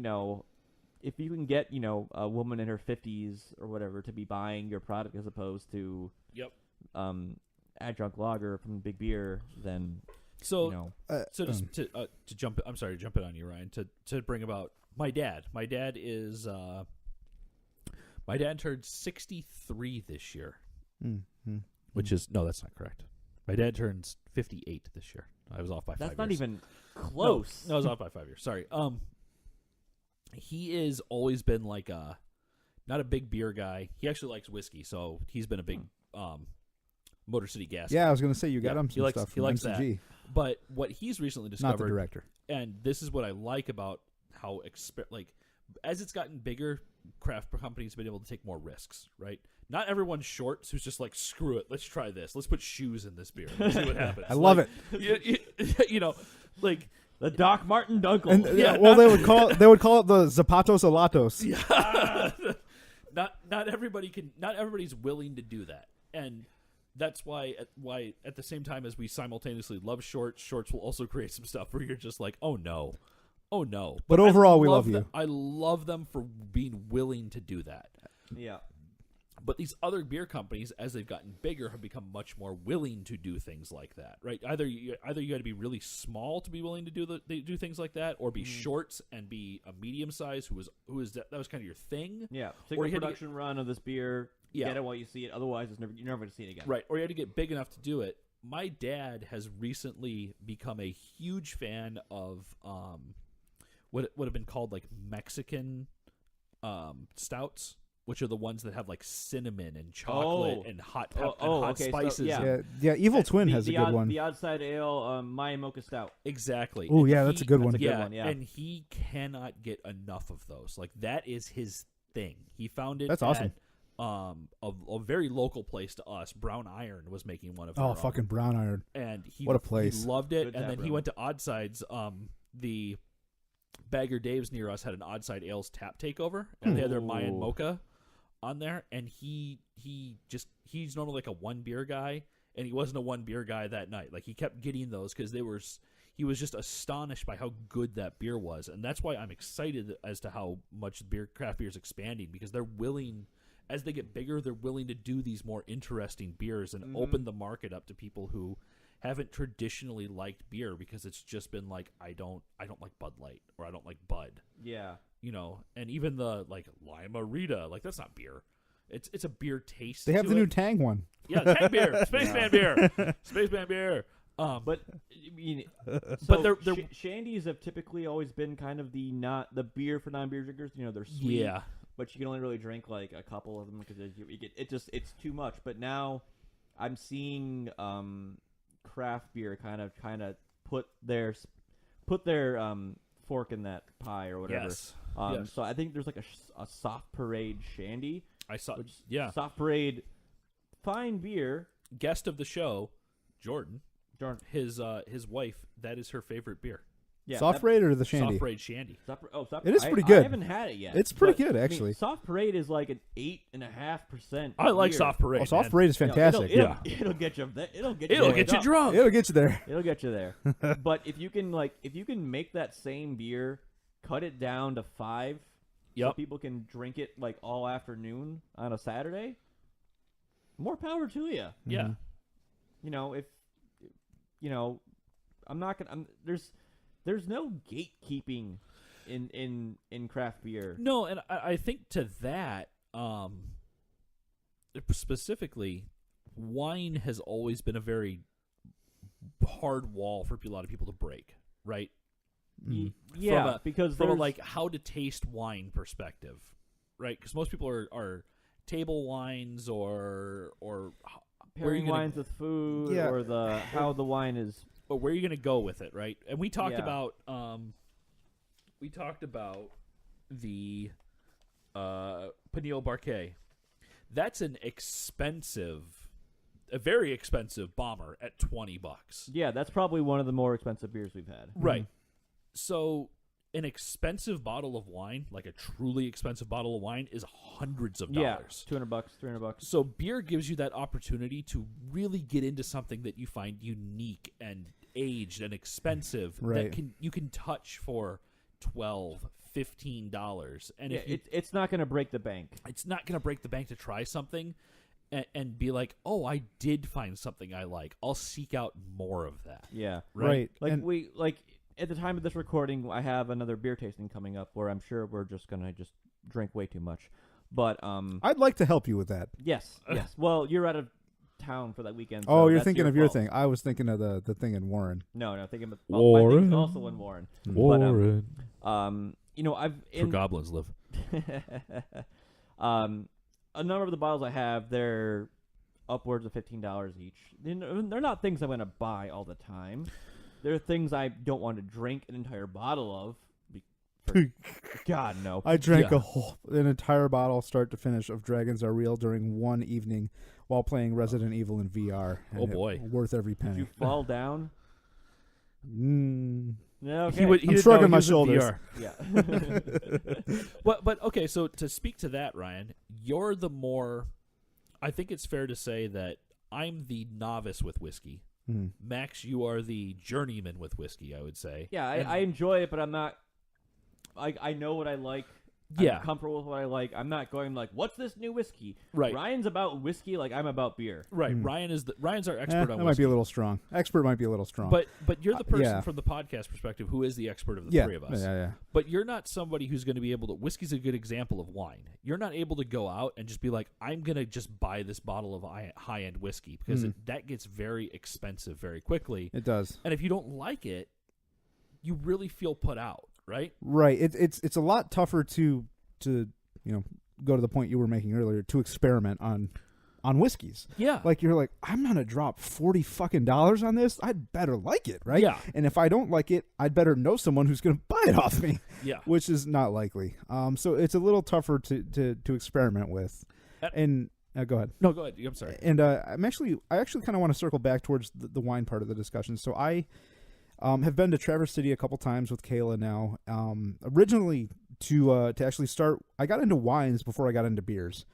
if you can get, a woman in her 50s or whatever to be buying your product as opposed to Yep. adjunct lager from Big Beer, then, So just to jump, I'm sorry to jump in on you, Ryan. To bring about my dad. My dad is my dad turned 63 this year, which is no, that's not correct. My dad turns 58 this year. I was off by 5 years. that's not even close. No, I was off by 5 years. Sorry. He has always been like not a big beer guy. He actually likes whiskey, so he's been a big Motor City Gas. Yeah, I was gonna say you got Yeah, him he some likes- stuff he from likes MCG. But what he's recently discovered, Not the director. and this is what I like about how as it's gotten bigger, craft companies have been able to take more risks, right? Not everyone's shorts who's just like, screw it, let's try this. Let's put shoes in this beer. Let's see what happens. I love it. Like The Doc Martin Dunkel. And Yeah, well, they would call it the Zapatos Olatos. not everybody can. Not everybody's willing to do that, and that's why at the same time as we simultaneously love shorts will also create some stuff where you're just like, oh no. But overall, we love them. you. I love them for being willing to do that. Yeah. But these other beer companies, as they've gotten bigger, have become much more willing to do things like that, right? Either you got to be really small to be willing to do things like that, or be shorts and be a medium size that was kind of your thing. Yeah. Or Take a you had to production run of this beer. Yeah. Get it while you see it. Otherwise, you're never going to see it again. Right, or you had to get big enough to do it. My dad has recently become a huge fan of what would have been called like Mexican stouts, which are the ones that have like cinnamon and chocolate and hot okay, so, spices. yeah. Yeah, Evil Twin has a good one. The Odd Side Ale, Maya Mocha Stout. Exactly. Oh And yeah, that's a good one. That's a good Yeah, one, yeah. and he cannot get enough of those. Like that is his thing. He found it. That's awesome. At, a very local place to us. Brown Iron was making one of. Oh, their fucking own. Brown Iron. And What a place. He loved it, Good and tap then he room. went to Odd Sides. The Bagger Dave's near us had an Odd Side Ales tap takeover, and they had their Mayan Ooh. Mocha on there, and he's normally like a one beer guy, and he wasn't a one beer guy that night. Like, he kept getting those because he was just astonished by how good that beer was, and that's why I'm excited as to how much craft beer is expanding, because they're willing, as they get bigger, they're willing to do these more interesting beers and open the market up to people who haven't traditionally liked beer, because it's just been like, I don't like Bud Light, or I don't like Bud. Yeah. You know, and even the like Lima Rita, like, that's not beer. It's a beer taste. They have to the new it. Tang one. Yeah, Tang beer, Spaceman beer, Spaceman beer. But I mean, But they're shandies have typically always been kind of the beer for non-beer drinkers. You know, they're sweet, yeah, but you can only really drink like a couple of them because it's too much. But now I'm seeing craft beer kind of put their fork in that pie or whatever. yes. Yes. So I think there's like a Soft Parade shandy. I saw. Which, Yeah, Soft Parade, fine beer. guest of the show, Jordan. His wife, that is her favorite beer. Yeah, Soft Parade or the Shandy? Soft Parade Shandy. Soft It is I- pretty good. I haven't had it yet. It's pretty but, good, I mean, actually. Soft Parade is like an 8.5%. I like beer. Soft Parade. Oh, Soft man. Parade is fantastic. It'll get you. It'll get It'll you. get you up. drunk. It'll get you there. It'll get you there. But if you can make that same beer, cut it down to 5, so Yep. people can drink it like all afternoon on a Saturday. More power to you. Yeah. You know, if you know, I'm not gonna. There's no gatekeeping in craft beer. No, and I think to that, specifically, wine has always been a very hard wall for a lot of people to break, right? Yeah, because from a, there's like how to taste wine perspective, right? Because most people are table wines or where are you pairing gonna, wines with food, Yeah. or how the wine is. or where are you going to go with it, right? And we talked Yeah. about the Peniel Barquet. That's a very expensive bomber at $20. Yeah, that's probably one of the more expensive beers we've had. Right. So an expensive bottle of wine, like a truly expensive bottle of wine, is hundreds of dollars. $200, $300. So beer gives you that opportunity to really get into something that you find unique and aged and expensive Right. that you can touch for $12, $15. And Yeah, if it's not going to break the bank. it's not going to break the bank to try something and be like, oh, I did find something I like. I'll seek out more of that. Yeah. Right. Like And- at the time of this recording, I have another beer tasting coming up where I'm sure we're just gonna drink way too much. But I'd like to help you with that. yes. Well, you're out of town for that weekend. Oh, so you're that's thinking of your fault. thing. I was thinking of the thing in Warren. No, thinking of my Warren. thing's also in Warren. Warren. But you know, Where goblins live. a number of the bottles I have, they're upwards of $15 each. They're not things I'm going to buy all the time. They're things I don't want to drink an entire bottle of. God, no. I drank Yeah. an entire bottle, start to finish, of Dragons Are Real during one evening while playing Resident Evil in VR. and Oh, boy. worth every Did penny. you fall down? No, okay. He I'm didn't shrugging know my he was in shoulders. VR. Yeah. But okay, so to speak to that, Ryan, you're the more. I think it's fair to say that I'm the novice with whiskey. Mhm. Max, you are the journeyman with whiskey. I would say. Yeah, And- I enjoy it, but I'm not. I know what I like. Yeah. I'm comfortable with what I like. I'm not going like, what's this new whiskey? Right. Ryan's about whiskey like I'm about beer. Right. Mm. Ryan's our expert Eh, on that might whiskey. be a little strong. Expert might be a little strong. But you're the person yeah. from the podcast perspective who is the expert of the yeah, three of us. yeah. But you're not somebody who's going to be able to. Whiskey's a good example of wine. You're not able to go out and just be like, I'm going to just buy this bottle of high-end whiskey because that gets very expensive very quickly. It does. And if you don't like it, you really feel put out, right? Right. It's a lot tougher to go to the point you were making earlier, to experiment on whiskeys. Yeah. Like, you're like, I'm gonna drop $40 on this. I'd better like it, right? Yeah. And if I don't like it, I'd better know someone who's gonna buy it off me. Yeah. Which is not likely. So it's a little tougher to experiment with. And go ahead. No, go ahead. I'm sorry. And I actually kind of want to circle back towards the wine part of the discussion. So I Have been to Traverse City a couple times with Kayla now. Originally to actually start, I got into wines before I got into beers.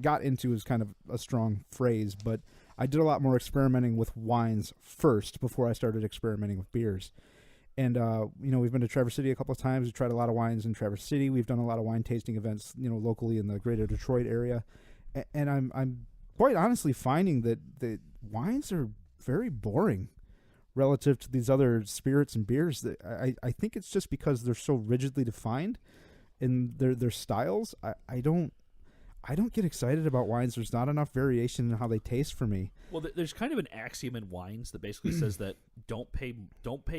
Got into is kind of a strong phrase, but I did a lot more experimenting with wines first before I started experimenting with beers. And, we've been to Traverse City a couple of times. We've tried a lot of wines in Traverse City. We've done a lot of wine tasting events, locally in the greater Detroit area. And I'm quite honestly finding that the wines are very boring relative to these other spirits and beers. That I think it's just because they're so rigidly defined in their styles. I don't get excited about wines. There's not enough variation in how they taste for me. Well, there's kind of an axiom in wines that basically says that don't pay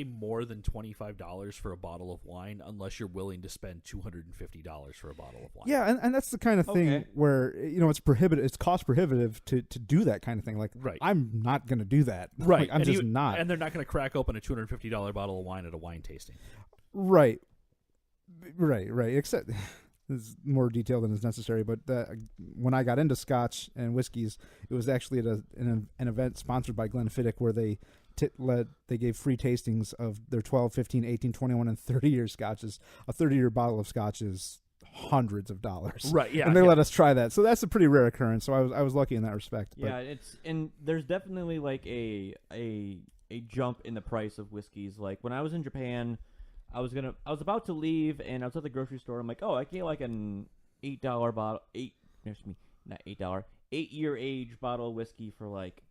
more than $25 for a bottle of wine unless you're willing to spend $250 for a bottle of wine. Yeah, and that's the kind of thing where it's prohibitive. It's cost prohibitive to do that kind of thing. Like, right. I'm not going to do that. Right, Like, I'm just not. And they're not going to crack open a $250 bottle of wine at a wine tasting. Right. Except. This is more detail than is necessary, but when I got into Scotch and whiskeys, it was actually at an event sponsored by Glenfiddich where they gave free tastings of their 12, 15, 18, 21, and 30-year scotches. A 30-year bottle of scotch is hundreds of dollars. Right, yeah. And they let us try that. So that's a pretty rare occurrence. So I was lucky in that respect. Yeah, and there's definitely like a jump in the price of whiskeys. Like when I was in Japan, I was about to leave, and I was at the grocery store. I'm like, oh, I can get like an $8 bottle, not $8, 8-year age bottle of whiskey for like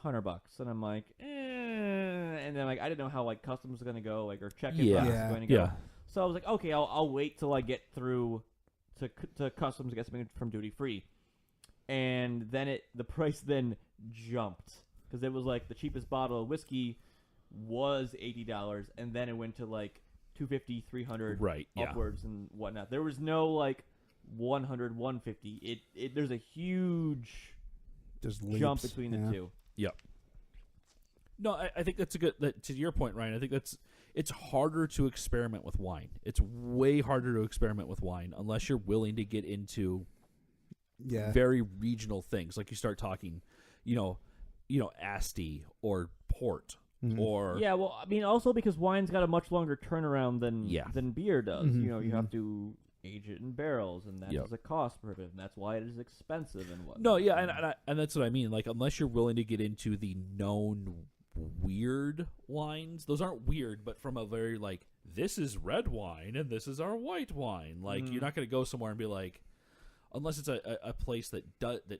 $100, and I'm like, and then like I didn't know how like customs was gonna go, like or check-in process was going to go. Yeah. So I was like, okay, I'll wait till I get through to customs to get something from duty free, and then the price then jumped because it was like the cheapest bottle of whiskey was $80, and then it went to like $250, $300 right, upwards and whatnot. There was no like $100, $150. There's a huge jump between the two. Yep. No, I think that's to your point, Ryan. I think it's harder to experiment with wine. It's way harder to experiment with wine unless you're willing to get into very regional things. Like you start talking, Asti or port. Or well, I mean, also because wine's got a much longer turnaround than beer does. Mm-hmm. You have to age it in barrels, and that is a cost prohibitive, and that's why it is expensive and whatnot. No, yeah, and that's what I mean. Like, unless you're willing to get into the known weird wines, those aren't weird, but from a very like, this is red wine and this is our white wine. Like, you're not going to go somewhere and be like, unless it's a place that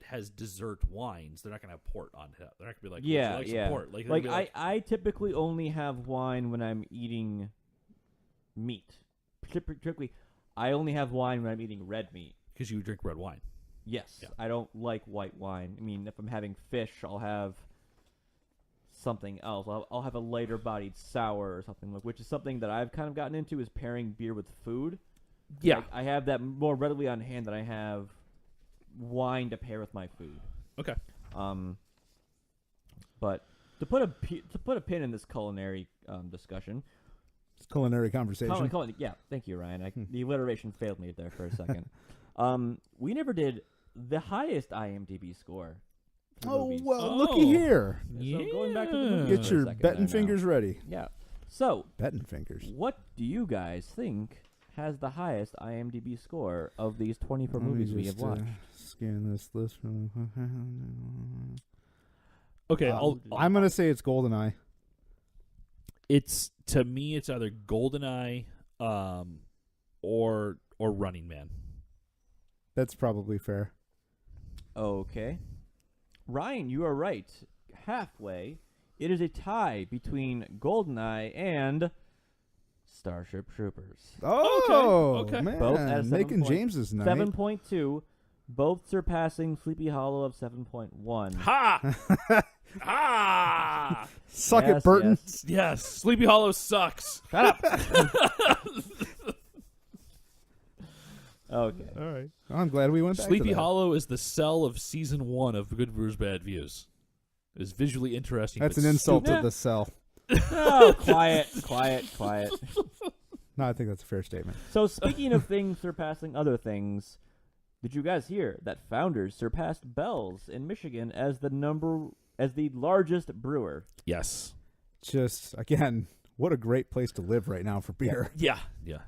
has dessert wines, they're not going to have port on it. They're not going to be like, some port. Like I typically only have wine when I'm eating meat. Particularly, I only have wine when I'm eating red meat. Because you drink red wine. Yes. Yeah. I don't like white wine. I mean, if I'm having fish, I'll have something else. I'll have a lighter-bodied sour or something, which is something that I've kind of gotten into is pairing beer with food. Yeah. Like, I have that more readily on hand than I have wine to pair with my food. Okay. But to put a pin in this culinary discussion. It's culinary conversation. Yeah, thank you, Ryan. The alliteration failed me there for a second. We never did the highest IMDb score. Oh, well, looky here. So going back to the movies Get your betting fingers ready. Yeah. So, betting fingers. What do you guys think has the highest IMDb score of these 24 movies we have watched? Scan this list. Okay, I'm going to say it's GoldenEye. To me, it's either GoldenEye or Running Man. That's probably fair. Okay. Ryan, you are right. Halfway. It is a tie between GoldenEye and Starship Troopers. Oh, okay. Man. Both at making James's night. 7.2, both surpassing Sleepy Hollow of 7.1. Ha! Ha! Suck it, Burton. Yes. Sleepy Hollow sucks. Shut up. Okay. All right. Well, I'm glad we went back Sleepy to that. Hollow is the cell of season 1 of Good Brews Bad Views. It is visually interesting. That's an insult to the cell. Oh, quiet. No, I think that's a fair statement. So speaking of things surpassing other things, did you guys hear that Founders surpassed Bell's in Michigan as the largest brewer? Yes. Just, again, What a great place to live right now for beer. Yeah.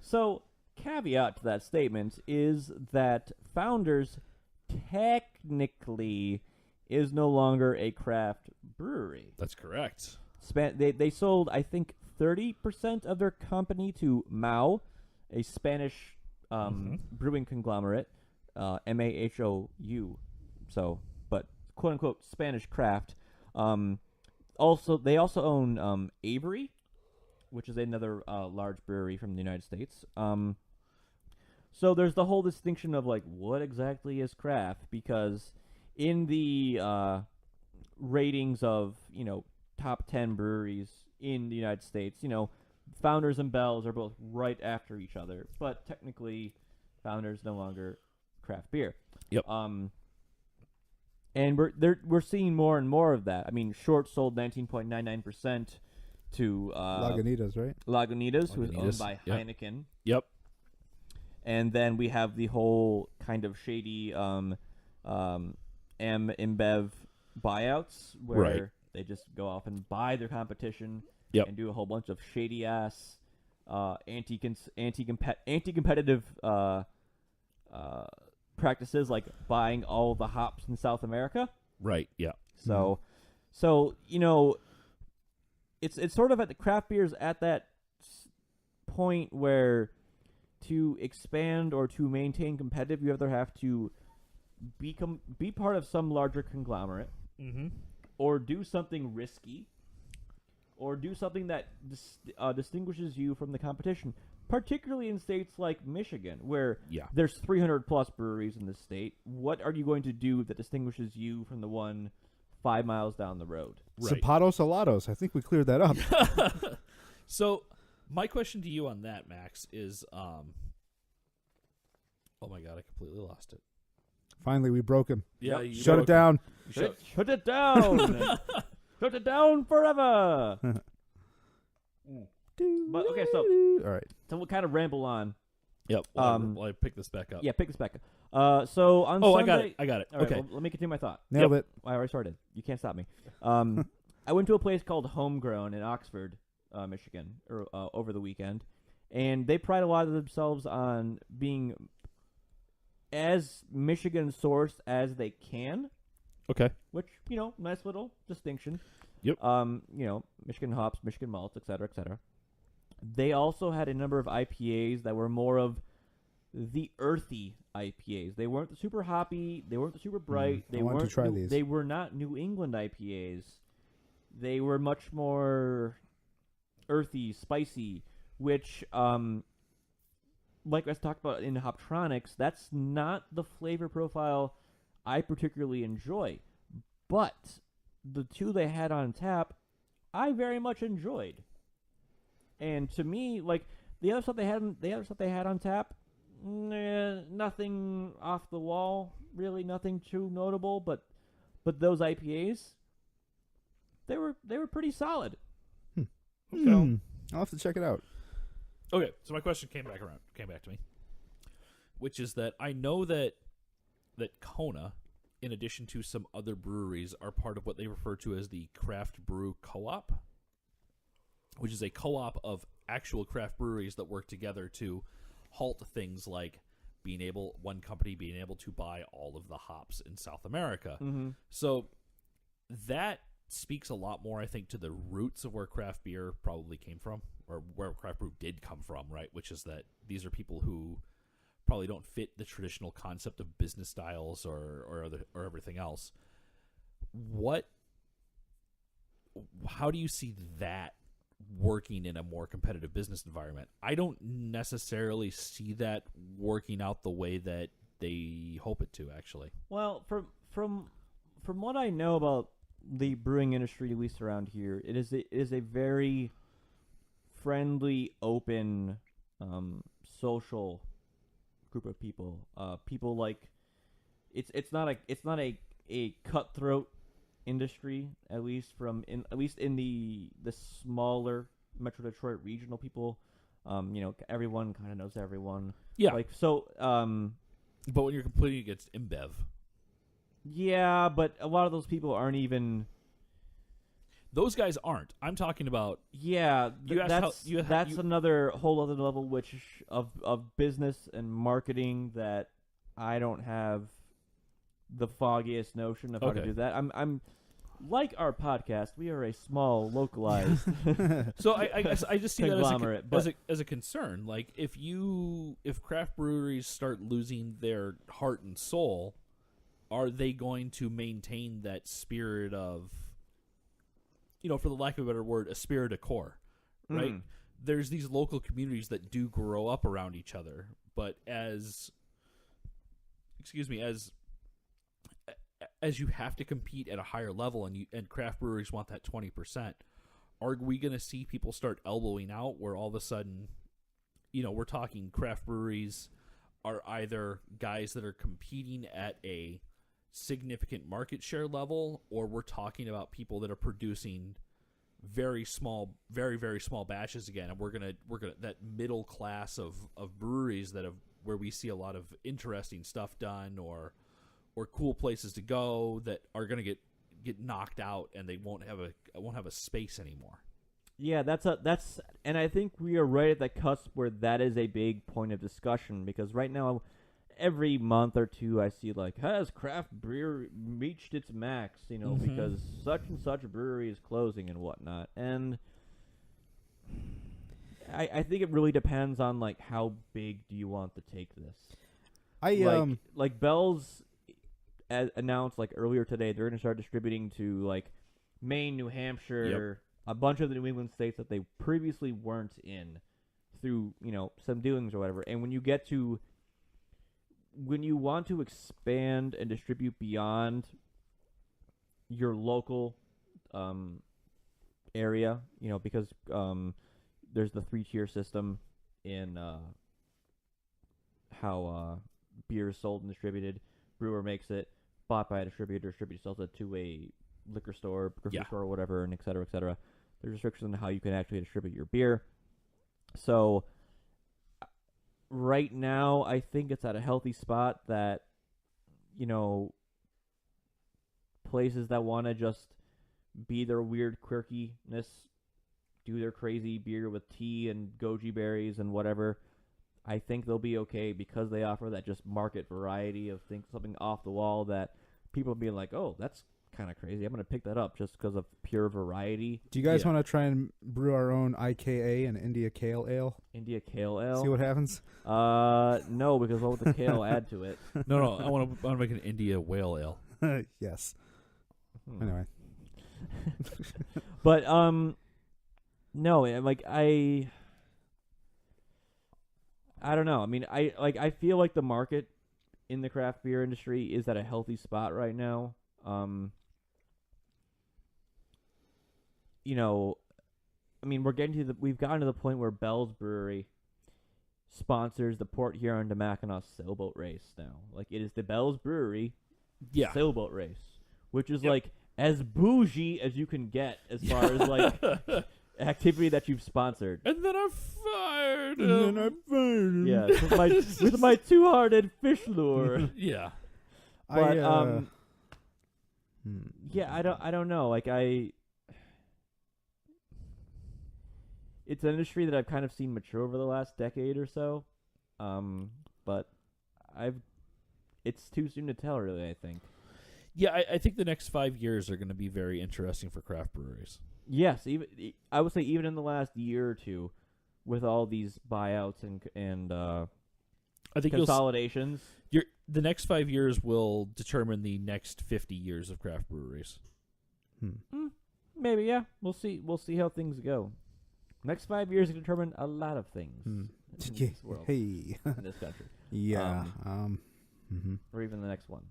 So, caveat to that statement is that Founders technically is no longer a craft brewery. That's correct. They sold, I think, 30% of their company to Mao, a Spanish brewing conglomerate, MAHOU. So, but quote unquote Spanish craft. They also own Avery, which is another large brewery from the United States. So there's the whole distinction of like what exactly is craft, because in the ratings of top 10 breweries in the United States, Founders and Bell's are both right after each other, but technically Founders no longer craft beer. Yep. And we're seeing more and more of that. I mean, Short sold 19.99% to Lagunitas, right? Lagunitas, who is owned by Heineken. Yep. And then we have the whole kind of shady InBev buyouts where they just go off and buy their competition and do a whole bunch of shady ass anti-competitive practices, like buying all the hops in South America. Right. Yeah. So it's sort of at the craft beers at that point where to expand or to maintain competitive, you either have to be part of some larger conglomerate, or do something risky, or do something that distinguishes you from the competition. Particularly in states like Michigan, where there's 300 plus breweries in the state. What are you going to do that distinguishes you from the one 5 miles down the road? Right. Zapatos Salados. I think we cleared that up. So, my question to you on that, Max, is, oh my God, I completely lost it. Finally, we broke him. Yeah, Shut it down. Shut it down. Shut it down forever. But okay, so all right, so we'll kind of ramble on. Yep. Well, I pick this back up. Yeah, pick this back up. So on Sunday, I got it. All right, Okay. well, let me continue my thought. nailed it. I already started. You can't stop me. I went to a place called Homegrown in Oxford, Michigan, over the weekend, and they pride a lot of themselves on being as Michigan sourced as they can. Okay. Which, nice little distinction. Yep. Michigan hops, Michigan malts, et cetera, et cetera. They also had a number of IPAs that were more of the earthy IPAs. They weren't the super hoppy. They weren't the super bright. I want to try these. They were not New England IPAs. They were much more earthy, spicy, which, like I talked about in Hoptronics, that's not the flavor profile I particularly enjoy. But the two they had on tap, I very much enjoyed. And to me, like the other stuff they had on tap, nothing off the wall, really, nothing too notable. But those IPAs, they were pretty solid. So I'll have to check it out. Okay, so my question came back to me, which is that I know that Kona, in addition to some other breweries, are part of what they refer to as the Craft Brew Co-op, which is a co-op of actual craft breweries that work together to halt things like one company being able to buy all of the hops in South America. Mm-hmm. So that speaks a lot more, I think, to the roots of where craft beer probably came from, or where craft brew did come from, right? Which is that these are people who probably don't fit the traditional concept of business styles or everything else. How do you see that working in a more competitive business environment? I don't necessarily see that working out the way that they hope it to, actually. Well, from what I know about the brewing industry, at least around here, it is a very friendly, open, social group of people. People like it's not a cutthroat industry, at least in the smaller Metro Detroit regional people. Everyone kind of knows everyone. Yeah. But when you're competing against InBev, yeah, but a lot of those people aren't even. Those guys aren't. I'm talking about. Yeah, You asked that's how- you- that's you- another whole other level which of business and marketing that I don't have the foggiest notion of how to Okay. do that. I'm like our podcast. We are a small, localized. So I guess I just see that Conglomerate, as a concern. Like if craft breweries start losing their heart and soul, are they going to maintain that spirit of, for the lack of a better word, a spirit of core, right? Mm. There's these local communities that do grow up around each other, but as you have to compete at a higher level, and craft breweries want that 20%, are we going to see people start elbowing out where all of a sudden, we're talking craft breweries are either guys that are competing at a significant market share level, or we're talking about people that are producing very very small batches again, and we're gonna that middle class of breweries where we see a lot of interesting stuff done or cool places to go that are gonna get knocked out, and they won't have a space anymore. Yeah, and I think we are right at the cusp where that is a big point of discussion, because right now, every month or two, I see has craft beer reached its max, because such and such brewery is closing and whatnot. And I think it really depends on how big do you want to take this. Bell's announced earlier today they're going to start distributing to Maine, New Hampshire, a bunch of the New England states that they previously weren't in through some dealings or whatever. And when you want to expand and distribute beyond your local area, because there's the 3-tier system in how beer is sold and distributed. Brewer makes it, bought by a distributor sells it to a liquor store, grocery store, or whatever, and et cetera, et cetera. There's restrictions on how you can actually distribute your beer. So right now, I think it's at a healthy spot that, places that want to just be their weird quirkiness, do their crazy beer with tea and goji berries and whatever, I think they'll be okay because they offer that just market variety of something off the wall that people will be like, oh, that's kind of crazy. I'm going to pick that up just because of pure variety. Do you guys want to try and brew our own IKA and India Kale Ale? India Kale Ale? See what happens? No, because what would the kale add to it? No, I want to make an India Whale Ale. Yes. Anyway. But, no, I don't know. I mean, I feel like the market in the craft beer industry is at a healthy spot right now. We've gotten to the point where Bell's Brewery sponsors the Port Huron to Mackinac sailboat race now. It is the Bell's Brewery sailboat race, which is as bougie as you can get as far as activity that you've sponsored. And then I fired him. Yeah, with my two-hearted fish lure. Yeah. But yeah, I don't know. It's an industry that I've kind of seen mature over the last decade or so. But it's too soon to tell, really, I think. Yeah, I think the next 5 years are going to be very interesting for craft breweries. Yes, I would say even in the last year or two, with all these buyouts and I think consolidations. The next 5 years will determine the next 50 years of craft breweries. Maybe, yeah. We'll see. We'll see how things go. Next 5 years will determine a lot of things in this world, in this country. Yeah. Or even the next one.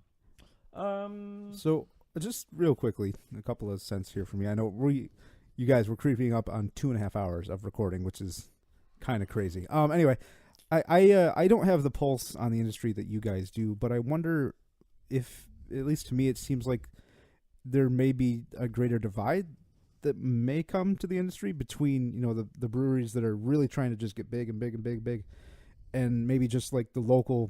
So, just real quickly, a couple of cents here for me. I know you guys were creeping up on 2.5 hours of recording, which is kind of crazy. Anyway, I don't have the pulse on the industry that you guys do, but I wonder if, at least to me, it seems like there may be a greater divide that may come to the industry between, the breweries that are really trying to just get big and big and big, and maybe just the local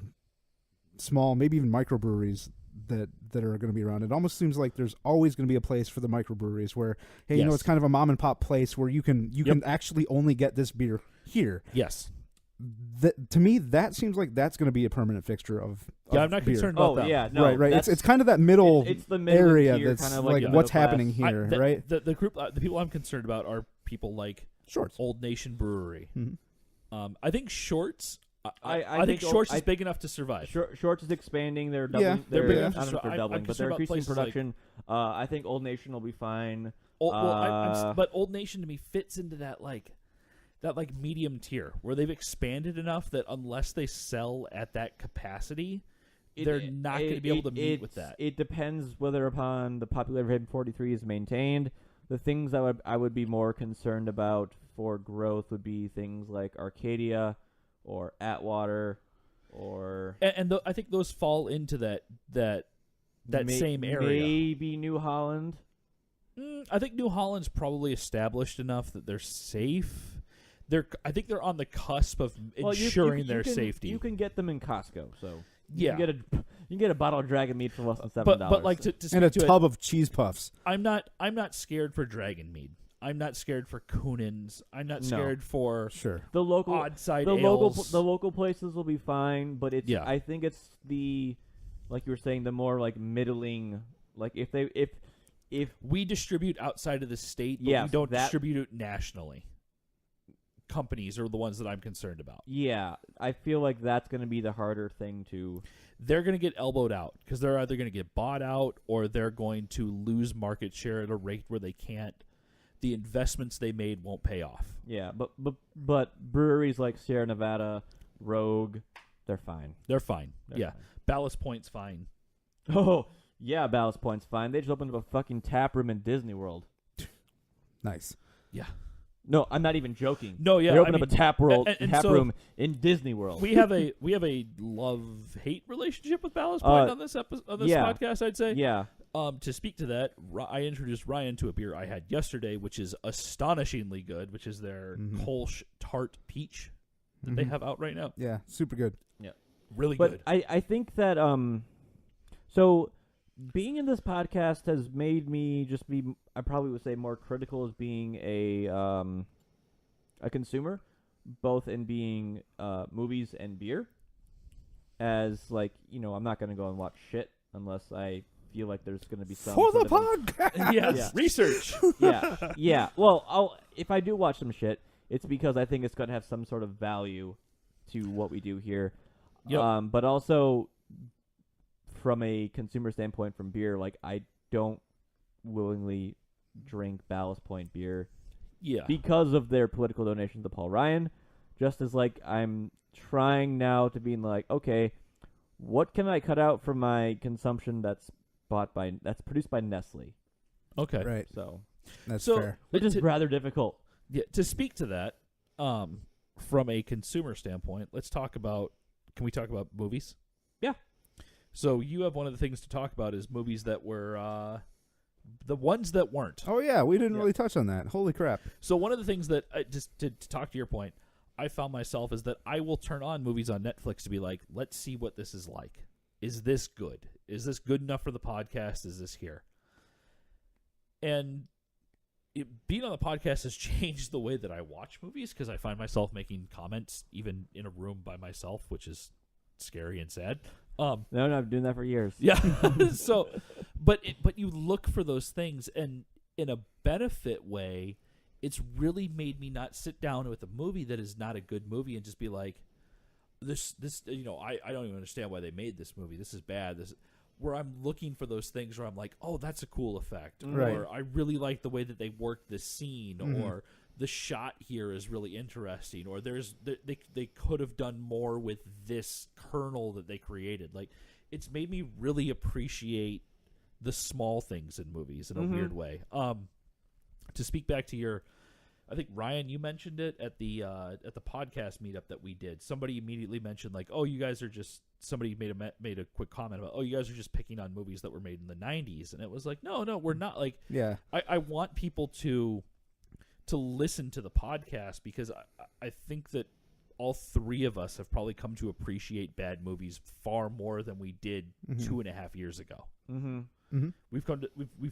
small, maybe even microbreweries that are going to be around. It almost seems like there's always going to be a place for the microbreweries where, hey, Yes. it's kind of a mom and pop place where you can actually only get this beer here. Yes. To me, that seems like that's going to be a permanent fixture of I'm not beer. concerned about that. yeah, no, right. It's kind of that middle it's the middle area tier, that's kind of like the what's middle happening class. here, right? The group, the people I'm concerned about are people like Shorts. Old Nation Brewery. Mm-hmm. I think Shorts. I think think Shorts is big enough to survive. Shorts is expanding. They're doubling. Yeah, they're, they're big I enough don't know if they're I'm doubling, but concerned they're about increasing places like- production. I think Old Nation will be fine. But Old Nation to me fits into that medium tier where they've expanded enough that unless they sell at that capacity, they're not going to be able to meet with that. It depends whether upon the popularity of 43 is maintained. The things I would be more concerned about for growth would be things like Arcadia or Atwater or I think those fall into that same area. Maybe New Holland. I think New Holland's probably established enough that they're safe. I think they're on the cusp of ensuring their safety. You can get them in Costco, so yeah. you can get a bottle of Dragon Mead for less than $7. But like to And a speak to tub of cheese puffs. I'm not scared for Dragon Mead. I'm not scared for Kunin's. I'm not scared for the local odd side ales. The local places will be fine, but it's Yeah. I think it's like you were saying, the more like middling, like if we distribute outside of the state, but Yes, we don't that- distribute it nationally. Companies are the ones that I'm concerned about. yeah, I feel like that's going to be the harder thing to. They're going to get elbowed out because they're either going to get bought out or they're going to lose market share at a rate where they can't. The investments they made won't pay off. Yeah, but breweries like Sierra Nevada, Rogue, they're fine. They're fine. They're fine. Ballast Point's fine. Oh yeah, Ballast Point's fine. They just opened up a fucking tap room in Disney World. Nice. Yeah. No, I'm not even joking. No, yeah. They opened up a tap and so room in Disney World. we have a love-hate relationship with Ballast Point on this podcast, I'd say. Yeah. To speak to that, I introduced Ryan to a beer I had yesterday, which is astonishingly good, which is their Kolsch Tart Peach that they have out right now. Yeah, super good. Yeah. Really But good. I think that so being in this podcast has made me just be, I probably would say, more critical as being a consumer, both in being movies and beer. As like, I'm not going to go and watch shit unless I feel like there's going to be some For the sort of podcast. Yes, Yeah. research. yeah. Well, if I do watch some shit, it's because I think it's going to have some sort of value to what we do here. Yep. But also, from a consumer standpoint, from beer, like I don't willingly drink Ballast Point beer Yeah. because of their political donations to Paul Ryan. Just as like I'm trying now to be like, okay, what can I cut out from my consumption that's produced by Nestle? Okay. Right. So That's So fair. which is rather difficult. Yeah, to speak to that, from a consumer standpoint, can we talk about movies? Yeah. So you have one of the things to talk about is movies that were the ones that weren't. Oh yeah, we didn't Yeah. really touch on that. Holy crap. So one of the things that just to talk to your point, I found myself is that I will turn on movies on Netflix to be like, let's see what this is like. Is this good? Is this good enough for the podcast? Is this here? And being on the podcast has changed the way that I watch movies because I find myself making comments even in a room by myself, which is scary and sad. No, I've been doing that for years. Yeah. So, but you look for those things, and in a benefit way, it's really made me not sit down with a movie that is not a good movie and just be like, this I don't even understand why they made this movie. This is bad. Where I'm looking for those things where I'm like, oh, that's a cool effect, Right. or I really like the way that they worked this scene, Mhm. or the shot here is really interesting, or they could have done more with this kernel that they created. Like, it's made me really appreciate the small things in movies in a weird way. To speak back to I think Ryan, you mentioned it at the podcast meetup that we did. Somebody immediately mentioned like, "Oh, you guys are just." Somebody made a quick comment about, "Oh, you guys are just picking on movies that were made in the '90s," and it was like, "No, we're not." Like, Yeah. I want people to listen to the podcast because I think that all three of us have probably come to appreciate bad movies far more than we did 2.5 years ago. Mm-hmm. Mm-hmm. We've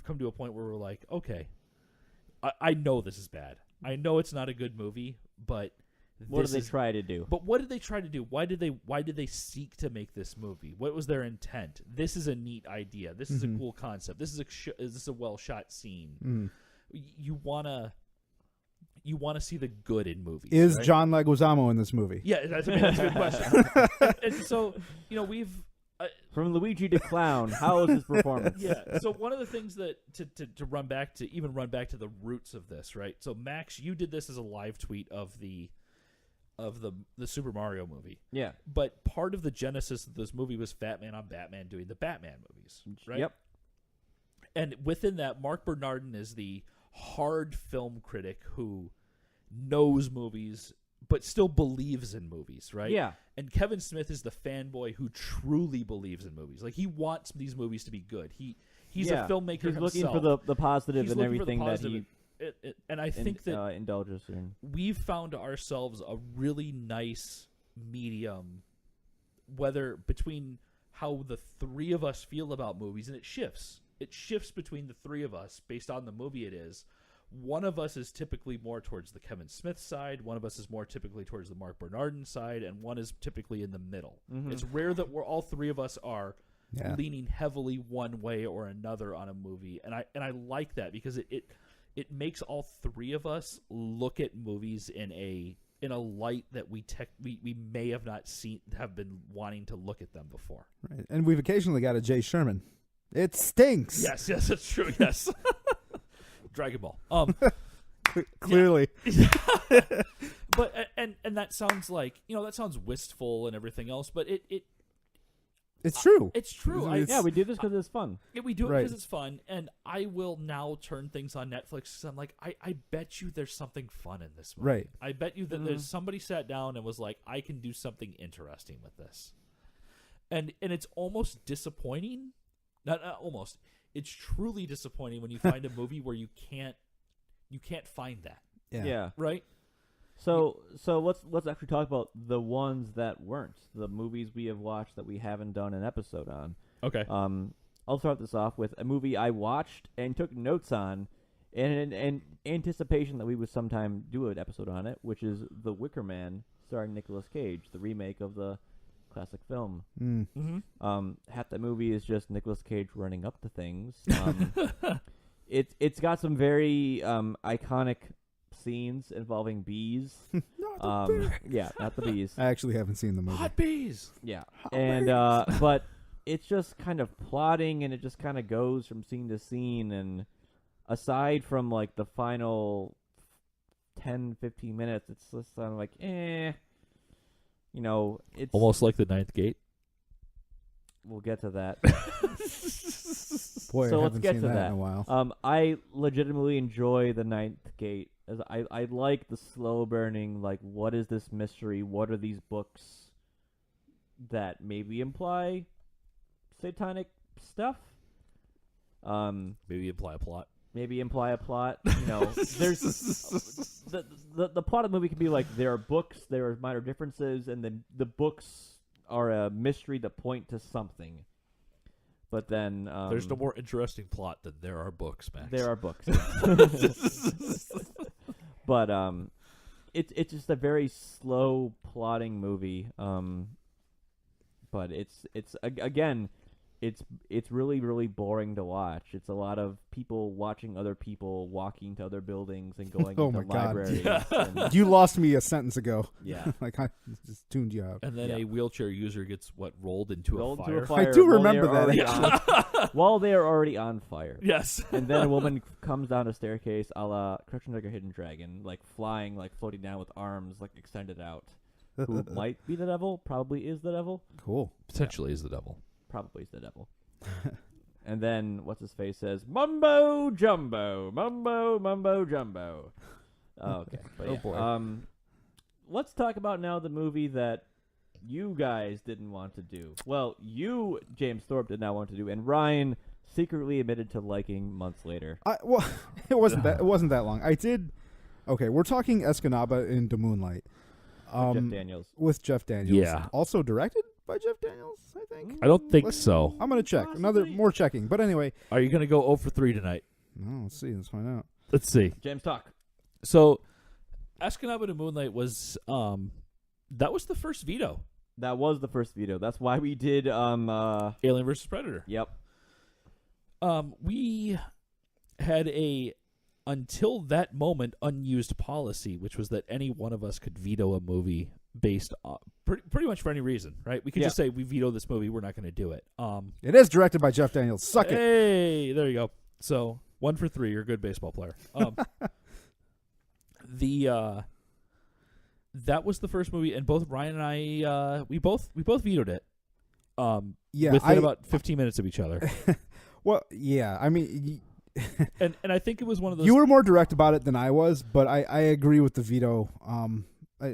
come to a point where we're like, okay, I know this is bad. I know it's not a good movie, but What did they try to do? But what did they try to do? Why did they seek to make this movie? What was their intent? This is a neat idea. This is a cool concept. This is a well shot scene. You wanna see the good in movies. Is right? John Leguizamo in this movie? Yeah, that's a good question. And so we've. From Luigi to clown, how is his performance? Yeah. So one of the things that to run back to the roots of this, right? So Max, you did this as a live tweet of the Super Mario movie. Yeah. But part of the genesis of this movie was Fat Man on Batman doing the Batman movies, right? Yep. And within that, Mark Bernardin is the hard film critic who knows movies but still believes in movies, right? Yeah. And Kevin Smith is the fanboy who truly believes in movies. Like, he wants these movies to be good. He's a filmmaker He's himself. looking for the positive He's and looking for the everything that positive. he And I think that indulges in. we've found ourselves a really nice medium, whether between how the three of us feel about movies, and it shifts. It shifts between the three of us based on the movie it is. One of us is typically more towards the Kevin Smith side. One of us is more typically towards the Mark Bernardin side, and one is typically in the middle. Mm-hmm. It's rare that all three of us are Yeah. leaning heavily one way or another on a movie, and I like that because it makes all three of us look at movies in a light that we may have not been wanting to look at them before. Right. And we've occasionally got a Jay Sherman. It stinks. Yes, that's true. Yes. Dragon Ball. Clearly. But and that sounds like, that sounds wistful and everything else, but It's true. it's true. We do this because it's fun. Yeah, we do it Right. because it's fun, and I will now turn things on Netflix because I'm like, I bet you there's something fun in this movie. Right. I bet you that there's somebody sat down and was like, I can do something interesting with this. And it's almost disappointing. Not almost. It's truly disappointing when you find a movie where you can't find that. Yeah. Right? So let's actually talk about the ones that weren't, the movies we have watched that we haven't done an episode on. Okay. I'll start this off with a movie I watched and took notes on, and in anticipation that we would sometime do an episode on it, which is The Wicker Man, starring Nicolas Cage, the remake of the classic film. Mm-hmm. Half that movie is just Nicolas Cage running up to things. It's got some very iconic scenes involving bees. Not the bees. I actually haven't seen the movie. Hot bees. Yeah. Hot And bees. but it's just kind of plotting, and it just kind of goes from scene to scene, and aside from like the final 10-15 minutes, it's just kind of like it's Almost like The Ninth Gate. We'll get to that. Boy, So I let's haven't get seen to that that. in a while. I legitimately enjoy The Ninth Gate. As I like the slow burning, like, what is this mystery? What are these books that maybe imply satanic stuff? Maybe imply a plot. Maybe imply a plot. There's the plot of the movie can be like, there are books, there are minor differences, and then the books are a mystery that point to something. But then There's no more interesting plot than there are books, Max. there are books. But it's just a very slow plotting movie. But it's really, really boring to watch. It's a lot of people watching other people walking to other buildings and going Oh into my God. libraries. Yeah. And, You lost me a sentence ago. yeah. Like, I just tuned you out. And then Yeah. a wheelchair user gets rolled into Rolled a into a fire. fire. I do while remember they're already that. while they are already on fire. Yes. And then a woman comes down a staircase a la Crouching Tiger, Hidden Dragon, like flying, like floating down with arms like extended out. Who might be the devil? Probably is the devil. Cool. Potentially is the devil. Probably is the devil. And then what's his face says, "Mumbo jumbo, mumbo jumbo." Oh, okay, but Oh, yeah. boy. Let's talk about now the movie that you guys didn't want to do. Well, you, James Thorpe, did not want to do, and Ryan secretly admitted to liking months later. Well, it wasn't that long. I did. Okay, we're talking Escanaba into Moonlight. Jeff Daniels. With Jeff Daniels. Yeah. Also directed by Jeff Daniels, I think. I don't think Let's- so. I'm gonna check. Possibly. More checking. But anyway, Are you going to go 0 for 3 tonight? no, let's see. Let's find out. Let's see. James, talk. So, Escanaba to Moonlight was that was the first veto. That was the first veto. That's why we did. Alien versus Predator. Yep. We had a until that moment unused policy, which was that any one of us could veto a movie based on pretty much for any reason, right? We could just say we veto this movie, we're not going to do it. It is directed by Jeff Daniels. Suck it. Hey, there you go. So 1 for 3. You're a good baseball player. That was the first movie, and both Ryan and I we both vetoed it. Yeah, within about 15 minutes of each other. Well, yeah. I mean, and I think it was one of those. you were more direct about it than I was, but I agree with the veto. I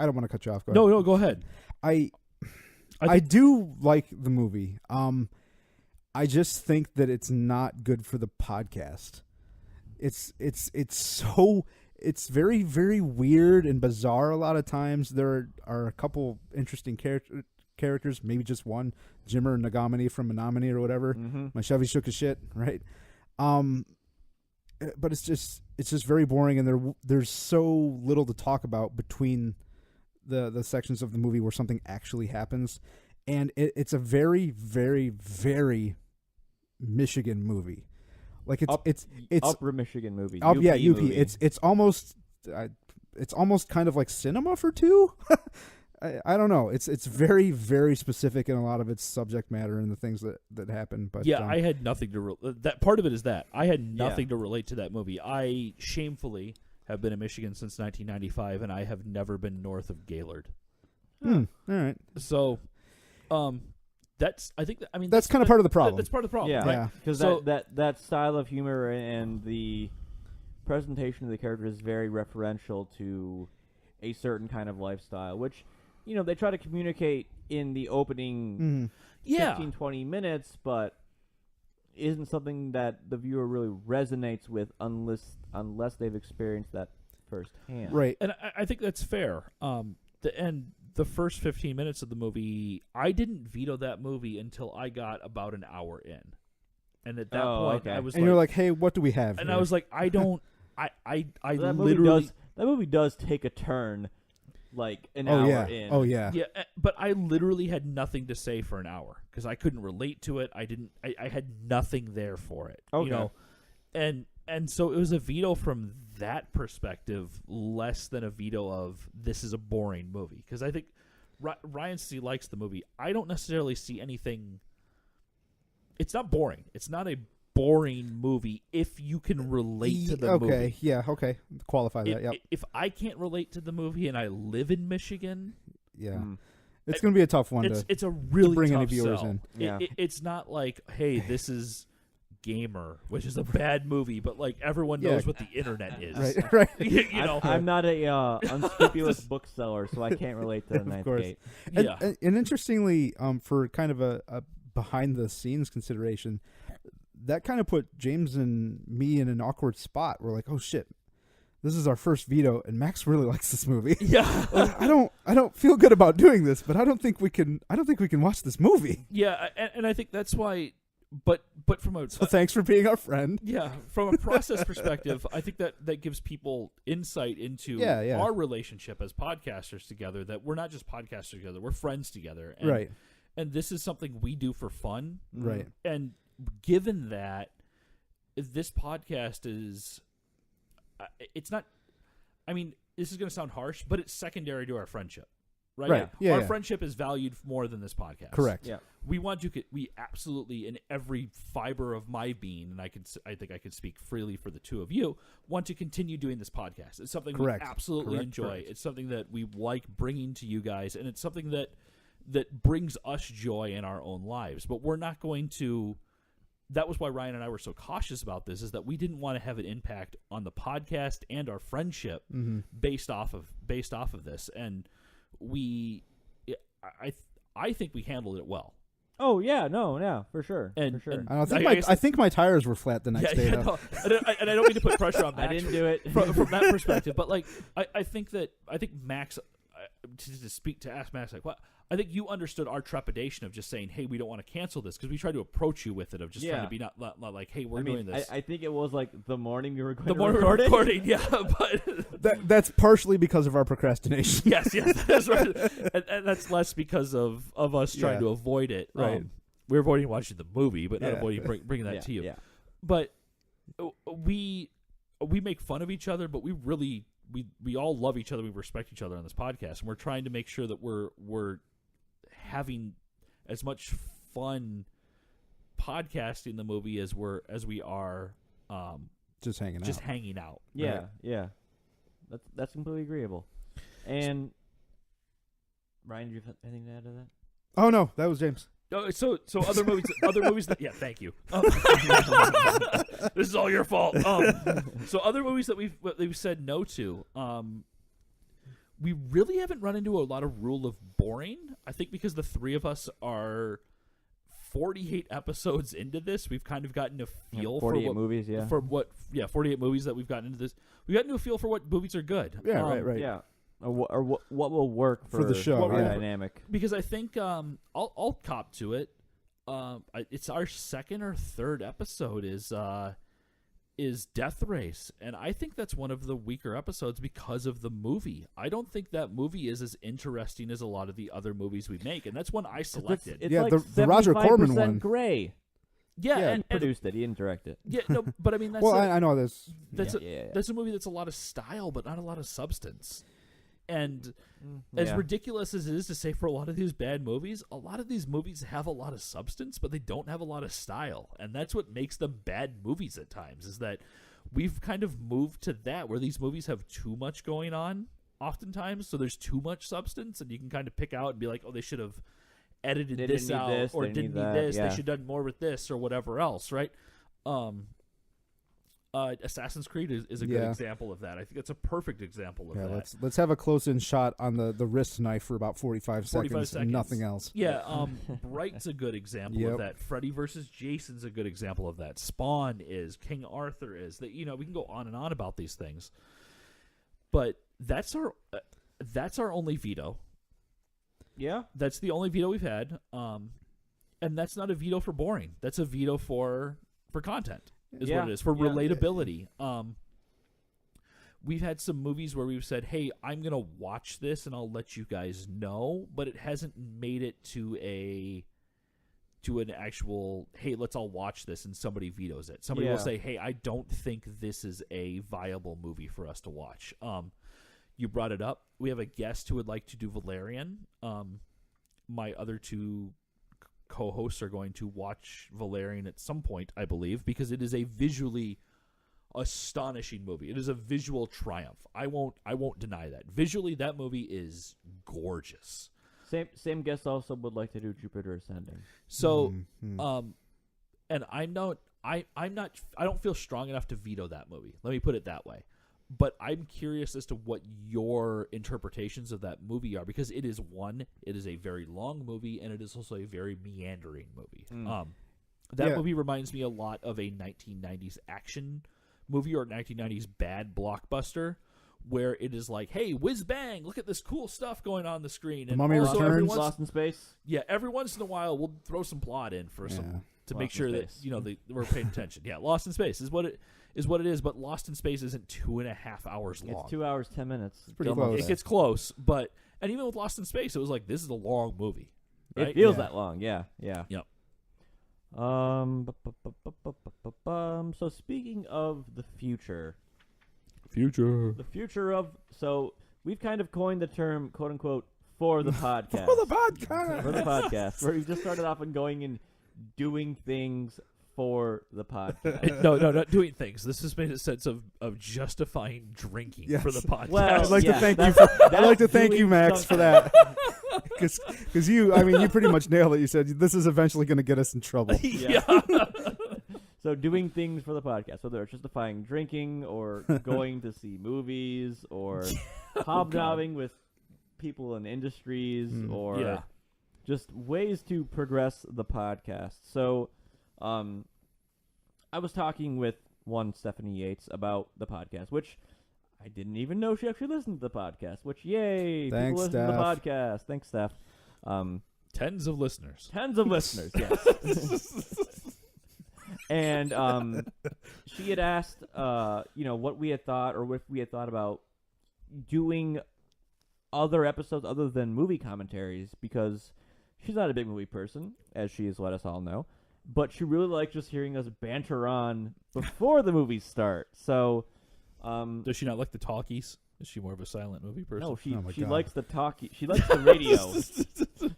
don't want to cut you off. Go ahead. No, go ahead. I do like the movie. I just think that it's not good for the podcast. It's very, very weird and bizarre a lot of times. There are a couple interesting characters, maybe just one, Jimmer Nagamani from Menominee or whatever. Mm-hmm. My Chevy shook his shit, right? But it's just very boring, and there's so little to talk about between the sections of the movie where something actually happens, and it's a very, very, very Michigan movie. Like it's Upper Michigan movie. UP movie. It's almost kind of like cinema for two. I don't know. It's very, very specific in a lot of its subject matter and the things that happen. But yeah, I had nothing to that part of it is that I had nothing to relate to that movie. I shamefully have been in Michigan since 1995, and I have never been north of Gaylord. All right. So, that's that's kind of part of the problem. That's part of the problem. Yeah, right? because So- that style of humor and the presentation of the character is very referential to a certain kind of lifestyle, which they try to communicate in the opening 15, 20 minutes, but isn't something that the viewer really resonates with unless they've experienced that firsthand. Right. And I think that's fair. The first 15 minutes of the movie, I didn't veto that movie until I got about an hour in. And at that point, okay. I was And you're like, hey, what do we have? and here? I was like, I don't, I That literally, movie does take a turn, like an oh hour yeah, in. oh yeah. yeah, but I literally had nothing to say for an hour because I couldn't relate to it. I had nothing there for it. Okay. And so it was a veto from that perspective, less than a veto of this is a boring movie. Because I think Ryan C. likes the movie. I don't necessarily see anything. It's not boring. It's not a boring movie if you can relate to the movie. Okay, yeah, okay. Qualify that, yep. If I can't relate to the movie and I live in Michigan, Yeah. It's going to be a tough one it's a really bring tough any viewers sell. in. Yeah. It's not like, hey, this is Gamer, which is a bad movie, but like everyone knows what the internet is. Right, right. you know, I'm not a unscrupulous bookseller, so I can't relate to the Ninth course. Gate. yeah. And interestingly, for kind of a behind-the-scenes consideration, that kind of put James and me in an awkward spot. We're like, oh, shit. This is our first veto, and Max really likes this movie. Yeah. Like, I don't feel good about doing this, but I don't think we can watch this movie. Yeah, and I think that's why. But from a So thanks for being our friend. yeah, from a process perspective, I think that gives people insight into our relationship as podcasters together. That we're not just podcasters together; we're friends together. And, Right. And this is something we do for fun. Right. And given that, this podcast is, it's not. I mean, this is going to sound harsh, but it's secondary to our friendship. Right. Right. Yeah, Our yeah. friendship is valued more than this podcast. Correct. Yeah. We absolutely, in every fiber of my being, and I think I could speak freely for the two of you, want to continue doing this podcast. It's something Correct. we absolutely Correct. enjoy. Correct. It's something that we like bringing to you guys, and it's something that brings us joy in our own lives. But we're not going to. That was why Ryan and I were so cautious about this, is that we didn't want to have an impact on the podcast and our friendship based off of this, and I think we handled it well. Oh yeah, for sure, And- for sure. and- I don't think I guess I think my tires were flat the next day. Though. no, and I don't mean to put pressure on I Max didn't do it. from that perspective, but like I think Max to speak to ask Max, like, what? I think you understood our trepidation of just saying, hey, we don't want to cancel this, because we tried to approach you with it of just trying to be not like, hey, we're doing this. I think it was like the morning we were going the to morning record we it. were recording, yeah, but That's partially because of our procrastination. yes, that's right, and that's less because of us trying to avoid it. Right. We're avoiding watching the movie, but not avoiding bringing that to you. Yeah. But we make fun of each other, but we really we all love each other. We respect each other on this podcast, and we're trying to make sure that we're having as much fun podcasting the movie as we are just hanging out. Yeah, right? yeah. That's completely agreeable. And Ryan, do you have anything to add to that? Oh no, that was James. So other movies that yeah, thank you. This is all your fault. So other movies that we've said no to. We really haven't run into a lot of rule of boring. I think because the three of us are 48 episodes into this, we've kind of gotten a feel for 48 movies, for what 48 movies that we've gotten into this. We got into a feel for what movies are good. Yeah, right. Yeah. Or what will work for the show, the yeah. dynamic. Because I think I'll cop to it. It's our second or third episode is Death Race, and I think that's one of the weaker episodes because of the movie. I don't think that movie is as interesting as a lot of the other movies we make, and that's one I selected. It's Yeah, like the Roger Corman 75% one. Gray. Yeah, Yeah, and Produced it. He didn't direct it. yeah, no, but I mean that's Well, I know this. that's Yeah. that's a movie that's a lot of style, but not a lot of substance. And as ridiculous as it is to say for a lot of these bad movies, a lot of these movies have a lot of substance, but they don't have a lot of style. And that's what makes them bad movies at times, is that we've kind of moved to that, where these movies have too much going on oftentimes, so there's too much substance, and you can kind of pick out and be like, oh, they should have edited They this didn't need out, this, or they didn't need need that, this, yeah. they should have done more with this, or whatever else, right? Assassin's Creed is a good example of that. I think it's a perfect example of that. Let's have a close-in shot on the wrist knife for about 45 seconds. And nothing else. Yeah, Bright's a good example of that. Freddy versus Jason's a good example of that. Spawn is. King Arthur is. That, we can go on and on about these things. But that's our only veto. Yeah. That's the only veto we've had. And that's not a veto for boring. That's a veto for content. Is what it is, for relatability. We've had some movies where we've said, hey, I'm going to watch this and I'll let you guys know, but it hasn't made it to an actual, hey, let's all watch this, and somebody vetoes it. Somebody will say, hey, I don't think this is a viable movie for us to watch. You brought it up. We have a guest who would like to do Valerian. My other two co-hosts are going to watch Valerian at some point, I believe, because it is a visually astonishing movie. It is a visual triumph. I won't deny that. Visually, that movie is gorgeous. Same guest also would like to do Jupiter Ascending. So, and I don't feel strong enough to veto that movie. Let me put it that way. But I'm curious as to what your interpretations of that movie are, because it is a very long movie, and it is also a very meandering movie. That movie reminds me a lot of a 1990s action movie or 1990s bad blockbuster, where it is like, hey, whiz bang, look at this cool stuff going on the screen. And Mummy also Returns. Lost in Space. Yeah, every once in a while we'll throw some plot in for some to make sure that we're paying attention. Yeah, Lost in Space is what it is, but Lost in Space isn't 2.5 hours long. It's 2 hours 10 minutes. It's pretty close. It gets close, and even with Lost in Space, it was like, this is a long movie. Right? It feels that long. Yeah. Yep. So speaking of the future, so we've kind of coined the term, quote unquote, for the podcast. For the podcast. Where we've just started off and going and doing things for the podcast. No, not doing things. This has made a sense of justifying drinking for the podcast. Well, I'd like to thank you. I'd like to thank you, Max, for that. Because you pretty much nailed it. You said this is eventually going to get us in trouble. Yeah. So doing things for the podcast, whether it's justifying drinking or going to see movies or hobnobbing with people in industries or just ways to progress the podcast. So I was talking with one Stephanie Yates about the podcast, which I didn't even know she actually listened to the podcast. Which, yay! Thanks, people listen to the Steph. podcast. Thanks, Steph. Tens of listeners. Tons of listeners, yes. And she had asked, what we had thought, or if we had thought about doing other episodes other than movie commentaries, because she's not a big movie person, as she has let us all know. But she really likes just hearing us banter on before the movies start. So, Does she not like the talkies? Is she more of a silent movie person? no, she Oh my she God. likes the talkie. She likes the radio.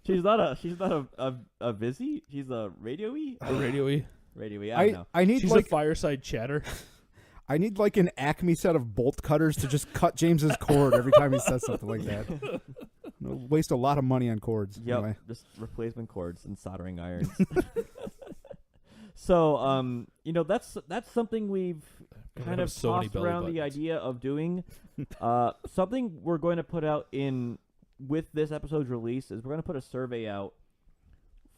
she's not a Vizzy. She's a radio-y. A radio-y? Radio-y. I don't know. I need She's like a fireside chatter. I need like an Acme set of bolt cutters to just cut James's cord every time he says something like that. No, waste a lot of money on cords. Yep, Anyway. just replacement cords and soldering irons. So, that's something we've Gonna kind have of so many tossed belly around the buttons. idea of doing. Something we're going to put out with this episode's release is we're going to put a survey out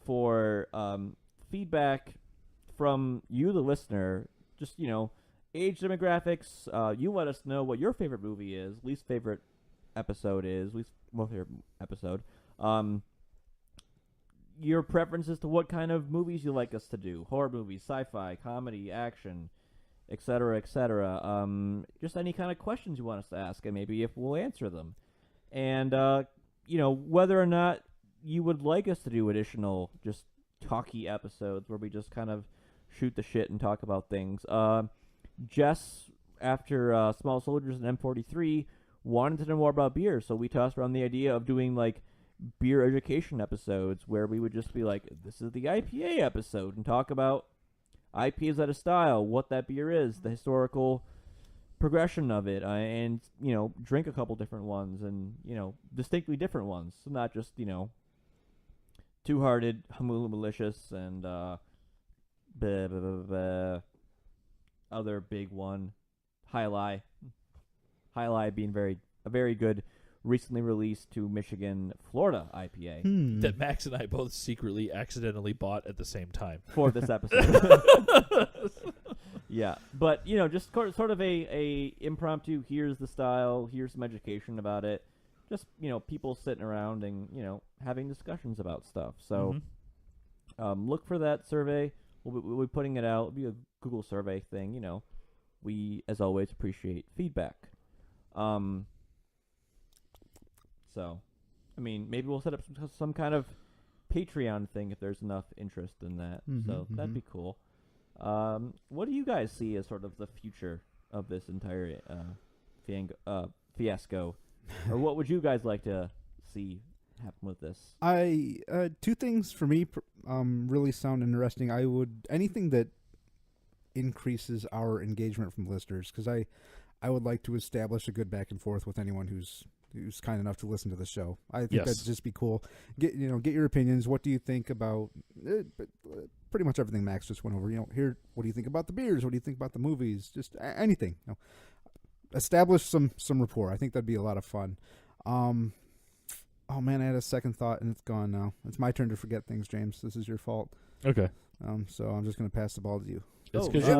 for feedback from you, the listener. Just, age demographics. You let us know what your favorite movie is, least favorite episode is, most favorite episode. Your preferences to what kind of movies you like us to do. Horror movies, sci-fi, comedy, action, etc., etc. Just any kind of questions you want us to ask, and maybe if we'll answer them. And, whether or not you would like us to do additional just talky episodes where we just kind of shoot the shit and talk about things. Jess, after Small Soldiers and M43, wanted to know more about beer, so we tossed around the idea of doing, like, beer education episodes where we would just be like, this is the IPA episode, and talk about IPAs as a style, what that beer is, the historical progression of it, and, drink a couple different ones, and, distinctly different ones. So not just, Two-Hearted, Hamulu Malicious, and, other big one, High Lie. High Lie being a very good, recently released to Michigan, Florida IPA That Max and I both secretly accidentally bought at the same time. for this episode. Yeah, but just sort of a impromptu. Here's the style. Here's some education about it. Just people sitting around and having discussions about stuff. So look for that survey. We'll be putting it out. It'll be a Google survey thing. We as always appreciate feedback. So, maybe we'll set up some kind of Patreon thing if there's enough interest in that. So that'd be cool. What do you guys see as sort of the future of this entire fiasco? Or what would you guys like to see happen with this? Two things for me really sound interesting. Anything that increases our engagement from listeners, because I would like to establish a good back and forth with anyone who's kind enough to listen to the show. I think Yes. that'd just be cool. Get your opinions. What do you think about pretty much everything Max just went over? Here, what do you think about the beers? What do you think about the movies? Just anything. Establish some rapport. I think that'd be a lot of fun. Oh man, I had a second thought and it's gone now. It's my turn to forget things, James. This is your fault. Okay. So I'm just gonna pass the ball to you. It's Oh, because you're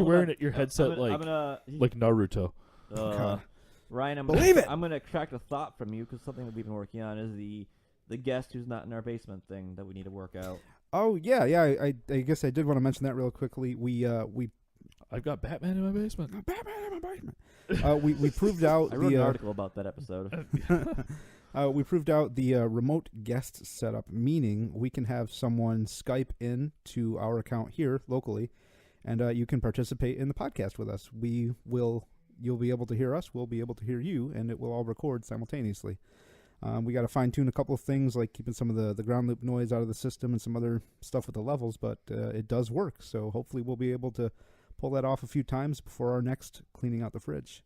hold wearing on. your headset I'm gonna, like Naruto. God. Ryan, Believe it! I'm gonna extract a thought from you, because something that we've been working on is the guest who's not in our basement thing that we need to work out. Oh yeah. I guess I did want to mention that real quickly. We I've got Batman in my basement. Batman in my basement. We proved out I wrote the an article about that episode. we proved out the remote guest setup, meaning we can have someone Skype in to our account here locally, and you can participate in the podcast with us. You'll be able to hear us, we'll be able to hear you, and it will all record simultaneously. We got to fine-tune a couple of things, like keeping some of the ground loop noise out of the system and some other stuff with the levels, but it does work, so hopefully we'll be able to pull that off a few times before our next cleaning out the fridge.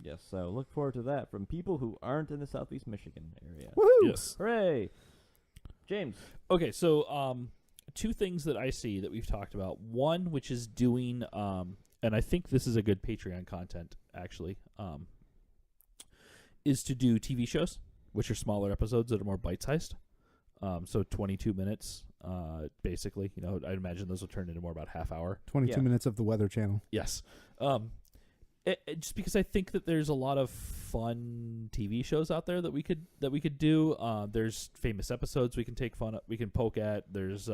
Yes, so look forward to that from people who aren't in the Southeast Michigan area. Woohoo! Yes. Hooray! James. Okay, so two things that I see that we've talked about. One, which is doing, and I think this is a good Patreon content, actually, is to do TV shows, which are smaller episodes that are more bite-sized. So 22 minutes, basically. I'd imagine those will turn into more about half hour. 22 Yeah. minutes of the Weather Channel. Yes. Just because I think that there's a lot of fun TV shows out there that we could do. There's famous episodes we can poke at. There's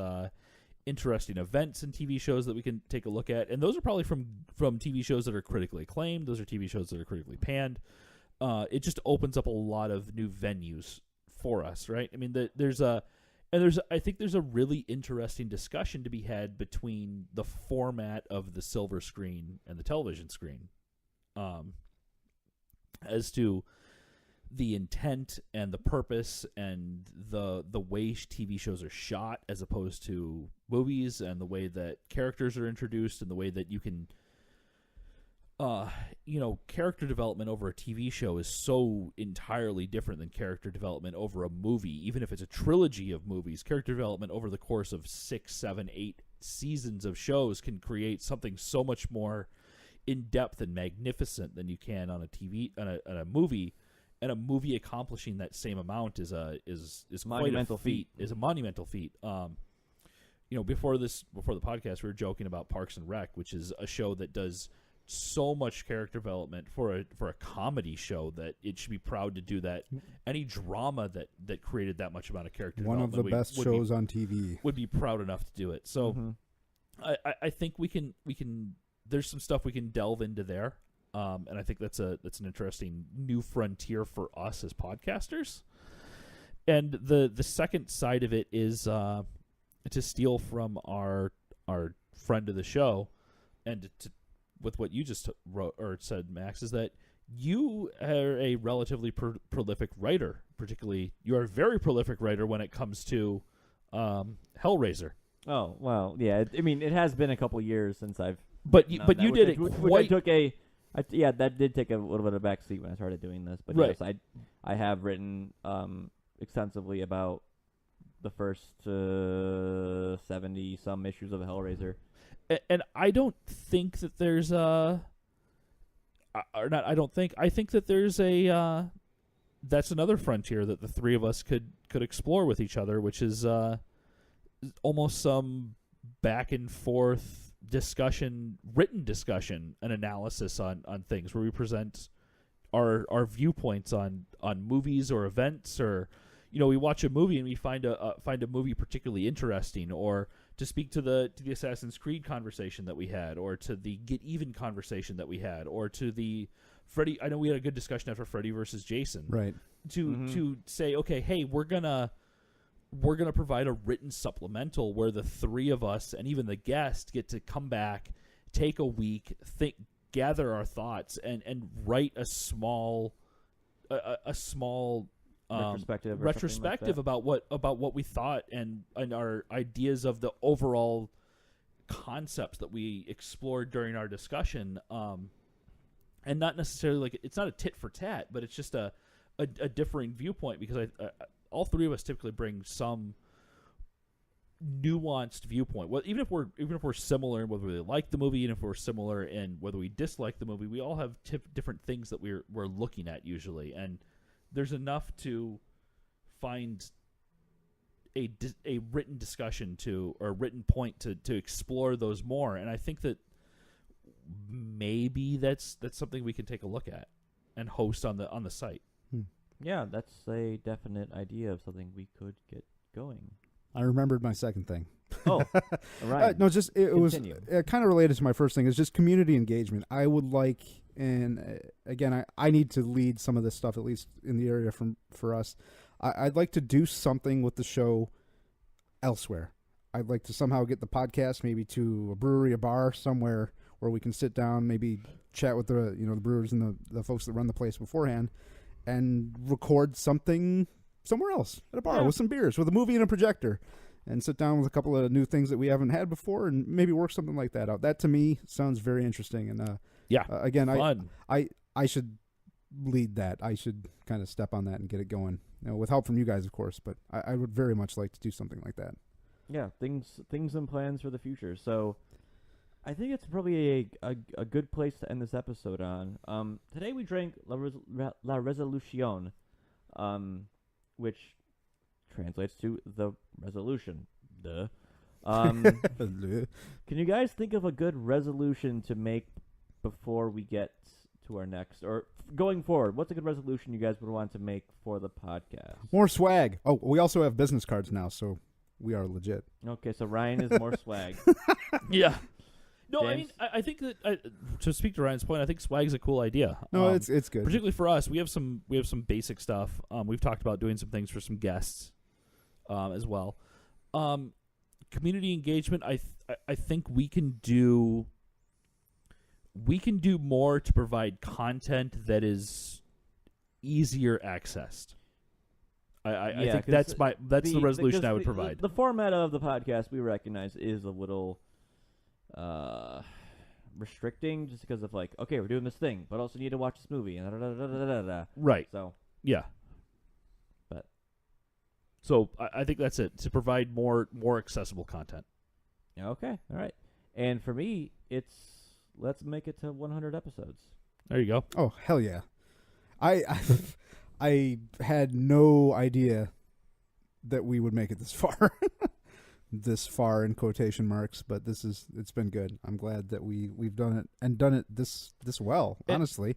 interesting events in TV shows that we can take a look at, and those are probably from TV shows that are critically acclaimed. Those are TV shows that are critically panned. It just opens up a lot of new venues for us, right? I mean, I think there's a really interesting discussion to be had between the format of the silver screen and the television screen, as to the intent and the purpose and the way TV shows are shot as opposed to movies, and the way that characters are introduced, and the way that you can, character development over a TV show is so entirely different than character development over a movie. Even if it's a trilogy of movies, character development over the course of 6, 7, 8 seasons of shows can create something so much more in-depth and magnificent than you can on a movie. And a movie accomplishing that same amount is monumental feat. Is a monumental feat. Before the podcast, we were joking about Parks and Rec, which is a show that does so much character development for a comedy show that it should be proud to do that. Any drama that created that much amount of character development, one of the best shows on TV, would be proud enough to do it. So, I think we can. There's some stuff we can delve into there. And I think that's an interesting new frontier for us as podcasters. And the second side of it is to steal from our friend of the show, and with what you just wrote or said, Max, is that you are a relatively prolific writer. Particularly, you are a very prolific writer when it comes to Hellraiser. Oh well, yeah. I mean, it has been a couple years since I've. But you did it quite. That did take a little bit of a backseat when I started doing this. But right. Yes, I have written extensively about the first 70-some issues of Hellraiser. And I don't think that there's I think that there's that's another frontier that the three of us could explore with each other, which is almost some back and forth written discussion, and analysis on things where we present our viewpoints on movies or events, or we watch a movie and we find a movie particularly interesting, or to speak to the Assassin's Creed conversation that we had, or to the Get Even conversation that we had, or to the Freddy. I know we had a good discussion after Freddy versus Jason, right? To say, okay, hey, we're gonna provide a written supplemental where the three of us and even the guest get to come back, take a week, gather our thoughts, and write a small retrospective about what we thought and our ideas of the overall concepts that we explored during our discussion. And not necessarily it's not a tit for tat, but it's just a differing viewpoint, because all three of us typically bring some nuanced viewpoint. Well, even if we're similar in whether we like the movie, and if we're similar in whether we dislike the movie, we all have different things that we're looking at usually, and there's enough to find a written discussion or a written point to explore those more. And I think that maybe that's something we can take a look at and host on the site. Yeah, that's a definite idea of something we could get going. I remembered my second thing. Oh, all right. No, just it was kind of related to my first thing. It's just community engagement. I would like, and again, I need to lead some of this stuff, at least in the area for us. I'd like to do something with the show elsewhere. I'd like to somehow get the podcast maybe to a brewery, a bar, somewhere where we can sit down, maybe chat with the brewers and the folks that run the place beforehand, and record something somewhere else at a bar with some beers, with a movie and a projector, and sit down with a couple of new things that we haven't had before, and maybe work something like that out. That to me sounds very interesting. And again, fun. I should lead that. I should kind of step on that and get it going, with help from you guys, of course. But I would very much like to do something like that. Yeah, things and plans for the future. So I think it's probably a good place to end this episode on. Today we drank La Resolution, which translates to the resolution. Duh. Can you guys think of a good resolution to make before we get to our next, or going forward? What's a good resolution you guys would want to make for the podcast? More swag. Oh, we also have business cards now, so we are legit. Okay, so Ryan is more swag. Yeah. No, James? I mean, I think that to speak to Ryan's point, I think swag's a cool idea. No, it's good. Particularly for us, we have some basic stuff. We've talked about doing some things for some guests, as well. Community engagement. I think we can do more to provide content that is easier accessed. I think that's the resolution I would provide. The format of the podcast we recognize is a little restricting, just because of like, okay, we're doing this thing, but also need to watch this movie, and Right. So yeah. But so I think that's it, to provide more accessible content. okay, all right. And for me, it's let's make it to 100 episodes. There you go. Oh, hell yeah. I had no idea that we would make it this far. This far in quotation marks, but it's been good. I'm glad that we've done it and done it this well, honestly.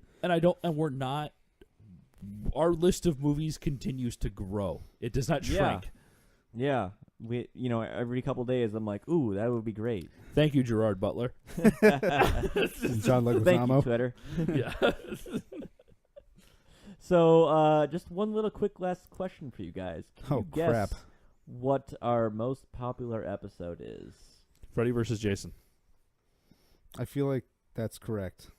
Our list of movies continues to grow. It does not shrink. Yeah. We, every couple days I'm like, ooh, that would be great. Thank you, Gerard Butler. John Leguizamo. Thank you, Twitter. Yeah. So, just one little quick last question for you guys. Can you guess crap. what our most popular episode is? Freddy versus Jason. I feel like that's correct.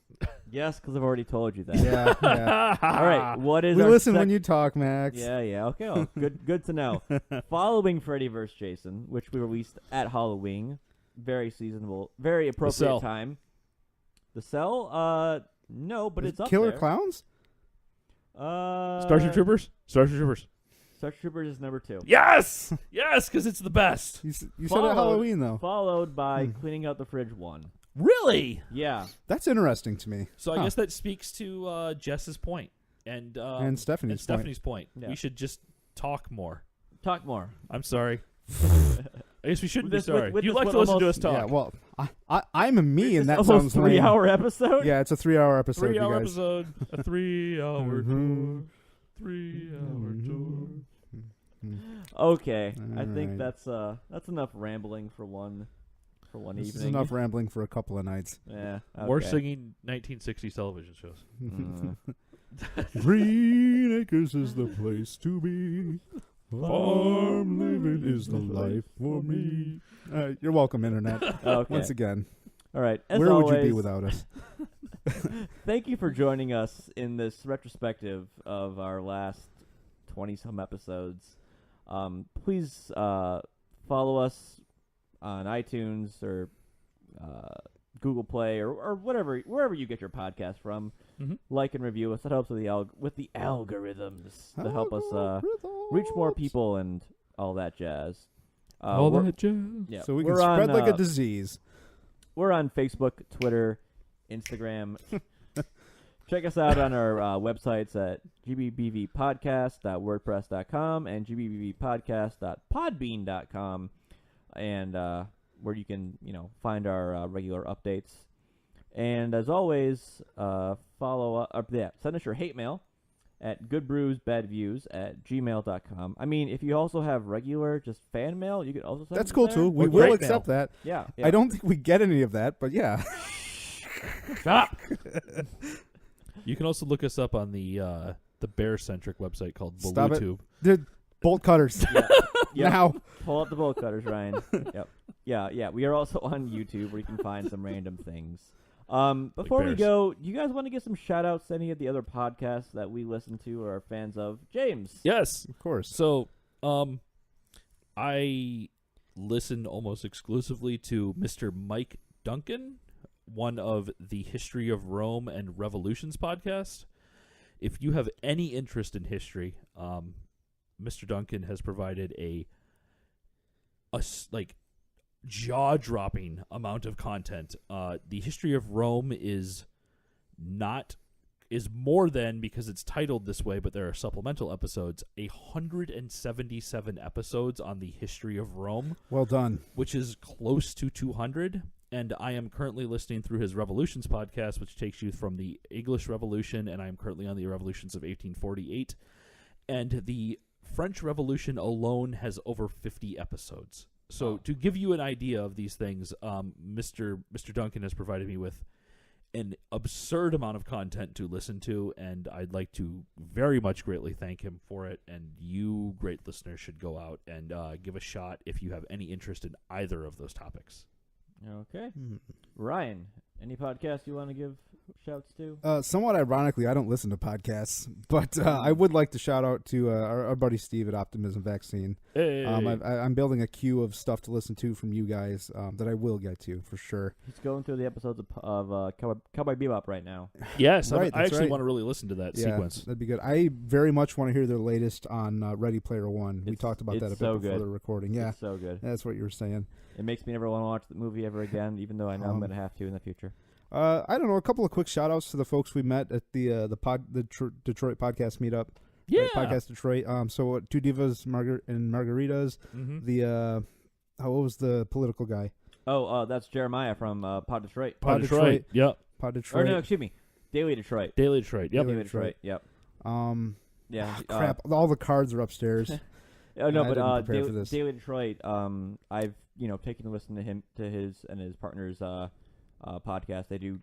Yes, because I've already told you that. Yeah. All right, what is We our listen when you talk, Max. Yeah, okay. Oh, good to know. Following Freddy vs. Jason, which we released at Halloween, very seasonable, very appropriate time. The Cell? No, but it's up Killer there. Clowns? Starship Troopers? Starship Troopers. Starship Troopers is number 2. Yes! Yes, because it's the best. You said at Halloween, though. Followed by Cleaning Out the Fridge 1. Really? Yeah. That's interesting to me. So I guess that speaks to Jess's point and Stephanie's point. Yeah. We should just talk more. Talk more. I'm sorry. I guess we shouldn't be With sorry. with You this like one to listen to us almost- talk. Yeah, well, I'm a me, and that Almost sounds 3-hour episode? Yeah, it's a 3-hour episode. 3-hour you guys. episode, a 3-hour tour, 3-hour tour. Okay. I think Alright. that's enough rambling for one This evening. is enough rambling for a couple of nights. Yeah. Okay. More singing 1960s television shows. Green Acres is the place to be. Farm living is the life for me. You're welcome, Internet. Okay. Once again, All right. As where would you be always, without us? Thank you for joining us in this retrospective of our last 20-some episodes. Please follow us on iTunes or Google Play or wherever you get your podcast from. Mm-hmm. Like and review us. That helps with the algorithms to help us reach more people and all that jazz. All that jazz. Yeah, So we can we're spread on, like a disease. We're on Facebook, Twitter, Instagram. Check us out on our websites at gbbbvpodcast.wordpress.com and gbbbvpodcast.podbean.com, and where you can find our regular updates. And as always, send us your hate mail at goodbrewsbadviews@gmail.com. I mean, if you also have regular just fan mail, you could also send That's it cool there. too. We Or will great accept that. Yeah. I don't think we get any of that, but yeah. Stop. You can also look us up on the bear-centric website called Stop it. BlueTube. The bolt cutters. Yep. Now. Pull up the bolt cutters, Ryan. Yep. Yeah. We are also on YouTube where you can find some random things. Before we bears. go, do you guys want to give some shout-outs to any of the other podcasts that we listen to or are fans of? James. Yes. Of course. So, I listen almost exclusively to Mr. Mike Duncan, one of the History of Rome and Revolutions podcast. If you have any interest in history, Mr. Duncan has provided a jaw-dropping amount of content. The History of Rome is more than, because it's titled this way, but there are supplemental episodes, 177 episodes on the history of Rome. Well done. Which is close to 200. And I am currently listening through his Revolutions podcast, which takes you from the English Revolution, and I am currently on the Revolutions of 1848. And the French Revolution alone has over 50 episodes. So to give you an idea of these things, Mr. Duncan has provided me with an absurd amount of content to listen to, and I'd like to very much greatly thank him for it. And you, great listeners, should go out and give a shot if you have any interest in either of those topics. Okay. Ryan, any podcast you want to give shouts to? Somewhat ironically, I don't listen to podcasts, but I would like to shout out to our buddy Steve at Optimism Vaccine. Hey. I'm building a queue of stuff to listen to from you guys that I will get to for sure. He's going through the episodes of Cowboy Bebop right now. Yes, Right, I actually right. want to really listen to that sequence. That'd be good. I very much want to hear their latest on Ready Player One. We talked about that a bit so before good. the recording. Yeah, It's so good. that's what you were saying. It makes me never want to watch the movie ever again, even though I know I'm going to have to in the future. I don't know. A couple of quick shout outs to the folks we met at the Detroit podcast meetup. Yeah. Podcast Detroit. So Two Divas and Margaritas. Mm-hmm. The what was the political guy? Oh, that's Jeremiah from Pod Detroit. Pod Detroit. Yep. Pod Detroit. Or no, excuse me. Daily Detroit. Daily Detroit. Yep. Daily Daily Detroit. Yep. Yeah. Crap. All the cards are upstairs. Oh no, I but didn't prepare for this. Daily Detroit. I've taken a listen to his and his partner's podcast. They do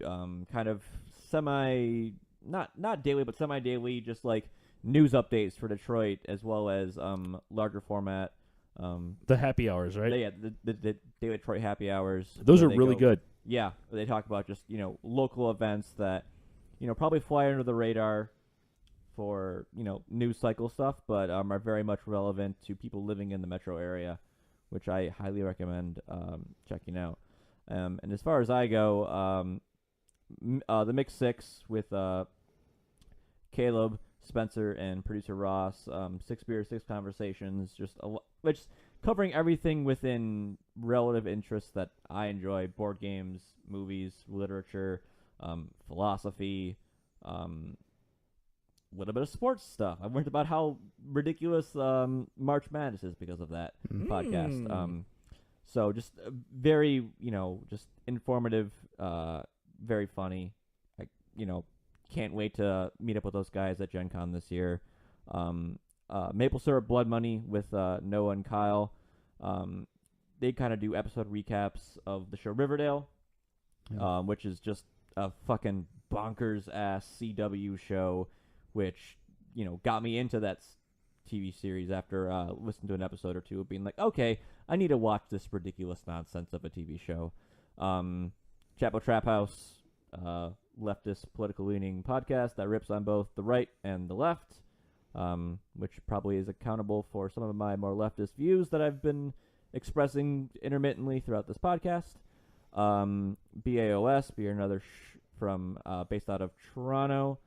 kind of not daily, but semi-daily, just like news updates for Detroit, as well as larger format. The happy hours, right? The Daily Detroit happy hours. Those where are they really good. Yeah, they talk about just local events that probably fly under the radar for news cycle stuff, but are very much relevant to people living in the metro area, which I highly recommend checking out. And as far as I go, the Mix Six with Caleb, Spencer, and producer Ross, 6 Beers, 6 Conversations, just covering everything within relative interests that I enjoy: board games, movies, literature, philosophy, a little bit of sports stuff. I learned about how ridiculous March Madness is because of that podcast. So just very, just informative, very funny. I, can't wait to meet up with those guys at Gen Con this year. Maple Syrup Blood Money with Noah and Kyle. They kind of do episode recaps of the show Riverdale, which is just a fucking bonkers-ass CW show, which, got me into that TV series after listening to an episode or two of being like, okay, I need to watch this ridiculous nonsense of a TV show. Chapo Trap House, leftist political-leaning podcast that rips on both the right and the left, which probably is accountable for some of my more leftist views that I've been expressing intermittently throughout this podcast. BAOS, Beer and Other from based out of Toronto.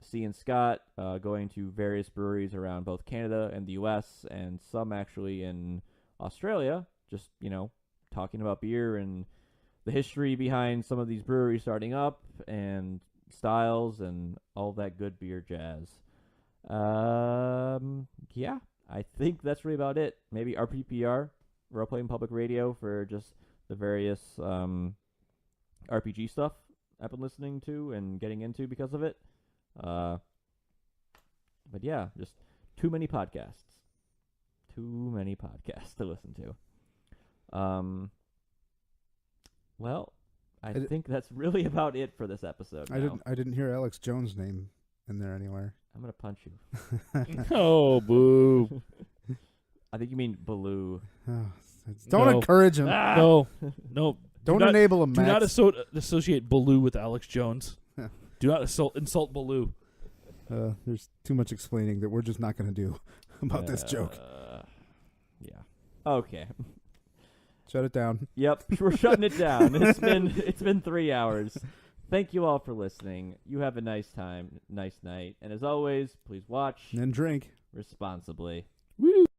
C and Scott going to various breweries around both Canada and the U.S. and some actually in Australia, just, talking about beer and the history behind some of these breweries starting up and styles and all that good beer jazz. Yeah, I think that's really about it. Maybe RPPR, Role Playing Public Radio, for just the various RPG stuff I've been listening to and getting into because of it. But yeah, just too many podcasts. Too many podcasts to listen to. Well, I think that's really about it for this episode. I didn't hear Alex Jones' name in there anywhere. I'm gonna punch you. Oh, boo. I think you mean Baloo. Don't encourage him. No. Don't enable him, Do Max. not associate Baloo with Alex Jones. Do not insult Baloo. There's too much explaining that we're just not going to do about this joke. Yeah. Okay. Shut it down. Yep, we're shutting it down. It's been 3 hours. Thank you all for listening. You have a nice time, nice night, and as always, please watch And drink. responsibly. Woo!